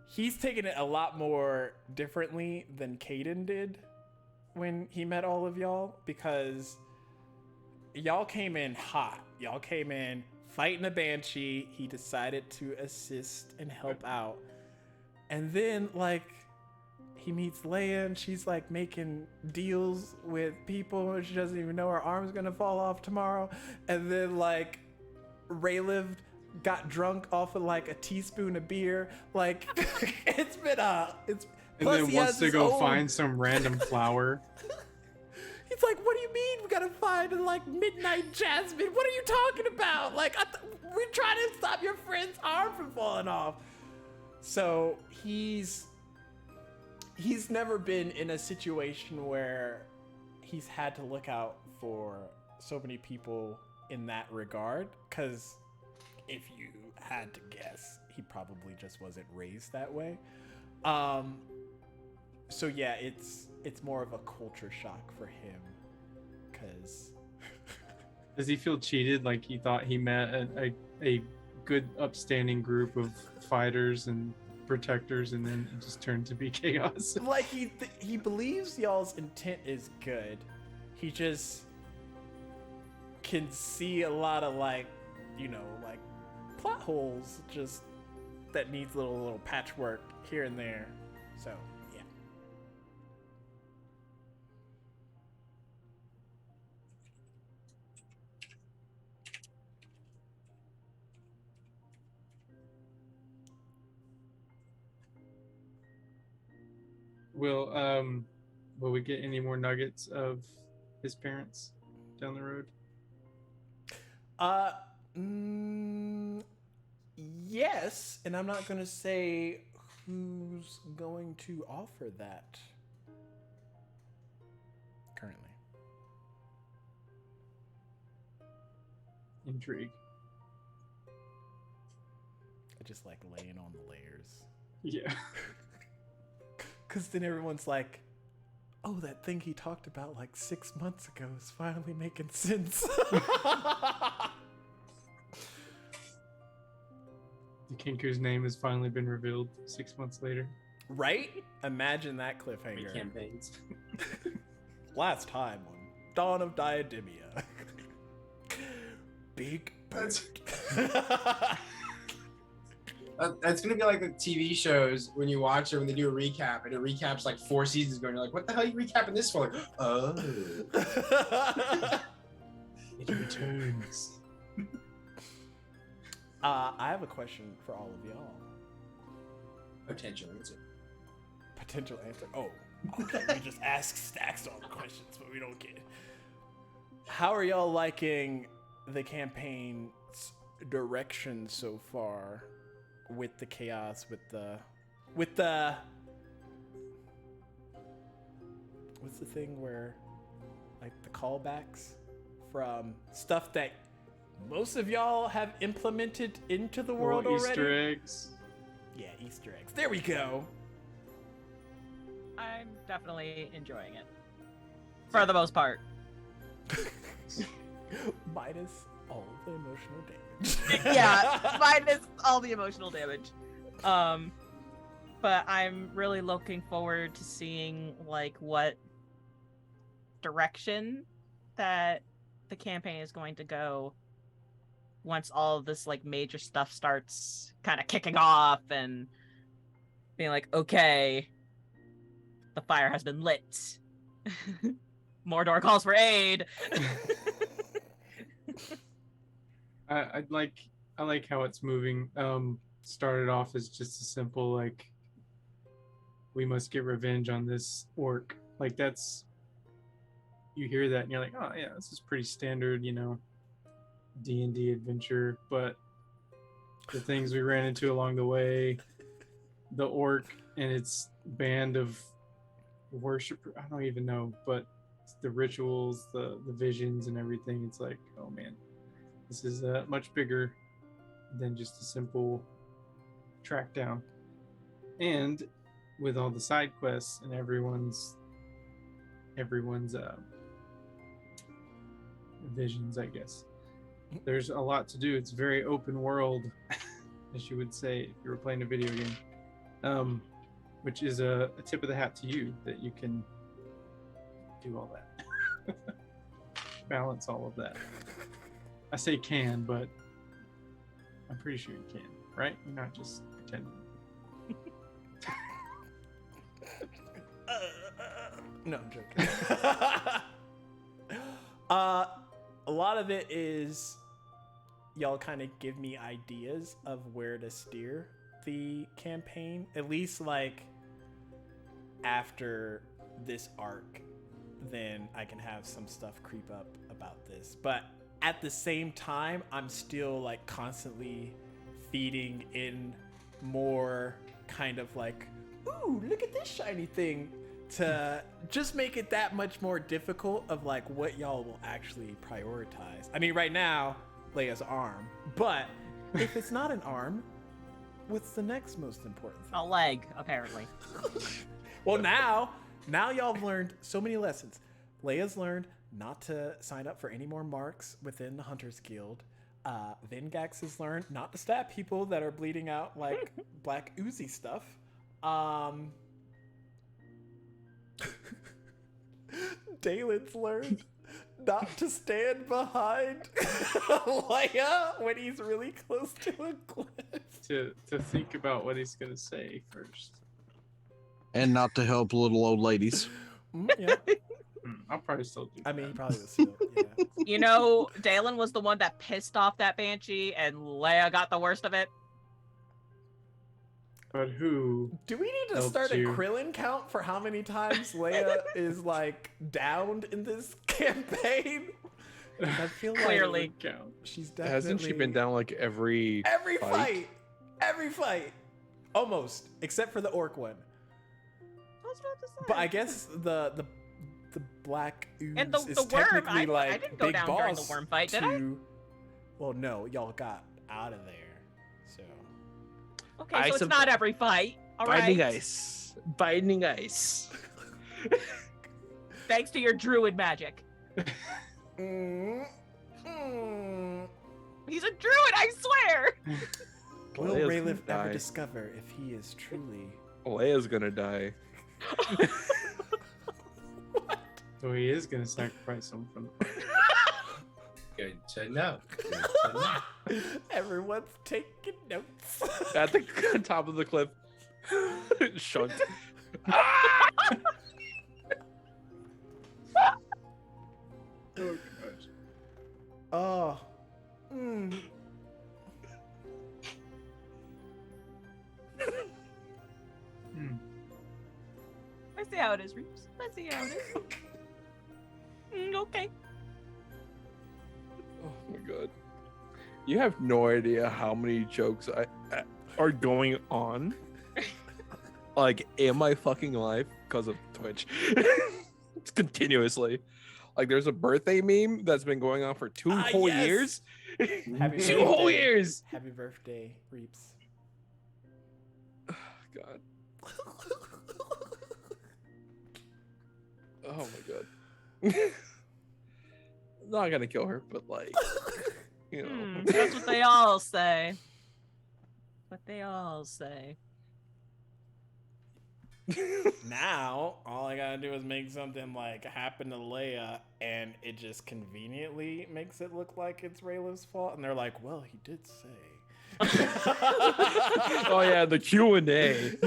he's taken it a lot more differently than Caden did when he met all of y'all, because y'all came in hot. Y'all came in fighting a banshee. He decided to assist and help out. And then like he meets Leia and she's like making deals with people and she doesn't even know her arm's gonna fall off tomorrow. And then like Rayliv got drunk off of like a teaspoon of beer. Like it's been And plus then he wants has to his go own- find some random flower. He's like, what do you mean we gotta find like midnight jasmine? What are you talking about? Like we're trying to stop your friend's arm from falling off. So he's never been in a situation where he's had to look out for so many people in that regard, because if you had to guess, he probably just wasn't raised that way. So yeah, it's more of a culture shock for him, because Does he feel cheated? Like he thought he met a good, upstanding group of fighters and protectors, and then it just turned to be chaos. like he believes y'all's intent is good. He just can see a lot of like plot holes just that needs little patchwork here and there. So yeah. Will we get any more nuggets of his parents down the road? Yes, and I'm not going to say who's going to offer that currently. Intrigue. I just like laying on the layers. Yeah. Because then everyone's like, oh, that thing he talked about like 6 months ago is finally making sense. The Kinku's name has finally been revealed 6 months later. Right? Imagine that Three cliffhanger. campaigns. Last time on Dawn of Diademia. Big That's- bird. That's gonna be like the TV shows when you watch it when they do a recap and it recaps like 4 seasons ago and you're like, what the hell are you recapping this for? Like, oh, It returns. I have a question for all of y'all. potential answer. Potential answer. Oh, okay. We just ask Stacks all the questions, but we don't get it. How are y'all liking the campaign's direction so far? With the chaos, with the what's the thing where like the callbacks from stuff that most of y'all have implemented into the world already? Easter eggs. Yeah, Easter eggs. There we go. I'm definitely enjoying it. For the most part. Minus all of the emotional damage. Yeah, minus all the emotional damage. But I'm really looking forward to seeing like what direction that the campaign is going to go once all of this like major stuff starts kind of kicking off and being like, okay, the fire has been lit. Mordor calls for aid. I like how it's moving. Started off as just a simple like, we must get revenge on this orc. Like that's, you hear that and you're like, oh yeah, this is pretty standard, D&D adventure. But the things we ran into along the way, the orc and its band of worship, I don't even know, but the rituals, the visions and everything, it's like, oh man, this is much bigger than just a simple track down. And with all the side quests and everyone's visions, I guess, there's a lot to do. It's very open world, as you would say if you were playing a video game, which is a tip of the hat to you that you can do all that. Balance all of that. I say can, but I'm pretty sure you can, right? You're not just pretending. No, I'm joking. A lot of it is y'all kind of give me ideas of where to steer the campaign, at least like after this arc, then I can have some stuff creep up about this. But at the same time, I'm still like constantly feeding in more kind of like, ooh, look at this shiny thing, to just make it that much more difficult of like what y'all will actually prioritize. I mean, right now, Leia's arm, but if it's not an arm, what's the next most important thing? A leg, apparently. Well, now y'all have learned so many lessons. Leia's learned not to sign up for any more marks within the Hunters Guild. Vengax has learned not to stab people that are bleeding out like black oozy stuff. Dalen's learned not to stand behind Leia when he's really close to a cliff. To think about what he's gonna say first. And not to help little old ladies. Yeah. I'll probably still do. I mean, he probably was still, yeah. Dalen was the one that pissed off that banshee, and Leia got the worst of it. But who? Do we need to Helped start a you. Krillin count for how many times Leia is like downed in this campaign? I feel like Clearly. Count. she's definitely Hasn't she been down like every fight? Every fight, almost, except for the orc one. I was about to say. But I guess the black ooze And the is worm, technically I like didn't go big down boss during the worm fight, did I? Well, no, y'all got out of there. So Okay, so it's not every fight. All Binding right. ice. Binding ice. Thanks to your druid magic. Mm. He's a druid, I swear. Will Leia's Rayleigh gonna ever die. discover if he is truly? Leia's gonna die. So he is gonna sacrifice someone from the party. Good to know. Good to know. Everyone's taking notes. At the top of the cliff. Shunked. Oh gosh. Oh. Mm. Hmm. I see how it is, Reeves. I see how it is. Okay. Oh my god. You have no idea how many jokes are going on like in my fucking life because of Twitch. It's continuously. Like there's a birthday meme that's been going on for 2 whole yes. years. Happy 2 whole birthday. years. Happy birthday, Reeps. God. Oh my god. Not gonna kill her, but like, you know. That's what they all say. What they all say. Now, all I gotta do is make something like happen to Leia, and it just conveniently makes it look like it's Rayla's fault. And they're like, "Well, he did say." Oh yeah, the Q&A.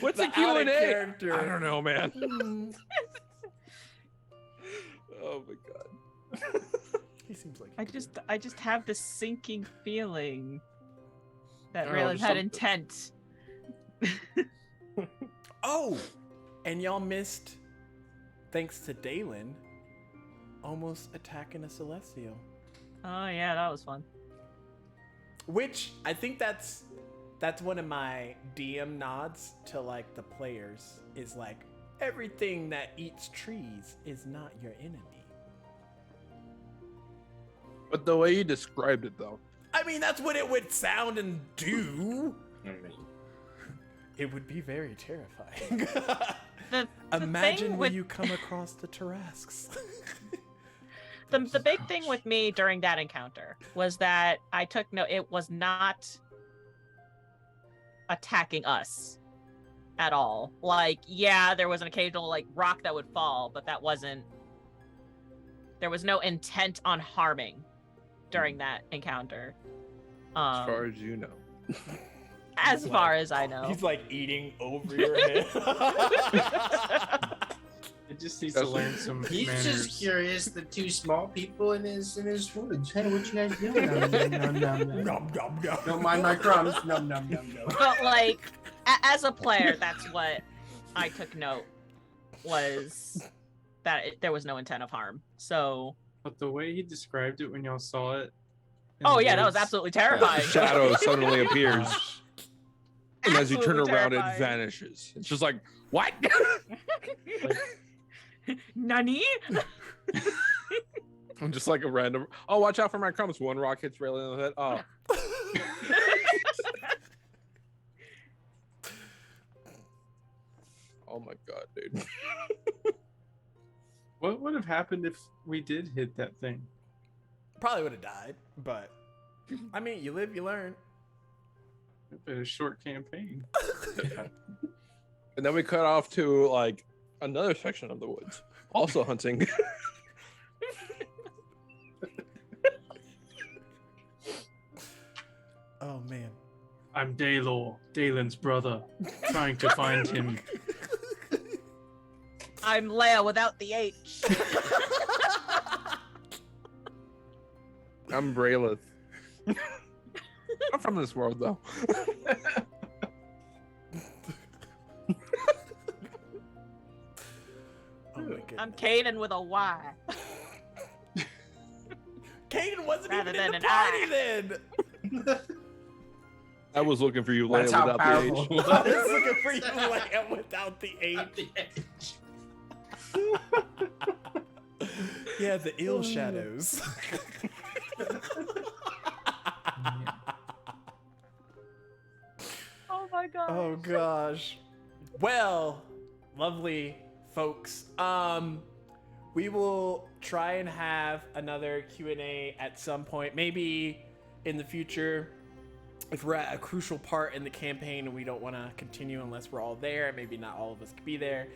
What's The a Q&A? out of character. I don't know, man. Oh my god. He seems like I just have this sinking feeling that Oh, Raylan there's had something. intent. Oh, and y'all missed, thanks to Dalen, almost attacking a Celestial. Oh yeah, that was fun. Which I think that's one of my DM nods to like the players is like everything that eats trees is not your enemy. But the way you described it though. I mean, that's what it would sound and do. I mean, It would be very terrifying. The Imagine thing when with you come across the Tarasques. the big thing with me during that encounter was that I took no. It was not attacking us at all. Like, yeah, there was an occasional like rock that would fall, but that wasn't. There was no intent on harming during that encounter. As far as you know. As far as I know. He's like eating over your head. It just needs to learn some he's manners. just curious. The 2 small people in his woods. Hey, what you guys doing? Nom, nom, nom, nom. Nom, nom, nom. Don't mind my crumbs. Nom nom nom nom. But like, as a player, that's what I took note was that there was no intent of harm. So, But the way he described it when y'all saw it. in oh the yeah, that was woods- absolutely terrifying. Shadow suddenly appears. And as you turn Absolutely around, it terrifying. vanishes. It's just like, what? Nani? I'm just like a random. Oh, watch out for my crumbs. One rock hits Raylan in the head. Oh. Oh my god, dude. What would have happened if we did hit that thing? Probably would have died, but I mean, you live, you learn. It'd been a short campaign. And then we cut off to like another section of the woods, also hunting. Oh man. I'm Daylor, Dalen's brother, trying to find him. I'm Leia without the H. I'm Brayleth. I'm from this world, though. Oh my goodness. I'm Caden with a Y. Caden wasn't Rather even in than the an party I. then. I was looking for you, Leia, That's how without powerful. the H. I was looking for you, Lamb, without the H. Yeah, the ill shadows. Oh my god. Oh gosh. Well, lovely folks. We will try and have another Q&A at some point, maybe in the future. If we're at a crucial part in the campaign and we don't want to continue unless we're all there, maybe not all of us could be there,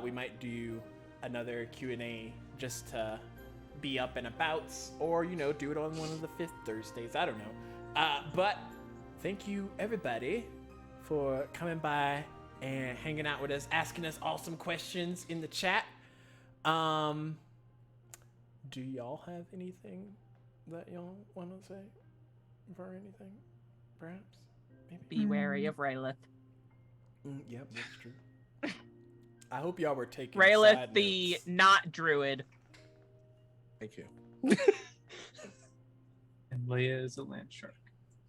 we might do another Q&A just to be up and about, or do it on one of the fifth Thursdays. I don't know. But thank you everybody for coming by and hanging out with us, asking us awesome questions in the chat. Do y'all have anything that y'all want to say for anything? Perhaps? Maybe? Be wary of Raylith. Yep, that's true. I hope y'all were taking Raylith, side the notes. not druid. Thank you. And Leia is a land shark.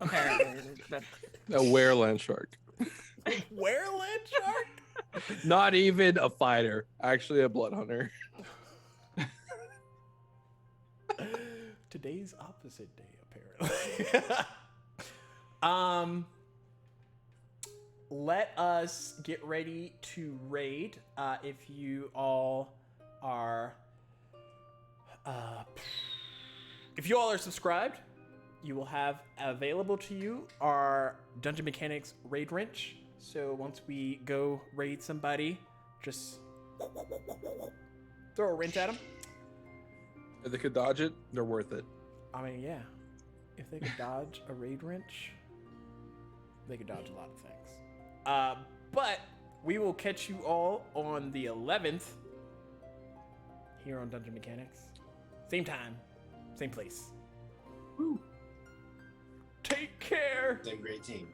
Apparently. That's- A wereland shark. Where, land shark? Not even a fighter. Actually, a blood hunter. Today's opposite day, apparently. Let us get ready to raid. If you all are, subscribed, you will have available to you our Dungeon Mechanics raid wrench. So once we go raid somebody, just throw a wrench at them. If they could dodge it, they're worth it. I mean, yeah. If they could dodge a raid wrench, they could dodge a lot of things. But we will catch you all on the 11th here on Dungeon Mechanics. Same time, same place. Woo. Take care. Same great team.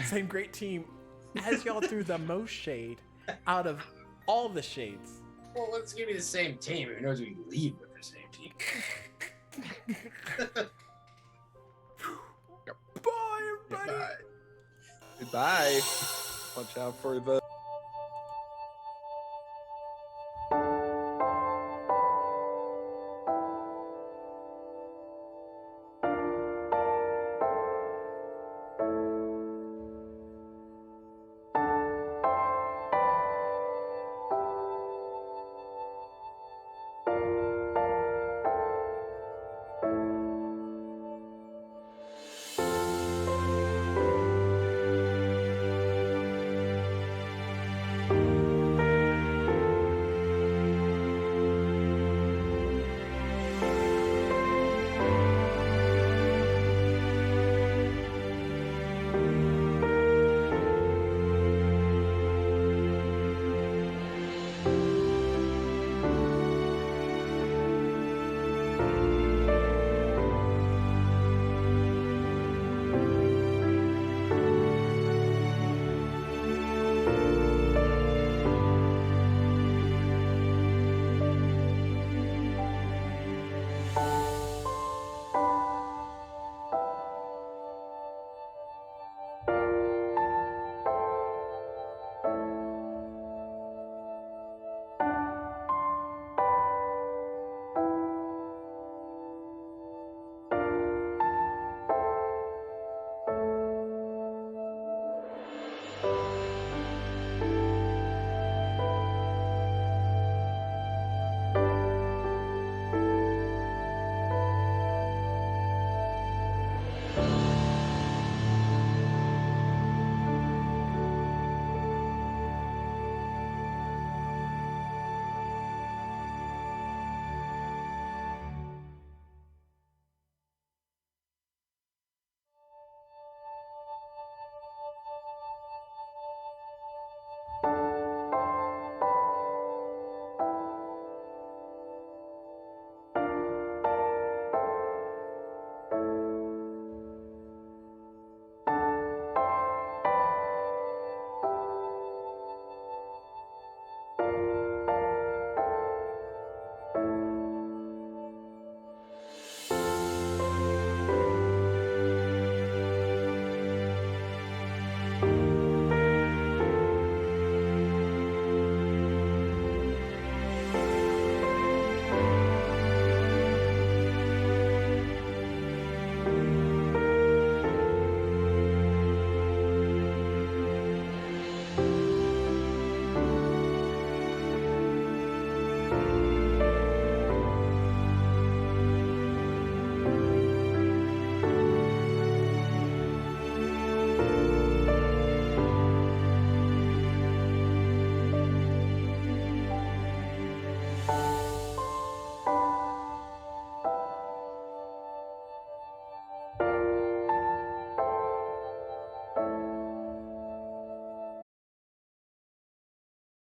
Same great team. As y'all threw the most shade out of all the shades. Well, let's give you the same team. Who knows we leave with the same team? Bye, everybody. Goodbye. Goodbye. Watch out for the